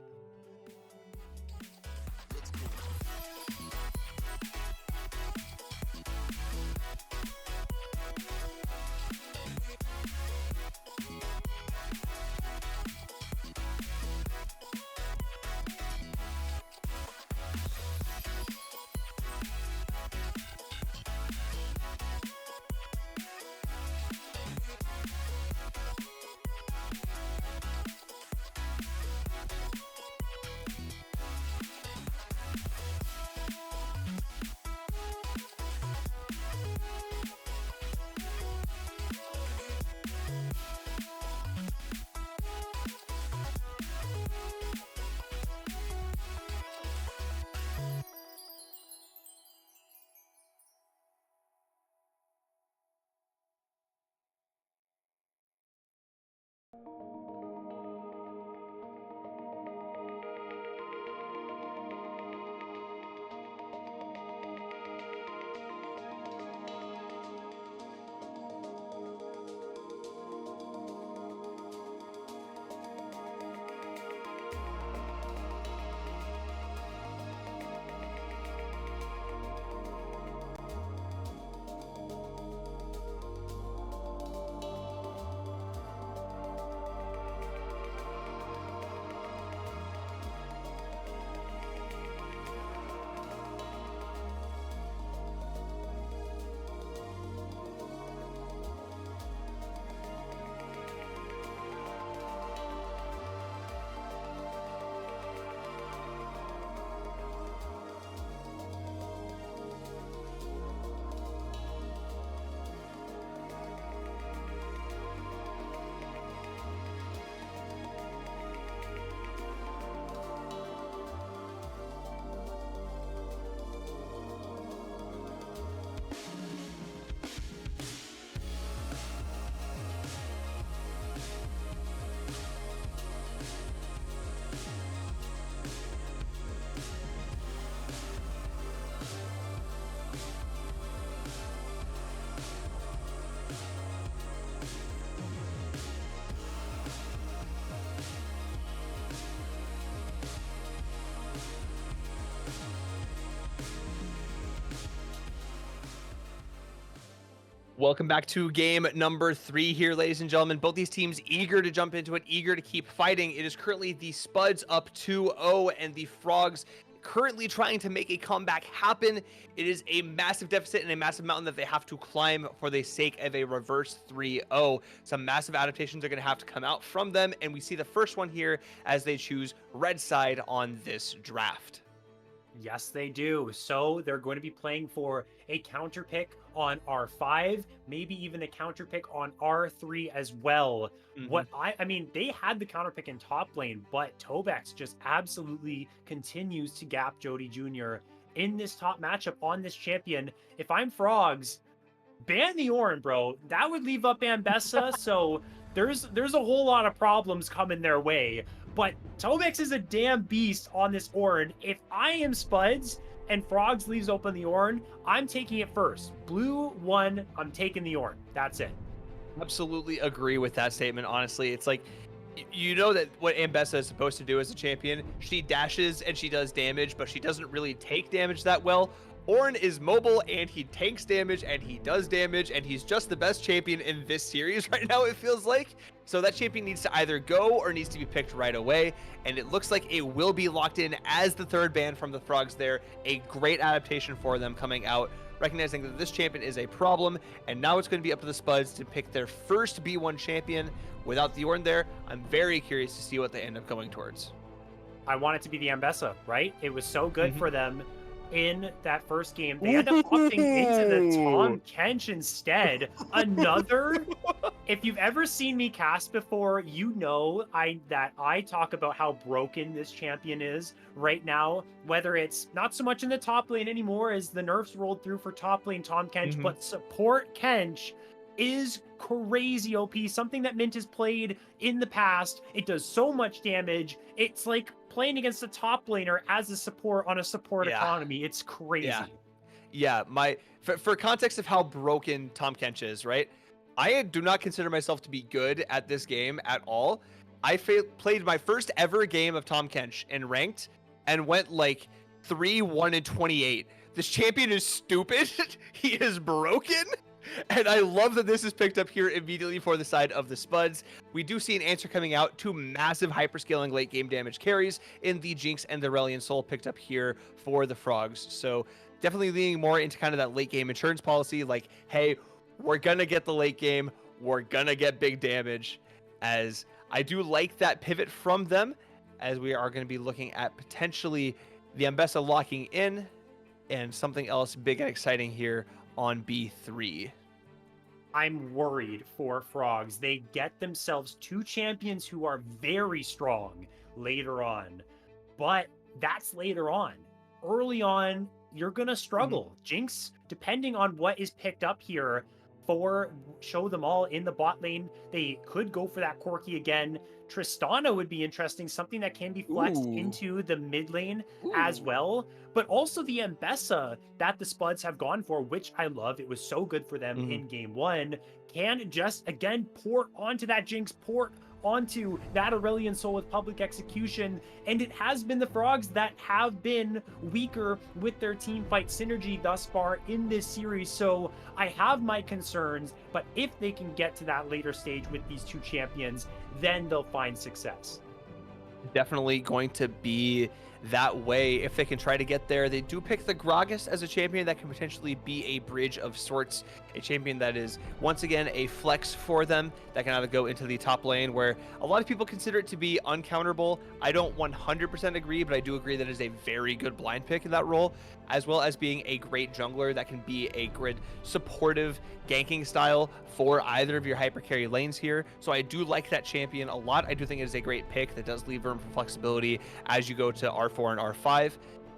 Welcome back to game number 3 here, ladies and gentlemen. Both these teams eager to jump into it, eager to keep fighting. It is currently the Spuds up 2-0 and the Frogs currently trying to make a comeback happen. It is a massive deficit and a massive mountain that they have to climb for the sake of a reverse 3-0. Some massive adaptations are going to have to come out from them, and we see the first one here as they choose red side on this draft. Yes, they do. So they're going to be playing for a counter pick on R5, maybe even a counter pick on R3 as well. I mean, they had the counter pick in top lane, but Tobex just absolutely continues to gap Jody Jr. in this top matchup on this champion. If I'm Frogs, ban the Ornn, bro. That would leave up Ambessa, so there's a whole lot of problems coming their way. But Tobex is a damn beast on this Ornn. If I am Spuds and Frogs leaves open the Ornn, I'm taking it first. Blue 1, I'm taking the Ornn. That's it. Absolutely agree with that statement. Honestly, it's like, you know that what Ambessa is supposed to do as a champion, she dashes and she does damage, but she doesn't really take damage that well. Ornn is mobile and he takes damage and he does damage, and he's just the best champion in this series right now, it feels like. So that champion needs to either go or needs to be picked right away, and it looks like it will be locked in as the third ban from the Frogs there. A great adaptation for them coming out, recognizing that this champion is a problem, and now it's going to be up to the Spuds to pick their first B1 champion without the Ornn there. I'm very curious to see what they end up going towards. I want it to be the Ambessa, right? It was so good for them in that first game. They end up opting into the Tahm Kench instead. Another, if you've ever seen me cast before, you know that I talk about how broken this champion is right now, whether it's not so much in the top lane anymore as the nerfs rolled through for top lane Tahm Kench, but support Kench is crazy OP, something that Mint has played in the past. It does so much damage. It's like playing against a top laner as a support on a support economy. It's crazy. Yeah, for context of how broken Tahm Kench is, right? I do not consider myself to be good at this game at all. I played my first ever game of Tahm Kench in ranked and went like 3-1-28. This champion is stupid. He is broken. And I love that this is picked up here immediately for the side of the Spuds. We do see an answer coming out to massive hyperscaling late game damage carries in the Jinx and the Reliant Soul picked up here for the Frogs. So definitely leaning more into kind of that late game insurance policy, like, hey, we're going to get the late game. We're going to get big damage. As I do like that pivot from them, as we are going to be looking at potentially the Ambessa locking in and something else big and exciting here on B3. I'm worried for Frogs. They get themselves two champions who are very strong later on, but that's later on. Early on, you're going to struggle. Jinx, depending on what is picked up here for Show Them All in the bot lane, they could go for that Corki again. Tristana would be interesting, something that can be flexed into the mid lane as well. But also the Ambessa that the Spuds have gone for, which I love. It was so good for them in game one, can just, again, port onto that Jinx, port onto that Aurelion Soul with public execution. And it has been the Frogs that have been weaker with their team fight synergy thus far in this series. So I have my concerns, but if they can get to that later stage with these two champions, then they'll find success. Definitely going to be that way if they can try to get there. They do pick the Gragas as a champion that can potentially be a bridge of sorts, a champion that is once again a flex for them that can either go into the top lane, where a lot of people consider it to be uncounterable. I don't 100% agree, but I do agree that it is a very good blind pick in that role, as well as being a great jungler that can be a grid supportive ganking style for either of your hyper carry lanes here. So I do like that champion a lot. I do think it is a great pick that does leave room for flexibility as you go to R4 and R5,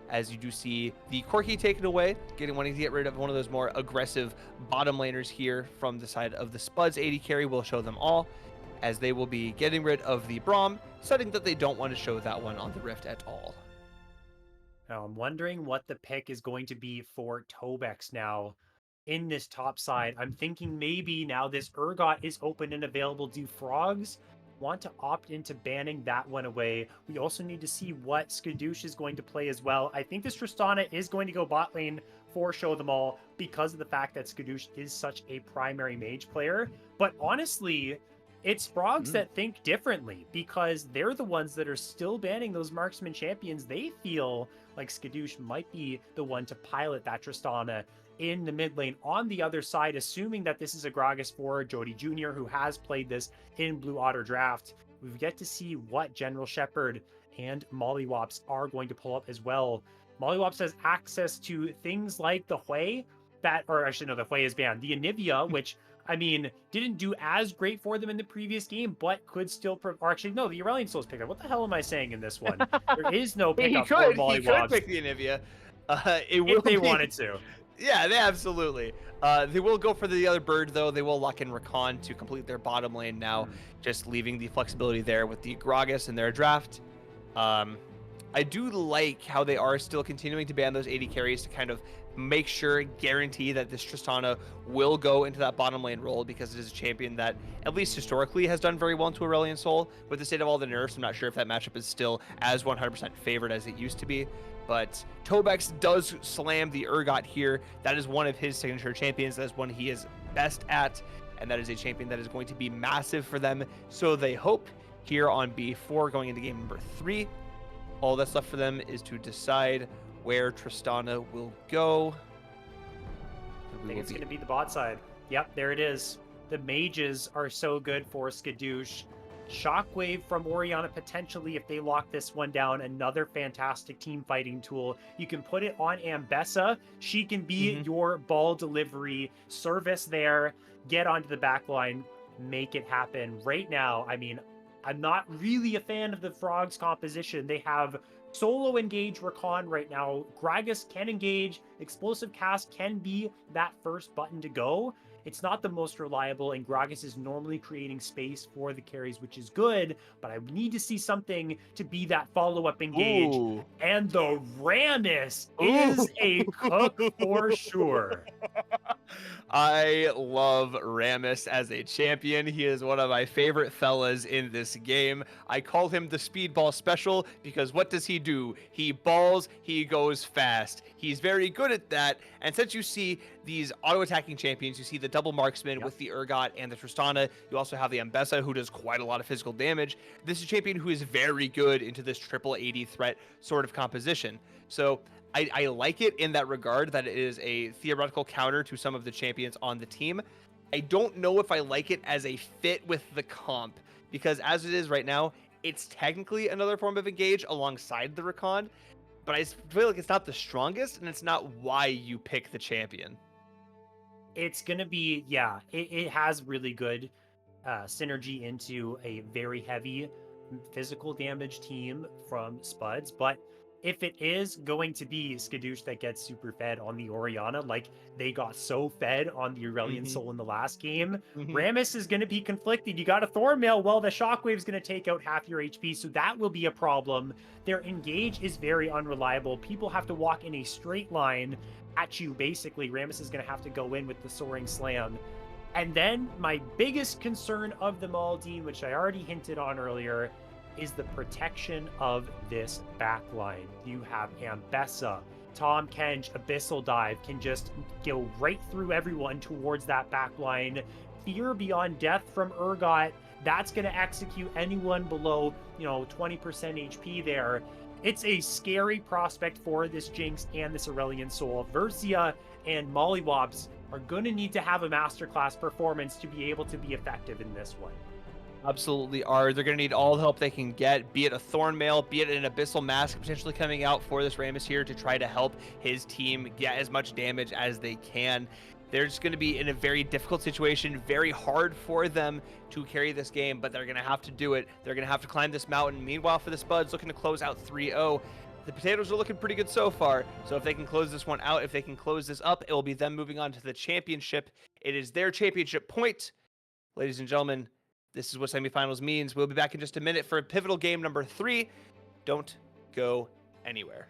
as you do see the Corki taken away, wanting to get rid of one of those more aggressive bottom laners here from the side of the Spuds. AD carry will Show Them All, as they will be getting rid of the Braum, setting that they don't want to show that one on the Rift at all. Now I'm wondering what the pick is going to be for Tobex now in this top side. I'm thinking maybe now this Urgot is open and available. Do Frogs want to opt into banning that one away? We also need to see what Skadoosh is going to play as well. I think this Tristana is going to go bot lane for Show Them All because of the fact that Skadoosh is such a primary mage player. But honestly, It's Frogs that think differently because they're the ones that are still banning those marksman champions. They feel like Skadoosh might be the one to pilot that Tristana in the mid lane on the other side, assuming that this is a Gragas for Jody Jr., who has played this in Blue Otter Draft. We've yet to see what General Shepherd and Mollywops are going to pull up as well. Mollywops has access to things like the Hui, that, or actually, no, the Hui is banned. The Anivia, which I mean, didn't do as great for them in the previous game, but could still, or actually, no, the Aurelion Soul's picked up. What the hell am I saying in this one? There is no He pickup for could. He could Mollywobs pick the Anivia. It will if they be. wanted to. Yeah, they absolutely. They will go for the other bird, though. They will lock in Rakan to complete their bottom lane now, just leaving the flexibility there with the Gragas in their draft. I do like how they are still continuing to ban those 80 carries to kind of make sure, guarantee that this Tristana will go into that bottom lane role, because it is a champion that, at least historically, has done very well into Aurelion Sol. With the state of all the nerfs, I'm not sure if that matchup is still as 100% favored as it used to be. But Tobex does slam the Urgot here. That is one of his signature champions. That is one he is best at, and that is a champion that is going to be massive for them. So they hope here on B4 going into game number 3. All that's left for them is to decide where Tristana will go. I think it's going to be the bot side. Yep, there it is. The mages are so good for Skadoosh. Shockwave from Orianna potentially, if they lock this one down, another fantastic team fighting tool. You can put it on Ambessa. She can be your ball delivery service there. Get onto the back line, make it happen. Right now, I mean, I'm not really a fan of the Frogs composition. They have solo engage Rakan right now. Gragas can engage. Explosive cast can be that first button to go. It's not the most reliable, and Gragas is normally creating space for the carries, which is good, but I need to see something to be that follow-up engage. Ooh. And the Rammus is a cook for sure. I love Rammus as a champion. He is one of my favorite fellas in this game. I call him the Speedball Special because what does he do? He balls, he goes fast. He's very good at that. And since you see these auto-attacking champions, you see the double marksman with the Urgot and the Tristana. You also have the Ambessa, who does quite a lot of physical damage. This is a champion who is very good into this triple AD threat sort of composition. So I like it in that regard, that it is a theoretical counter to some of the champions on the team. I don't know if I like it as a fit with the comp, because as it is right now, it's technically another form of engage alongside the Rakan, but I feel like it's not the strongest, and it's not why you pick the champion. It's going to be, yeah, it has really good synergy into a very heavy physical damage team from Spuds, but if it is going to be Skadoosh that gets super fed on the Orianna, like they got so fed on the Aurelion Soul in the last game, Rammus is going to be conflicted. You got a Thornmail, well, the Shockwave's going to take out half your HP, so that will be a problem. Their engage is very unreliable. People have to walk in a straight line at you, basically. Rammus is going to have to go in with the Soaring Slam. And then my biggest concern of them all, Dean, which I already hinted on earlier, is the protection of this backline. You have Ambessa, Tom Kench, Abyssal Dive can just go right through everyone towards that backline. Fear Beyond Death from Urgot, that's going to execute anyone below, 20% HP there. It's a scary prospect for this Jinx and this Aurelion Soul. Versia and Mollywops are going to need to have a masterclass performance to be able to be effective in this one. Absolutely are. They're going to need all the help they can get, be it a Thornmail, be it an Abyssal Mask potentially coming out for this Rammus here to try to help his team get as much damage as they can. They're just going to be in a very difficult situation, very hard for them to carry this game, but they're going to have to do it. They're going to have to climb this mountain. Meanwhile, for the Spuds, looking to close out 3-0. The potatoes are looking pretty good so far, so if they can close this one out, if they can close this up, it will be them moving on to the championship. It is their championship point. Ladies and gentlemen, this is what semifinals means. We'll be back in just a minute for pivotal game number 3. Don't go anywhere.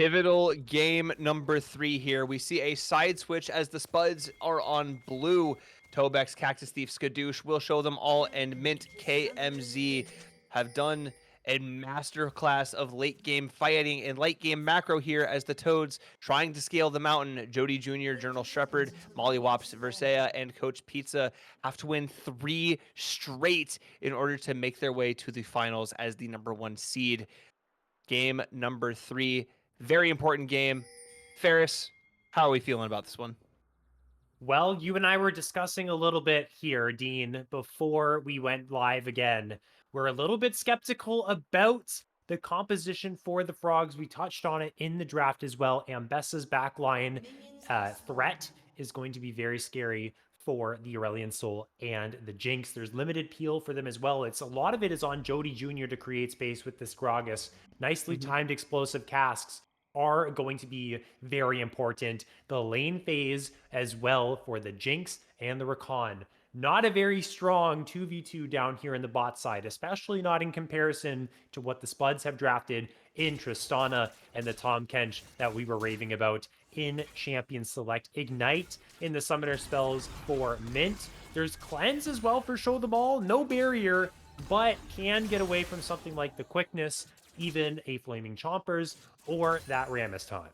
Pivotal game number 3 here. We see a side switch as the Spuds are on blue. Tobex, Cactus Thief, Skadoosh will show them all, and Mint KMZ have done a masterclass of late game fighting and late game macro here as the Toads trying to scale the mountain. Jody Jr., Journal Shepherd, Mollywops, Versea, and Coach Pizza have to win 3 straight in order to make their way to the finals as the #1 seed. Game number 3. Very important game. Ferris, how are we feeling about this one? Well, you and I were discussing a little bit here, Dean, before we went live again. We're a little bit skeptical about the composition for the Frogs. We touched on it in the draft as well. Ambessa's backline threat is going to be very scary for the Aurelion Soul and the Jinx. There's limited peel for them as well. It's a lot of it is on Jody Jr. to create space with this Gragas. Nicely timed explosive casks are going to be very important. The lane phase as well for the Jinx and the Rakan. Not a very strong 2v2 down here in the bot side, especially not in comparison to what the Spuds have drafted in Tristana and the Tom Kench that we were raving about in Champion Select. Ignite in the Summoner spells for Mint. There's Cleanse as well for Show Them All. No barrier, but can get away from something like the Quickness, even a Flaming Chompers, or that Rammus time.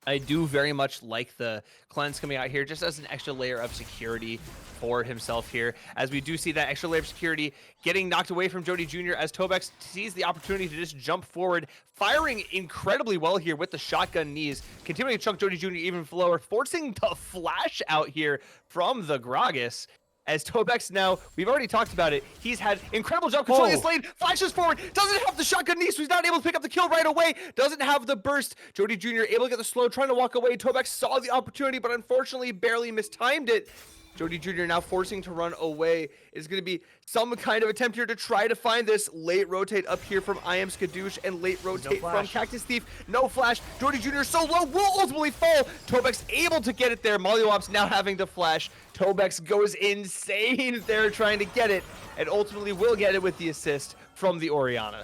I do very much like the cleanse coming out here just as an extra layer of security for himself here, as we do see that extra layer of security getting knocked away from Jody Jr. as Tobex sees the opportunity to just jump forward, firing incredibly well here with the shotgun knees, continuing to chunk Jody Jr. even lower, forcing the flash out here from the Gragas. As Tobex now, we've already talked about it, he's had incredible jump control in this lane, flashes forward, doesn't have the shotgun knee, so he's not able to pick up the kill right away, doesn't have the burst. Jody Jr. able to get the slow, trying to walk away. Tobex saw the opportunity, but unfortunately barely mistimed it. Jody Jr. now forcing to run away. Is going to be some kind of attempt here to try to find this late rotate up here from I Am Skadoosh and late rotate from Cactus Thief. No flash. Jody Jr. so low, will ultimately fall. Tobex able to get it there. Mollywops now having to flash. Tobex goes insane there trying to get it, and ultimately will get it with the assist from the Orianna.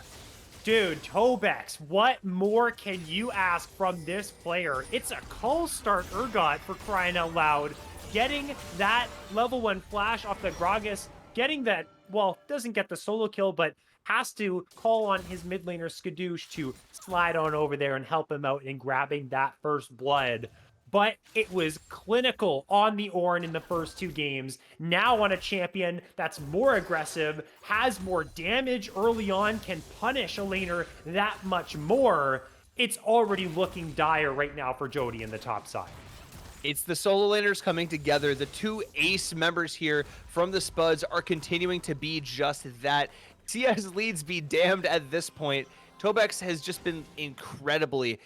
Dude, Tobex, what more can you ask from this player? It's a call start Urgot for crying out loud. Getting that level 1 flash off the Gragas, getting that, well, doesn't get the solo kill, but has to call on his mid laner Skadoosh to slide on over there and help him out in grabbing that first blood. But it was clinical on the Ornn in the first 2 games. Now on a champion that's more aggressive, has more damage early on, can punish a laner that much more. It's already looking dire right now for Jody in the top side. It's the solo laners coming together. The 2 ace members here from the Spuds are continuing to be just that. CS leads be damned at this point. Tobex has just been incredibly,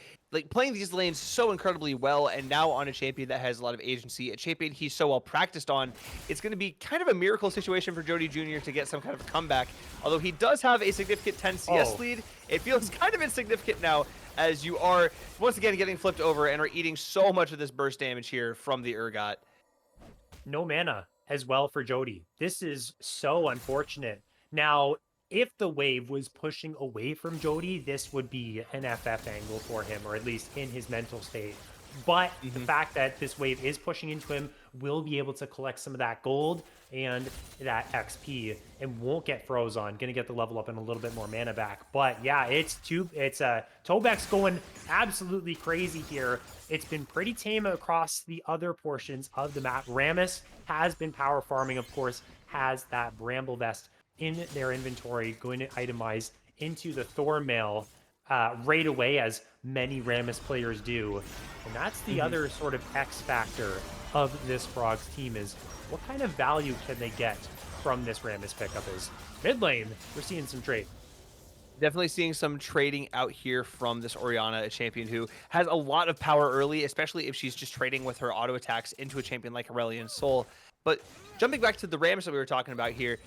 playing these lanes so incredibly well, and now on a champion that has a lot of agency, a champion he's so well practiced on. It's going to be kind of a miracle situation for Jody Jr. to get some kind of comeback. Although he does have a significant 10 CS lead, it feels kind of insignificant now, as you are once again getting flipped over and are eating so much of this burst damage here from the Urgot. No mana as well for Jody. This is so unfortunate. Now, if the wave was pushing away from Jody, this would be an FF angle for him, or at least in his mental state. But the fact that this wave is pushing into him will be able to collect some of that gold and that XP and won't get froze on. Gonna get the level up and a little bit more mana back. But yeah, it's Tobex going absolutely crazy here. It's been pretty tame across the other portions of the map. Rammus has been power farming, of course, has that Bramble Vest in their inventory, going to itemize into the Thornmail right away, as many Rammus players do. And that's the other sort of X factor of this Frogs team, is what kind of value can they get from this Rammus pickup. Is mid lane, we're seeing some trade. Definitely seeing some trading out here from this Orianna, a champion who has a lot of power early, especially if she's just trading with her auto attacks into a champion like Aurelion Sol. But jumping back to the Rammus that we were talking about here,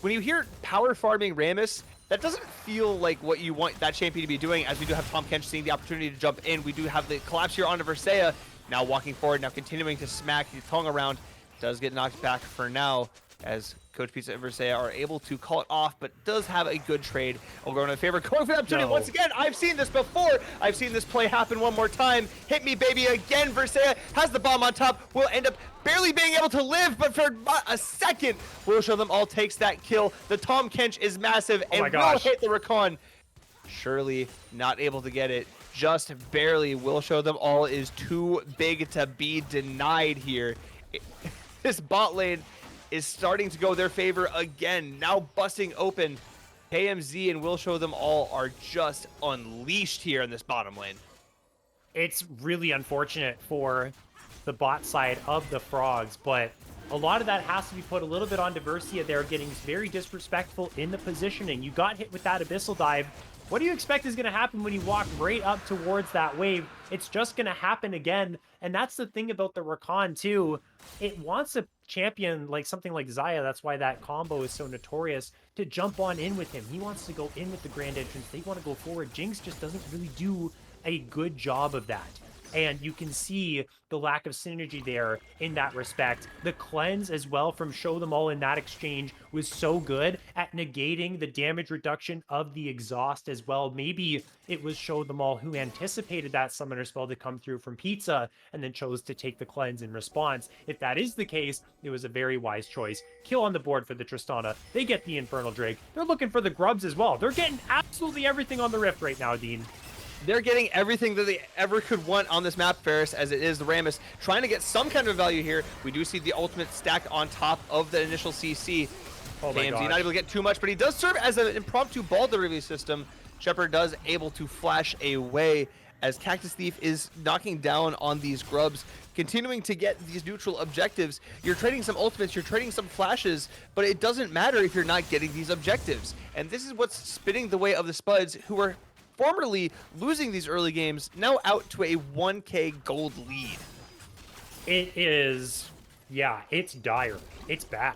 when you hear power farming Rammus, that doesn't feel like what you want that champion to be doing, as we do have Tom Kench seeing the opportunity to jump in. We do have the collapse here onto Versea, now walking forward, now continuing to smack the tongue around. Does get knocked back for now, as Coach Pizza and Versailles are able to call it off, but does have a good trade. We'll go in favor. Going for that opportunity once again. I've seen this before. I've seen this play happen one more time. Hit me, baby, again. Versailles has the bomb on top. Will end up barely being able to live, but for a second, Will Show Them All takes that kill. The Tom Kench is massive and will hit the Recon. Surely not able to get it. Just barely. Will Show Them All is too big to be denied here. This bot lane is starting to go their favor again. Now busting open. KMZ and Will Show Them All are just unleashed here in this bottom lane. It's really unfortunate for the bot side of the Frogs, but a lot of that has to be put a little bit on Diversia. They're getting very disrespectful in the positioning. You got hit with that Abyssal Dive. What do you expect is going to happen when you walk right up towards that wave? It's just going to happen again. And that's the thing about the Rakan too. It wants a champion like something like Xayah. That's why that combo is so notorious, to jump on in with him. He wants to go in with the Grand Entrance. They want to go forward. Jinx just doesn't really do a good job of that. And you can see the lack of synergy there in that respect. The cleanse as well from Show Them All in that exchange was so good at negating the damage reduction of the exhaust as well. Maybe it was Show Them All who anticipated that summoner spell to come through from Pizza and then chose to take the cleanse in response. If that is the case, it was a very wise choice. Kill on the board for the Tristana. They get the Infernal Drake. They're looking for the grubs as well. They're getting absolutely everything on the Rift right now, Dean. They're getting everything that they ever could want on this map, Ferris, as it is the Rammus trying to get some kind of value here. We do see the ultimate stacked on top of the initial CC. KMZ not able to get too much, but he does serve as an impromptu ball delivery system. Shepard does able to flash away as Cactus Thief is knocking down on these grubs, continuing to get these neutral objectives. You're trading some ultimates, you're trading some flashes, but it doesn't matter if you're not getting these objectives. And this is what's spinning the way of the Spuds, who are formerly losing these early games, now out to a 1K gold lead. It is, yeah, it's dire. It's bad.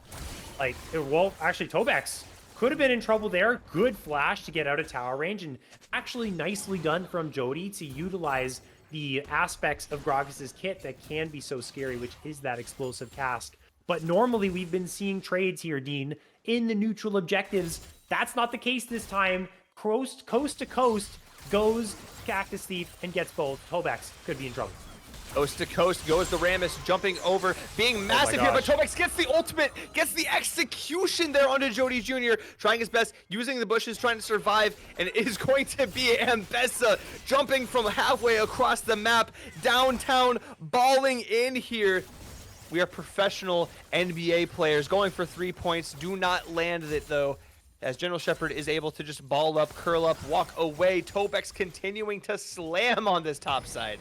Like, well, actually, Tobex could have been in trouble there. Good flash to get out of tower range, and actually nicely done from Jody to utilize the aspects of Gragas's kit that can be so scary, which is that explosive cask. But normally we've been seeing trades here, Dean, in the neutral objectives. That's not the case this time. Coast to coast goes Cactus Thief and gets both. Tobex could be in trouble. Coast to coast goes the Rammus, jumping over, being massive here, but Tobex gets the ultimate, gets the execution there onto Jody Jr., trying his best, using the bushes, trying to survive, and it is going to be Ambessa jumping from halfway across the map, downtown, balling in here. We are professional NBA players, going for 3 points, do not land it though, as General Shepard is able to just ball up, curl up, walk away. Tobex continuing to slam on this top side.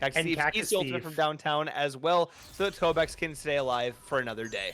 Cactus Thief eats the ultimate from downtown as well, so that Tobex can stay alive for another day.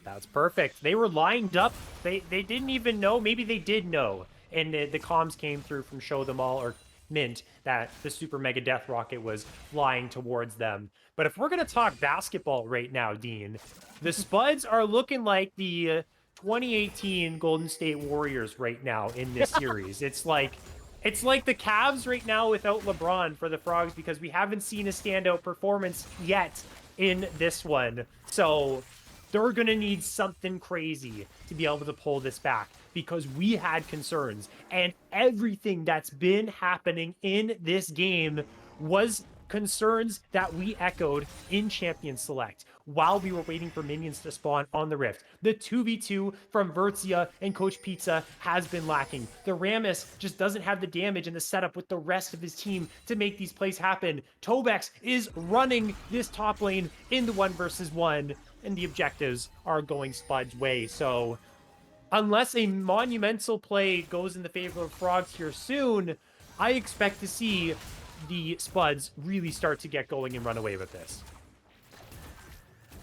That's perfect. They were lined up. They didn't even know. Maybe they did know. And the comms came through from Show Them All, or Mint, that the Super Mega Death Rocket was flying towards them. But if we're going to talk basketball right now, Dean, the Spuds are looking like the 2018 Golden State Warriors right now in this series. It's like the Cavs right now without LeBron for the Frogs, because we haven't seen a standout performance yet in this one. So they're going to need something crazy to be able to pull this back, because we had concerns, and everything that's been happening in this game was concerns that we echoed in Champion Select while we were waiting for minions to spawn on the Rift. The 2v2 from Vertia and Coach Pizza has been lacking. The Rammus just doesn't have the damage and the setup with the rest of his team to make these plays happen. Tobex is running this top lane in the 1v1, and the objectives are going Spud's way. So unless a monumental play goes in the favor of Frogs here soon, I expect to see the Spuds really start to get going and run away with this.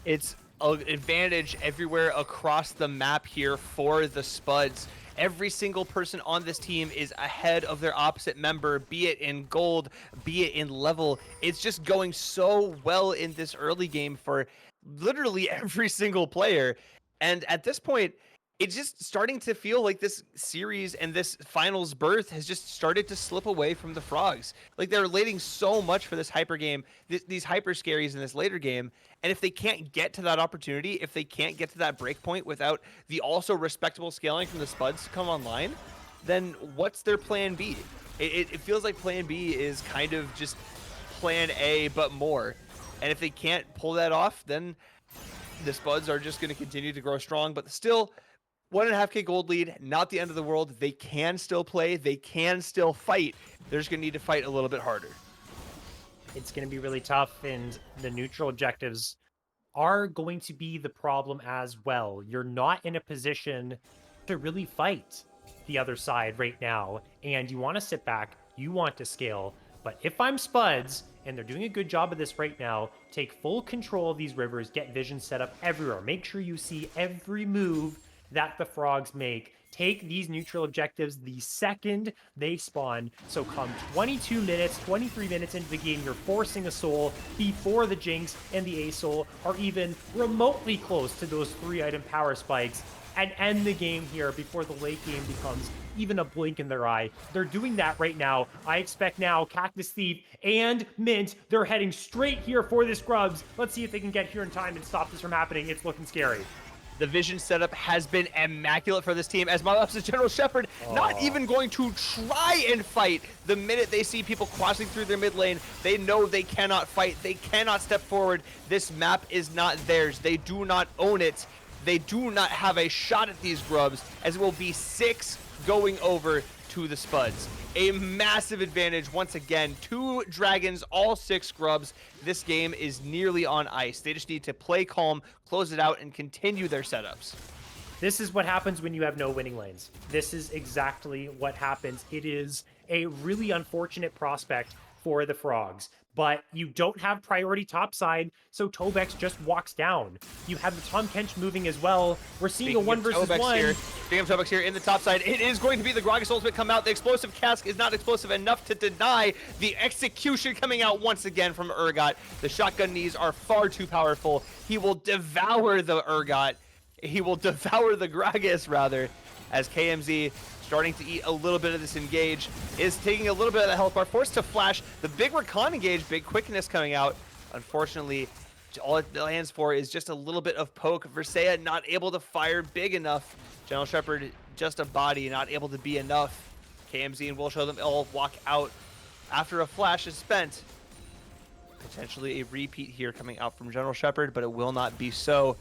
It's an advantage everywhere across the map here for the Spuds. Every single person on this team is ahead of their opposite member, be it in gold, be it in level. It's just going so well in this early game for literally every single player. And at this point, It's just starting to feel like this series and this finals berth has just started to slip away from the Frogs. Like they're waiting so much for this hyper game, these hyper scaries in this later game. And if they can't get to that opportunity, if they can't get to that break point without the also respectable scaling from the Spuds to come online, then what's their plan B? It feels like plan B is kind of just plan A, but more. And if they can't pull that off, then the Spuds are just going to continue to grow strong. But still, 1.5K gold lead, not the end of the world. They can still play. They can still fight. They're just going to need to fight a little bit harder. It's going to be really tough, and the neutral objectives are going to be the problem as well. You're not in a position to really fight the other side right now, and you want to sit back, you want to scale. But if I'm Spuds, and they're doing a good job of this right now, take full control of these rivers, get vision set up everywhere. Make sure you see every move that the Frogs make. Take these neutral objectives the second they spawn. So come 22 minutes, 23 minutes into the game, you're forcing a soul before the Jinx and the A soul are even remotely close to those 3-item power spikes, and end the game here before the late game becomes even a blink in their eye. They're doing that right now. I expect now Cactus Thief and Mint, they're heading straight here for this Grubs. Let's see if they can get here in time and stop this from happening. It's looking scary. The vision setup has been immaculate for this team, as Mylapse's General Shepherd not even going to try and fight. The minute they see people crossing through their mid lane, they know they cannot fight. They cannot step forward. This map is not theirs. They do not own it. They do not have a shot at these Grubs, as it will be 6 going over to the Spuds. A massive advantage once again. 2 dragons, all 6 Grubs. This game is nearly on ice. They just need to play calm, close it out, and continue their setups. This is what happens when you have no winning lanes. This is exactly what happens. It is a really unfortunate prospect for the Frogs, but you don't have priority topside, so Tobex just walks down. You have the Tom Kench moving as well. We're seeing a 1 versus 1. Speaking of Tobex here in the top side, it is going to be the Gragas ultimate come out. The explosive cask is not explosive enough to deny the execution coming out once again from Urgot. The shotgun knees are far too powerful. He will devour the Urgot. He will devour the Gragas, rather, as KMZ starting to eat a little bit of this engage, is taking a little bit of the health bar, forced to flash. The big recon engage, big quickness coming out. Unfortunately, all it lands for is just a little bit of poke. Versailles not able to fire big enough. General Shepherd, just a body, not able to be enough. KMZ and Will Show Them all walk out after a flash is spent. Potentially a repeat here coming out from General Shepherd, but it will not be so.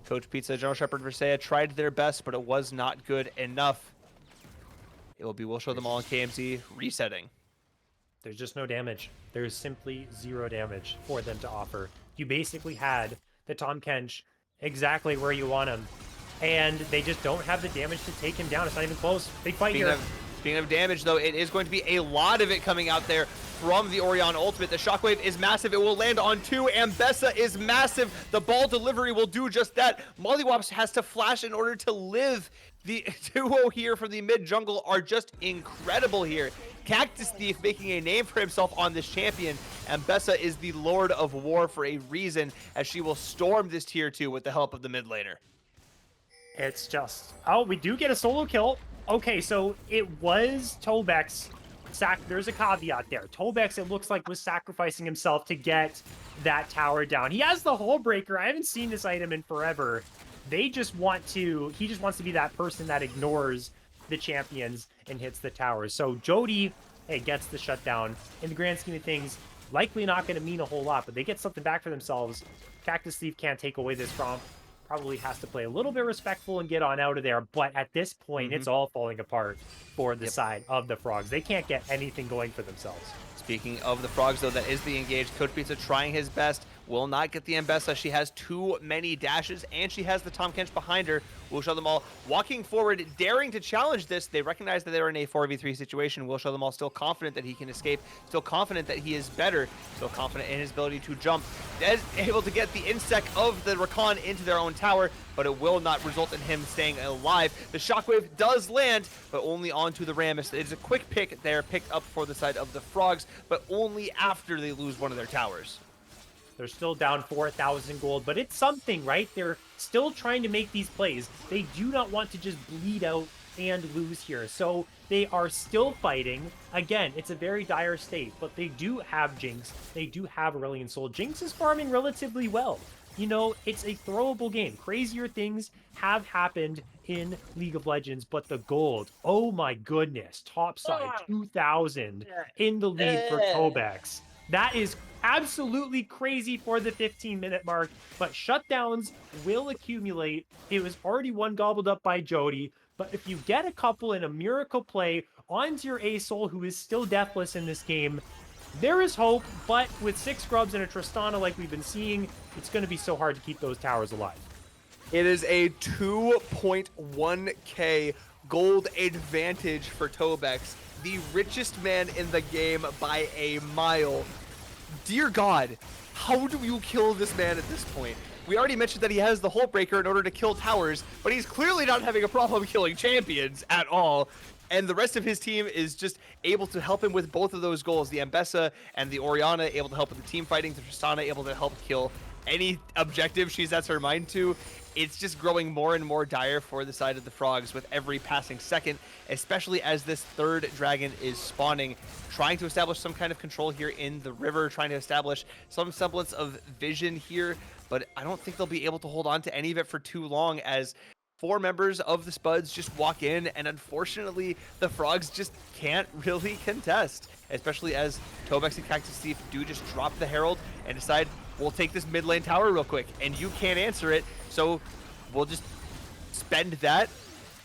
Coach Pizza, General Shepherd, Versailles tried their best, but it was not good enough. It will be We'll Show Them All in KMZ resetting. There's just no damage. There's simply 0 damage for them to offer. You basically had the Tom Kench exactly where you want him, and they just don't have the damage to take him down. It's not even close. Big fight here. Speaking of damage, though, it is going to be a lot of it coming out there from the Orion ultimate. The shockwave is massive. It will land on 2. Ambessa is massive. The ball delivery will do just that. Mollywops has to flash in order to live. The duo here from the mid jungle are just incredible here. Cactus Thief making a name for himself on this champion. Ambessa is the Lord of War for a reason, as she will storm this tier 2 with the help of the mid laner. It's just... Oh, we do get a solo kill. Okay, so it was Tobex. There's a caveat there. Tobex, it looks like, was sacrificing himself to get that tower down. He has the Hull Breaker. I haven't seen this item in forever. They just want to... He just wants to be that person that ignores the champions and hits the towers. So Jody, hey, gets the shutdown. In the grand scheme of things, likely not going to mean a whole lot, but they get something back for themselves. Cactus Thief can't take away this from. Probably has to play a little bit respectful and get on out of there. But at this point, it's all falling apart for the side of the Frogs. They can't get anything going for themselves. Speaking of the Frogs, though, that is the engaged. Coach Pizza trying his best. Will not get the Ambessa. She has too many dashes, and she has the Tom Kench behind her. We'll Show Them All walking forward, daring to challenge this. They recognize that they're in a 4v3 situation. We'll Show Them All still confident that he can escape, still confident that he is better, still confident in his ability to jump. Able to get the insec of the Rakan into their own tower, but it will not result in him staying alive. The shockwave does land, but only onto the Rammus. It's a quick pick there, picked up for the side of the Frogs, but only after they lose one of their towers. They're still down 4,000 gold, but it's something, right? They're still trying to make these plays. They do not want to just bleed out and lose here. So they are still fighting. Again, it's a very dire state, but they do have Jinx. They do have Aurelion Sol. Jinx is farming relatively well. You know, it's a throwable game. Crazier things have happened in League of Legends, but the gold, oh my goodness, topside 2,000 in the lead for Tobex. That is absolutely crazy for the 15-minute mark, but shutdowns will accumulate. It was already one gobbled up by Jody, but if you get a couple in a miracle play onto your A-Soul, who is still deathless in this game, there is hope, but with 6 scrubs and a Tristana like we've been seeing, it's going to be so hard to keep those towers alive. It is a 2.1k gold advantage for Tobex, the richest man in the game by a mile. Dear God, how do you kill this man at this point? We already mentioned that he has the Hull Breaker in order to kill towers, but he's clearly not having a problem killing champions at all. And the rest of his team is just able to help him with both of those goals. The Ambessa and the Orianna able to help with the team fighting. The Tristana able to help kill any objective she sets her mind to. It's just growing more and more dire for the side of the Frogs with every passing second, especially as this third dragon is spawning, trying to establish some kind of control here in the river, trying to establish some semblance of vision here, but I don't think they'll be able to hold on to any of it for too long as 4 members of the Spuds just walk in, and unfortunately, the Frogs just can't really contest, especially as Tobex and Cactus Thief do just drop the Herald and decide, we'll take this mid lane tower real quick, and you can't answer it, so we'll just spend that,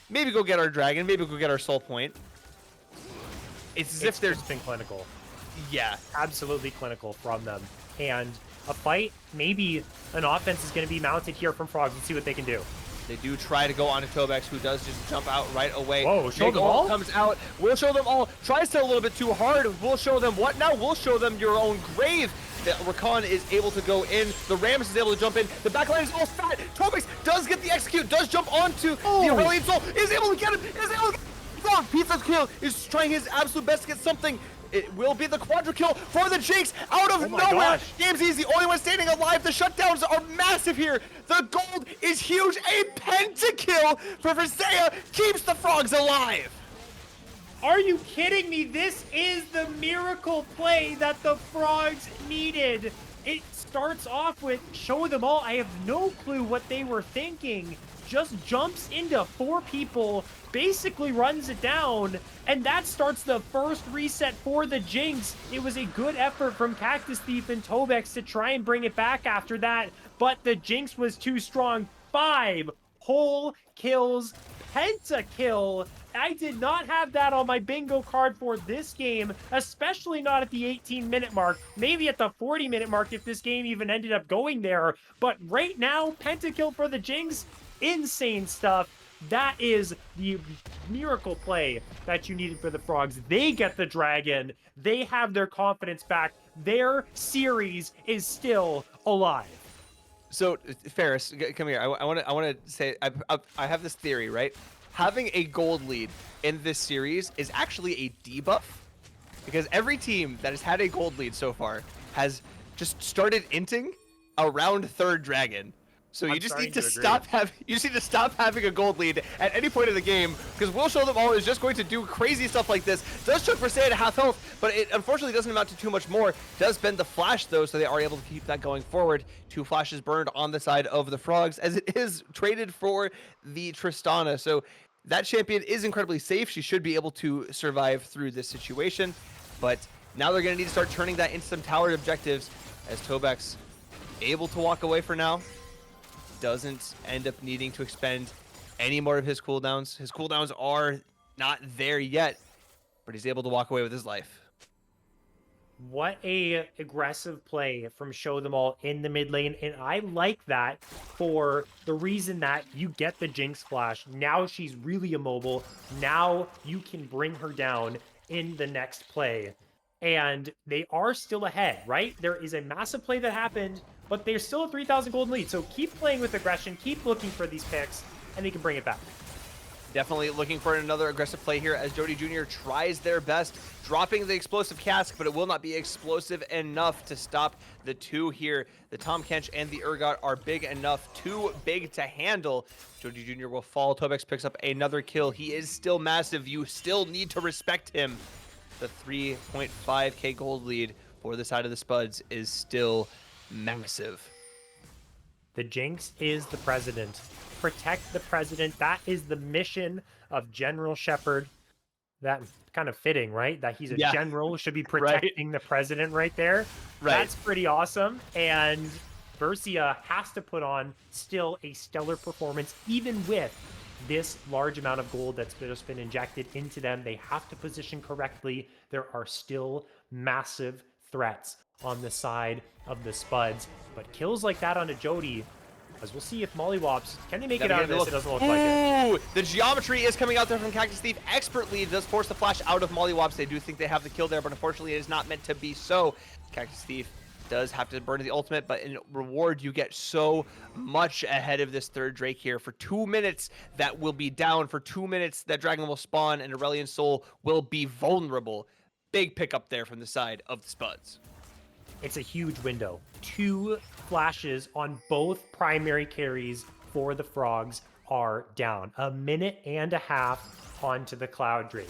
maybe go get our dragon, maybe go get our soul point. It's as if there's been clinical. Yeah. Absolutely clinical from them. And a fight, maybe an offense is going to be mounted here from Frogs. Let's see what they can do. They do try to go onto Tobex, who does just jump out right away. Whoa, show them all? Comes out. We'll show them all. Tries to a little bit too hard. We'll show them what now? We'll show them your own grave. The Rakan is able to go in. The Rams is able to jump in. The backline is all fat. Tobex does get the execute, does jump onto the Aurelion Sol, is able to get him, is able to get him. Pizza Kill is trying his absolute best to get something. It will be the quadra kill for the Jinx out of nowhere. Gamesy is the only one standing alive. The shutdowns are massive here. The gold is huge. A pentakill for Visaya keeps the Frogs alive. Are you kidding me? This is the miracle play that the Frogs needed. It starts off with show them all. I have no clue what they were thinking. Just jumps into 4 people, basically runs it down, and that starts the first reset for the Jinx. It was a good effort from Cactus Thief and Tobex to try and bring it back after that, but the Jinx was too strong. 5 whole kills, pentakill. I did not have that on my bingo card for this game, especially not at the 18-minute mark, maybe at the 40-minute mark if this game even ended up going there, but right now, pentakill for the Jinx, insane stuff. That is the miracle play that you needed for the Frogs. They get the dragon. They have their confidence back. Their series is still alive. So, Ferris, come here. I want to say I have this theory, right? Having a gold lead in this series is actually a debuff, because every team that has had a gold lead so far has just started inting around third dragon. So you just need to stop having a gold lead at any point in the game, because We'll Show Them All is just going to do crazy stuff like this. Does chuck Visaya to half health, but it unfortunately doesn't amount to too much more. Does spend the flash though, so they are able to keep that going forward. 2 flashes burned on the side of the Frogs, as it is traded for the Tristana. So that champion is incredibly safe. She should be able to survive through this situation, but now they're going to need to start turning that into some tower objectives, as Tobex able to walk away for now. Doesn't end up needing to expend any more of his cooldowns. His cooldowns are not there yet, but he's able to walk away with his life. What a aggressive play from Show Them All in the mid lane, and I like that for the reason that you get the Jinx flash. Now she's really immobile. Now you can bring her down in the next play, and they are still ahead, right? There is a massive play that happened, but they're still a 3,000 gold lead. So keep playing with aggression, keep looking for these picks, and they can bring it back. Definitely looking for another aggressive play here as Jody Jr. tries their best, dropping the explosive cask, but it will not be explosive enough to stop the two here. The Tom Kench and the Urgot are big enough, too big to handle. Jody Jr. will fall. Tobex picks up another kill. He is still massive. You still need to respect him. The 3.5k gold lead for the side of the Spuds is still massive. The Jinx is the president. Protect the president. That is the mission of General Shepard. That kind of fitting, right? That he's a Yeah. general, should be Right. protecting the president right there. Right. That's pretty awesome. And Versia has to put on still a stellar performance, even with this large amount of gold that's just been injected into them. They have to position correctly. There are still massive threats on the side of the Spuds. But kills like that on a Jody, as we'll see if Mollywops, can they make it out of this? It doesn't look like it. Ooh, the geometry is coming out there from Cactus Thief. Expertly does force the flash out of Mollywops. They do think they have the kill there, but unfortunately it is not meant to be so. Cactus Thief does have to burn the ultimate, but in reward you get so much ahead of this third Drake here. For 2 minutes that will be down. For 2 minutes that Dragon will spawn and Aurelion Soul will be vulnerable. Big pickup there from the side of the Spuds. It's a huge window. 2 flashes on both primary carries for the Frogs are down. 1.5 minutes onto the Cloud Drake.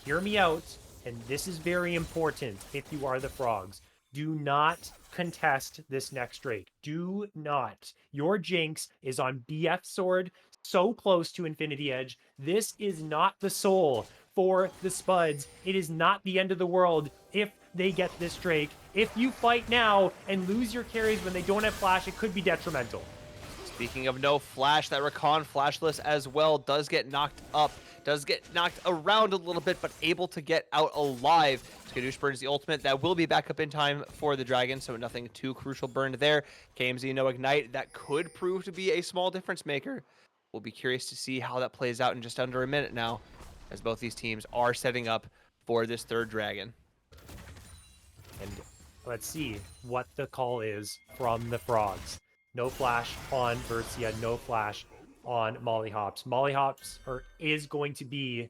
Hear me out, and this is very important if you are the Frogs. Do not contest this next Drake. Do not. Your Jinx is on BF Sword, so close to Infinity Edge. This is not the soul for the Spuds. It is not the end of the world if they get this Drake. If you fight now and lose your carries when they don't have flash, it could be detrimental. Speaking of no flash, that Rakan flashless as well does get knocked up, does get knocked around a little bit, but able to get out alive. Skadoosh burns the ultimate. That will be back up in time for the Dragon, so nothing too crucial burned there. KMZ no ignite. That could prove to be a small difference maker. We'll be curious to see how that plays out in just under a minute now, as both these teams are setting up for this third Dragon. And let's see what the call is from the Frogs. No flash on Versia, no flash on Mollyhops. Mollywops is going to be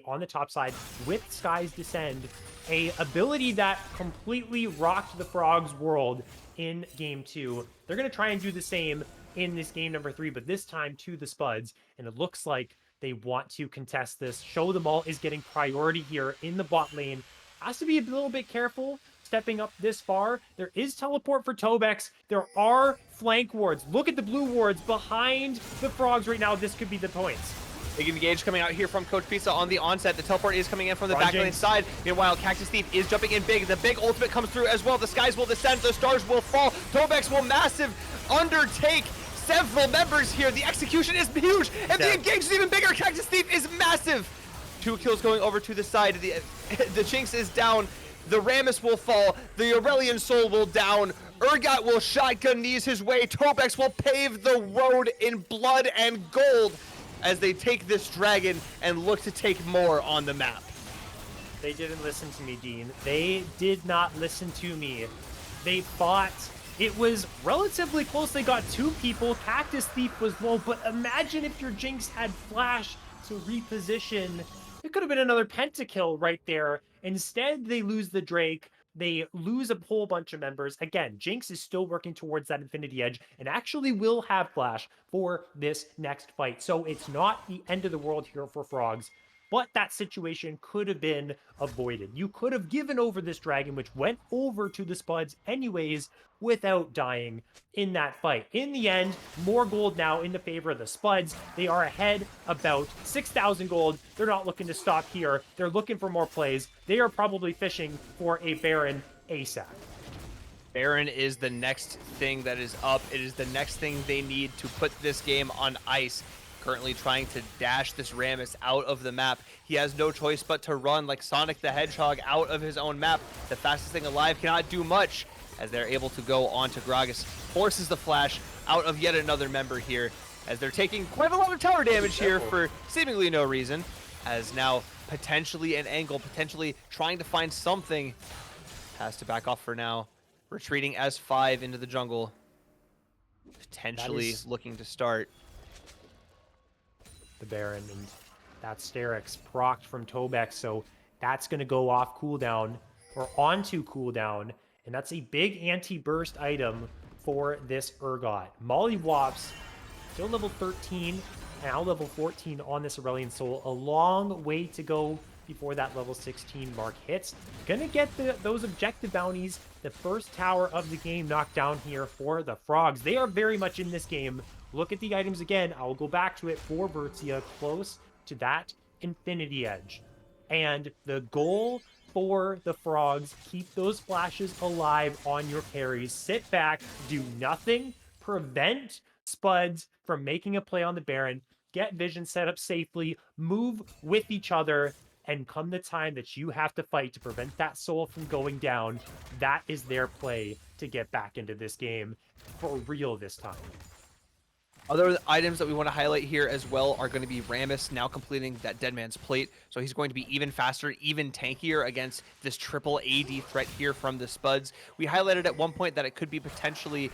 on the top side with Sky's Descend, a ability that completely rocked the Frogs' world in Game 2. They're going to try and do the same in this game number 3, but this time to the Spuds, and it looks like they want to contest this. Show Them All is getting priority here in the bot lane. Has to be a little bit careful stepping up this far. There is teleport for Tobex. There are flank wards. Look at the blue wards behind the Frogs right now. This could be the points. Big engage coming out here from Coach Pizza on the onset. The teleport is coming in from the Ron back lane James. side. Meanwhile, Cactus Thief is jumping in big. The big ultimate comes through as well. The skies will descend. The stars will fall. Tobex will massive undertake several members here. The execution is huge, and the engage is even bigger. Cactus Thief is massive. 2 kills going over to the side. The Jinx is down. The Rammus will fall. The Aurelion Soul will down. Urgot will shotgun knees his way. Tobex will pave the road in blood and gold as they take this Dragon and look to take more on the map. They didn't listen to me, Dean. They did not listen to me. They fought. It was relatively close. They got 2 people. Cactus Thief was low, but imagine if your Jinx had flash to reposition. It could have been another pentakill right there. Instead, they lose the Drake. They lose a whole bunch of members. Again, Jinx is still working towards that Infinity Edge and actually will have flash for this next fight. So it's not the end of the world here for Frogs, but that situation could have been avoided. You could have given over this Dragon, which went over to the Spuds anyways, without dying in that fight. In the end, more gold now in the favor of the Spuds. They are ahead about 6,000 gold. They're not looking to stop here. They're looking for more plays. They are probably fishing for a Baron ASAP. Baron is the next thing that is up. It is the next thing they need to put this game on ice. Currently trying to dash this Rammus out of the map. He has no choice but to run like Sonic the Hedgehog out of his own map. The fastest thing alive cannot do much as they're able to go on to Gragas. Forces the flash out of yet another member here as they're taking quite a lot of tower damage here for seemingly no reason. As now potentially an angle, potentially trying to find something. Has to back off for now. Retreating as 5 into the jungle. Potentially looking to start. the Baron, and that's Sterix procced from Tobex, so that's going to go off cooldown, or onto cooldown, and that's a big anti-burst item for this Urgot. Mollywops, still level 13, now level 14 on this Aurelion Soul. A long way to go before that level 16 mark hits. Gonna get those objective bounties, the first tower of the game knocked down here for the Frogs. They are very much in this game. Look at the items again. I will go back to it for Bertzia, close to that Infinity Edge. And the goal for the Frogs, keep those flashes alive on your carries. Sit back, do nothing, prevent Spuds from making a play on the Baron, get vision set up safely, move with each other, and come the time that you have to fight to prevent that soul from going down, that is their play to get back into this game for real this time. Other items that we want to highlight here as well are going to be Rammus now completing that Dead Man's Plate. So he's going to be even faster, even tankier against this triple AD threat here from the Spuds. We highlighted at one point that it could be potentially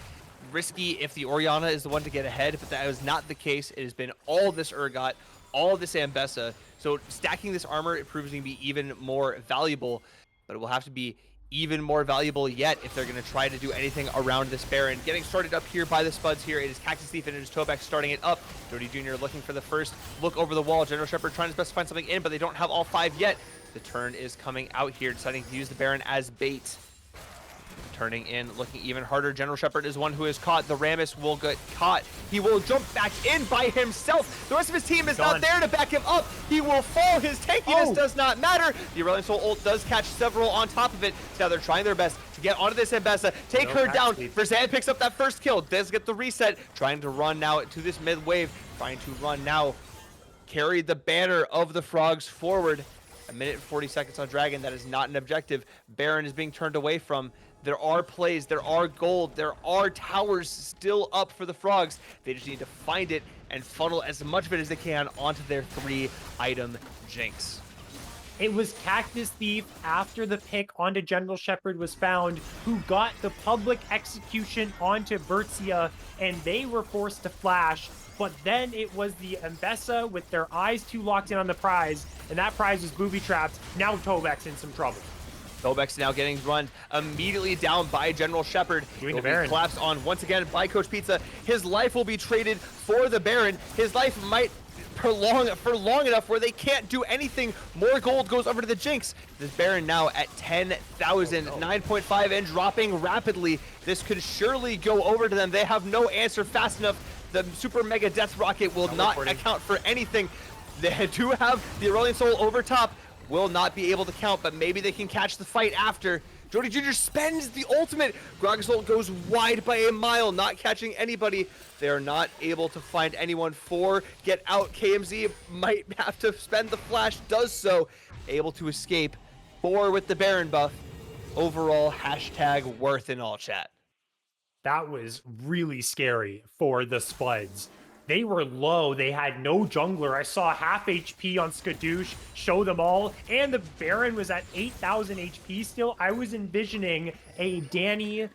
risky if the Orianna is the one to get ahead, but that was not the case. It has been all this Urgot, all this Ambessa. So stacking this armor, it proves to be even more valuable, but it will have to be even more valuable yet if they're going to try to do anything around this Baron. Getting started up here by the Spuds here. It is Cactus Thief and it is Tobex starting it up. Jody Jr. looking for the first look over the wall. General Shepard trying his best to find something in, but they don't have all 5 yet. The turn is coming out here, deciding to use the Baron as bait. Turning in, looking even harder. General Shepard is one who is caught. The Rammus will get caught. He will jump back in by himself. The rest of his team is not there to back him up. He will fall. His tankiness does not matter. The Aurelion Soul ult does catch several on top of it. So now they're trying their best to get onto this Ambessa, take her down. Verzan picks up that first kill, does get the reset, trying to run now to this mid wave, trying to run now, carry the banner of the Frogs forward. 1 minute and 40 seconds on Dragon. That is not an objective. Baron is being turned away from. There are plays, there are gold, there are towers still up for the Frogs. They just need to find it and funnel as much of it as they can onto their 3-item Jinx. It was Cactus Thief after the pick onto General Shepard was found, who got the public execution onto Bertzia, and they were forced to flash. But then it was the Ambessa with their eyes too locked in on the prize, and that prize was booby-trapped. Now Tobex in some trouble. Tobex now getting run immediately down by General Shepard. He'll be collapsed on once again by Coach Pizza. His life will be traded for the Baron. His life might prolong for long enough where they can't do anything. More gold goes over to the Jinx. This Baron now at 10,000, 9.5 and dropping rapidly. This could surely go over to them. They have no answer fast enough. The Super Mega Death Rocket will not account for anything. They do have the Aurelion Soul over top. Will not be able to count, but maybe they can catch the fight after. Jody Jr. spends the ultimate. Gragas ult goes wide by a mile, not catching anybody. They are not able to find anyone for get out. KMZ might have to spend the flash, does so. Able to escape. 4 with the Baron buff. Overall, hashtag worth in all chat. That was really scary for the Spuds. They were low. They had no jungler. I saw half HP on Skadoosh, show them all, and the Baron was at 8,000 HP still. I was envisioning a Danny,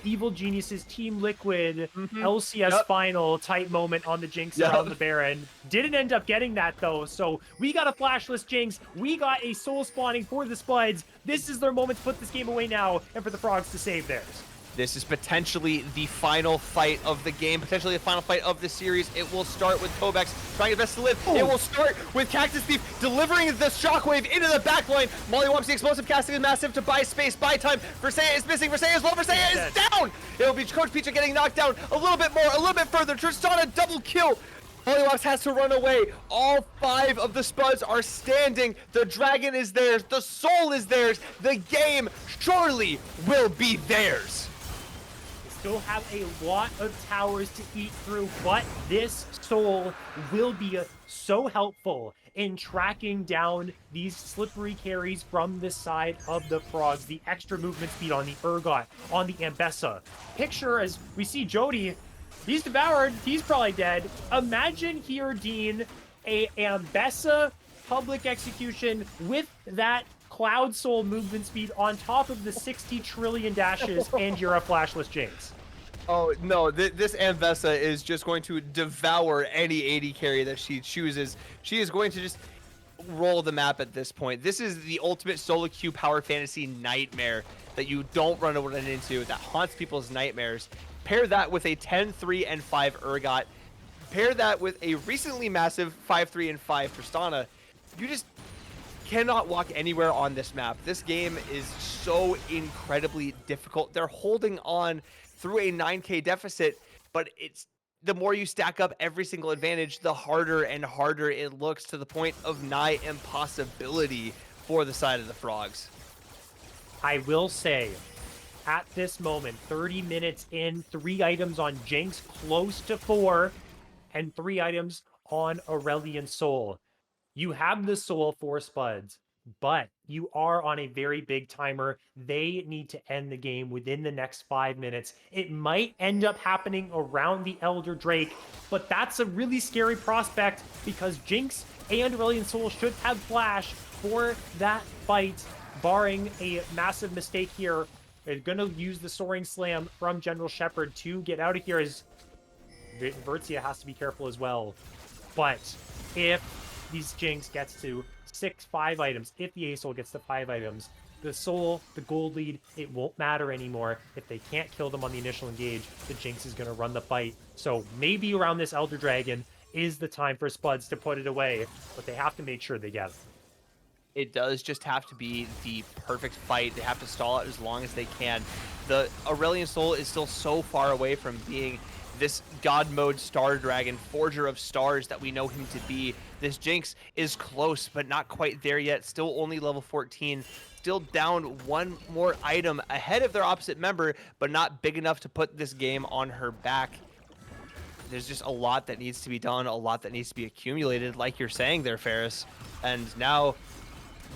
Evil Geniuses, Team Liquid, LCS final type moment on the Jinx around the Baron. Didn't end up getting that though, so we got a flashless Jinx. We got a soul spawning for the Spuds. This is their moment to put this game away now, and for the Frogs to save theirs. This is potentially the final fight of the game, potentially the final fight of the series. It will start with Tobex trying his best to live. It will start with Cactus Thief delivering the shockwave into the backline. Mollywops the explosive casting is massive to buy space, buy time. Versailles is missing. Versailles is low. Versailles is down. It will be Coach Pizza getting knocked down a little bit more, a little bit further. Tristana double kill. Mollywops has to run away. All 5 of the Spuds are standing. The Dragon is theirs. The Soul is theirs. The game surely will be theirs. Still have a lot of towers to eat through, but this Soul will be so helpful in tracking down these slippery carries from this side of the Frogs. The extra movement speed on the Urgot, on the Ambessa. Picture as we see Jody, he's devoured, he's probably dead. Imagine here, Dean, a Ambessa public execution with that Cloud Soul movement speed on top of the 60 trillion dashes, and you're a flashless Jinx. Oh no, this Anvessa is just going to devour any AD carry that she chooses. She is going to just roll the map at this point. This is the ultimate solo queue power fantasy nightmare that you don't run into, that haunts people's nightmares. Pair that with a 10-3 and 5 Urgot. Pair that with a recently massive 5-3 and 5 Tristana. You just cannot walk anywhere on this map. This game is so incredibly difficult. They're holding on through a 9K deficit, but it's the more you stack up every single advantage, the harder and harder it looks, to the point of nigh impossibility for the side of the Frogs. I will say, at this moment, 30 minutes in, 3 items on Jinx, close to 4, and 3 items on Aurelion Sol. You have the Soul for Spuds, but you are on a very big timer. They need to end the game within the next 5 minutes. It might end up happening around the Elder Drake, but that's a really scary prospect because Jinx and Aurelion Sol should have Flash for that fight, barring a massive mistake here. They're going to use the Soaring Slam from General Shepard to get out of here, as Vertia has to be careful as well. But if these Jinx gets to 5 items, if the Ace Soul gets to 5 items, the Soul, the gold lead, it won't matter anymore. If they can't kill them on the initial engage, the Jinx is going to run the fight. So maybe around this Elder Dragon is the time for Spuds to put it away, but they have to make sure they get it. It does just have to be the perfect fight. They have to stall it as long as they can. The Aurelion Sol is still so far away from being this God mode Star Dragon, Forger of Stars that we know him to be. This Jinx is close, but not quite there yet. Still only level 14. Still down 1 more item ahead of their opposite member, but not big enough to put this game on her back. There's just a lot that needs to be done, a lot that needs to be accumulated, like you're saying there, Ferris. And now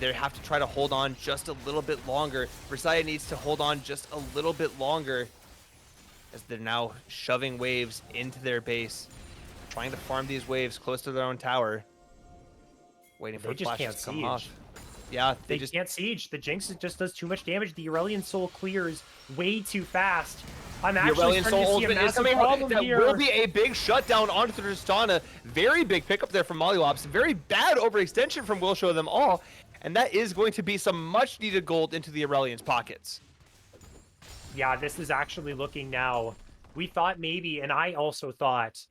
they have to try to hold on just a little bit longer. Versailles needs to hold on just a little bit longer, as they're now shoving waves into their base, trying to farm these waves close to their own tower, waiting for flashes to come off. Yeah, they just can't siege. The Jinx just does too much damage. The Aurelion Soul clears way too fast. I'm actually starting to see a massive problem here. That will be a big shutdown onto Tristana. Very big pickup there from Mollywops. Very bad overextension from Will Show them all. And that is going to be some much needed gold into the Aurelion's pockets. Yeah, this is actually looking now. We thought maybe, and I also thought,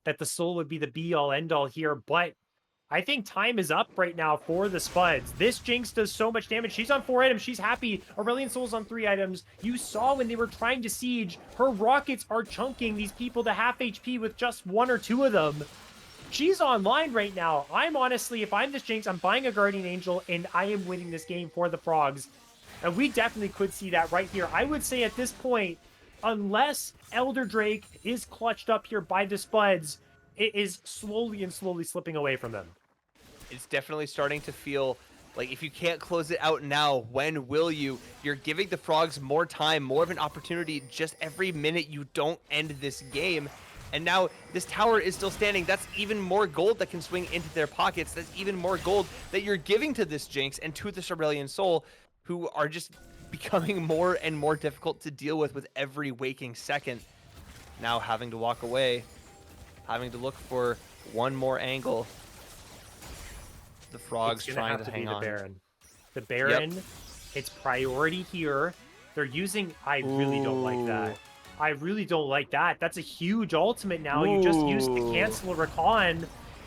that the Soul would be the be-all, end-all here, but I think time is up right now for the Spuds. This Jinx does so much damage. She's on 4 items. She's happy. Aurelion Soul's on 3 items. You saw when they were trying to siege, her rockets are chunking these people to half HP with just 1 or 2 of them. She's online right now. I'm honestly, if I'm this Jinx, I'm buying a Guardian Angel, and I am winning this game for the Frogs. And we definitely could see that right here. I would say at this point, unless Elder Drake is clutched up here by the Spuds, it is slowly slipping away from them. It's definitely starting to feel like if you can't close it out now, when will you? You're giving the Frogs more time, more of an opportunity just every minute you don't end this game. And now this tower is still standing. That's even more gold that can swing into their pockets. That's even more gold that you're giving to this Jinx and to this Aurelion Soul, who are just becoming more and more difficult to deal with every waking second. Now having to walk away, having to look for one more angle. The Frogs trying to hang on. The Baron, it's priority here. They're using, I really don't like that. I really don't like that. That's a huge ultimate now. You just used to cancel a Recon.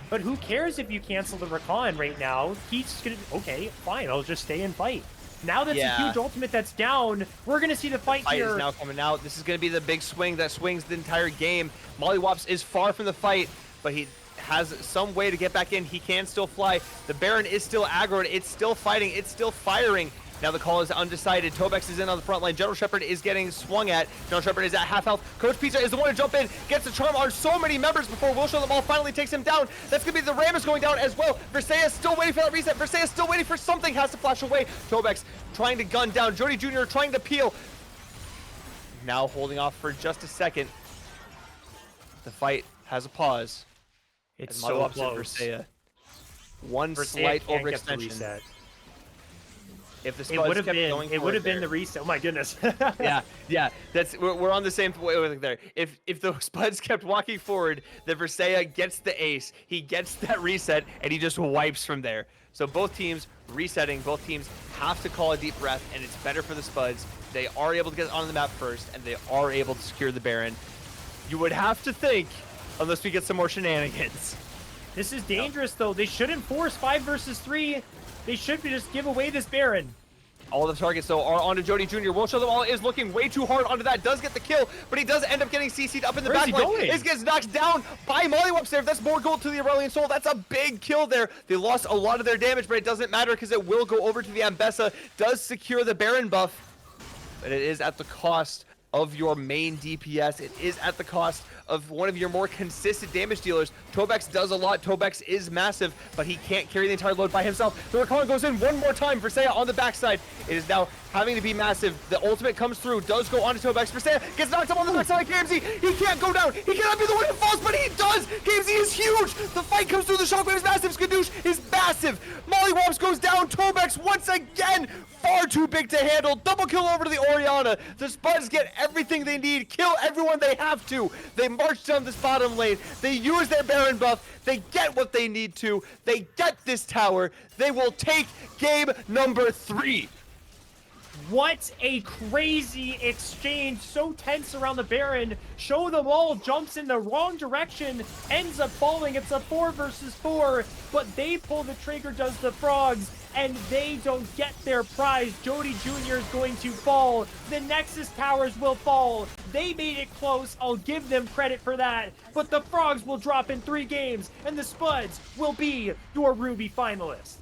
But who cares if you cancel the Recon right now? He's just gonna, okay, fine, I'll just stay and fight. Now that's a huge ultimate that's down. We're going to see the fight here. Fight is now coming out. This is going to be the big swing that swings the entire game. Mollywops is far from the fight, but he has some way to get back in. He can still fly. The Baron is still aggroed. It's still fighting. It's still firing. Now the call is undecided. Tobex is in on the front line. General Shepard is getting swung at. General Shepard is at half health. Coach Pizza is the one to jump in. Gets the charm on so many members before Will Show them all finally takes him down. That's going to be the Ram is going down as well. Versailles still waiting for that reset. Versailles still waiting for something. Has to flash away. Tobex trying to gun down. Jody Jr. trying to peel. Now holding off for just a second. The fight has a pause. It's so close. Versailles. One slight overextension. If the It would Spuds have kept been. going It for would it have been there. the reset. Oh my goodness. Yeah, we're on the same wavelength there. If the Spuds kept walking forward, the Versailles gets the ace, he gets that reset, and he just wipes from there. So both teams resetting, both teams have to call a deep breath, and it's better for the Spuds. They are able to get on the map first, and they are able to secure the Baron. You would have to think, unless we get some more shenanigans. This is dangerous, though. They shouldn't force 5 versus 3. They should just give away this Baron. All the targets, though, are onto Jody Jr. Will show them all is looking way too hard onto that. Does get the kill, but he does end up getting CC'd up in the Where's back he line. going? This gets knocked down by Mollywops there. That's more gold to the Aurelian Soul. That's a big kill there. They lost a lot of their damage, but it doesn't matter because it will go over to the Ambessa. Does secure the Baron buff, but it is at the cost of your main DPS. It is at the cost of one of your more consistent damage dealers. Tobex does a lot. Tobex is massive, but he can't carry the entire load by himself. The Recon goes in one more time. Versailles on the backside. It is now having to be massive. The ultimate comes through, does go onto Tobex. Versailles gets knocked up on the backside of KMZ. He can't go down. He cannot be the one who falls, but he does. KMZ is huge. The fight comes through. The shockwave is massive. Skadoosh is massive. Mollywops goes down. Tobex once again, far too big to handle. Double kill over to the Orianna. The Spuds get everything they need. Kill everyone they have to. They march down this bottom lane. They use their Baron buff. They get what they need to. They get this tower. They will take game number 3. What a crazy exchange. So tense around the Baron. Show them all jumps in the wrong direction. Ends up falling. It's a 4 versus 4. But they pull the trigger, does the Frogs. And they don't get their prize. Jody Jr. is going to fall. The Nexus Towers will fall. They made it close. I'll give them credit for that. But the Frogs will drop in 3 games. And the Spuds will be your Ruby finalists.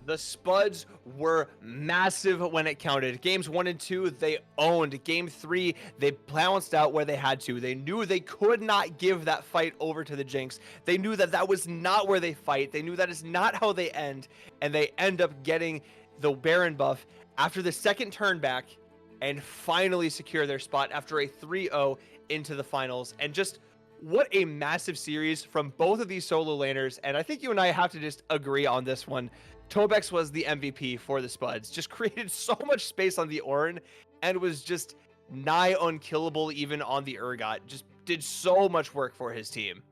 The Spuds were massive when it counted. Games 1 and 2, they owned. Game 3, they bounced out where they had to. They knew they could not give that fight over to the Jinx. They knew that that was not where they fight. They knew that is not how they end. And they end up getting the Baron buff after the second turn back and finally secure their spot after a 3-0 into the finals. And just what a massive series from both of these solo laners. And I think you and I have to just agree on this one. Tobex was the MVP for the Spuds. Just created so much space on the Ornn and was just nigh unkillable even on the Urgot. Just did so much work for his team.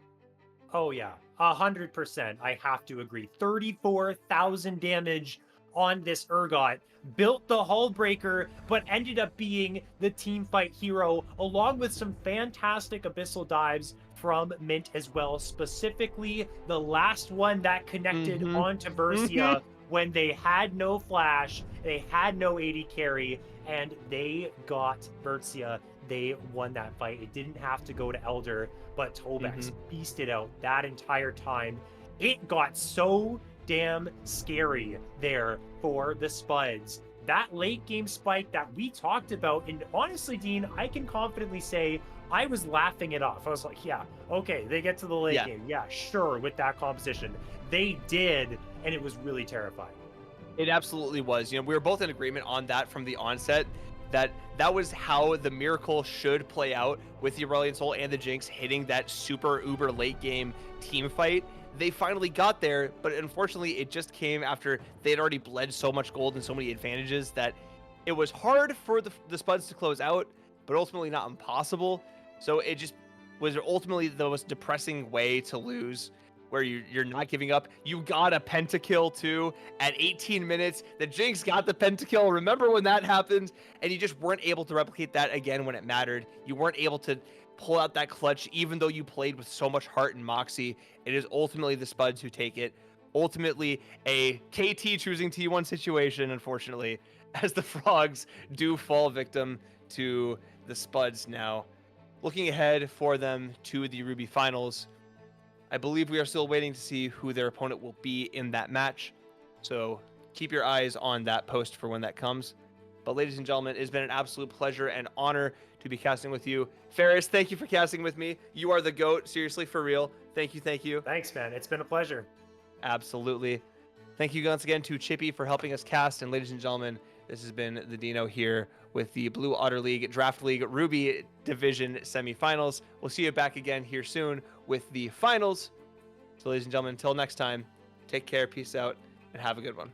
Oh yeah, 100%. I have to agree. 34,000 damage on this Urgot. Built the Hull Breaker, but ended up being the team fight hero, along with some fantastic Abyssal dives from Mint as well. Specifically, the last one that connected onto Versia when they had no flash, they had no AD carry, and they got Versia. They won that fight. It didn't have to go to Elder, but Tobex beasted out that entire time. It got so damn scary there for the Spuds. That late game spike that we talked about, and honestly, Dean, I can confidently say I was laughing it off. I was like, yeah, okay, they get to the late game. Yeah, sure, with that composition. They did, and it was really terrifying. It absolutely was. You know, we were both in agreement on that from the onset, that was how the miracle should play out with the Aurelion Soul and the Jinx hitting that super uber late game team fight. They finally got there, but unfortunately it just came after they had already bled so much gold and so many advantages that it was hard for the Spuds to close out, but ultimately not impossible. So it just was ultimately the most depressing way to lose, where you're not giving up. You got a pentakill too at 18 minutes. The Jinx got the pentakill. Remember when that happened? And you just weren't able to replicate that again when it mattered. You weren't able to pull out that clutch, even though you played with so much heart and moxie. It is ultimately the Spuds who take it. Ultimately, a KT choosing T1 situation, unfortunately, as the Frogs do fall victim to the Spuds now. Looking ahead for them to the Ruby Finals, I believe we are still waiting to see who their opponent will be in that match. So keep your eyes on that post for when that comes. But ladies and gentlemen, it has been an absolute pleasure and honor to be casting with you. Ferris, thank you for casting with me. You are the GOAT, seriously, for real. Thank you, thank you. Thanks, man. It's been a pleasure. Absolutely. Thank you once again to Chippy for helping us cast. And ladies and gentlemen, this has been the Dino here with the Blue Otter League Draft League Ruby Division Semifinals. We'll see you back again here soon with the finals. So ladies and gentlemen, until next time, take care, peace out, and have a good one.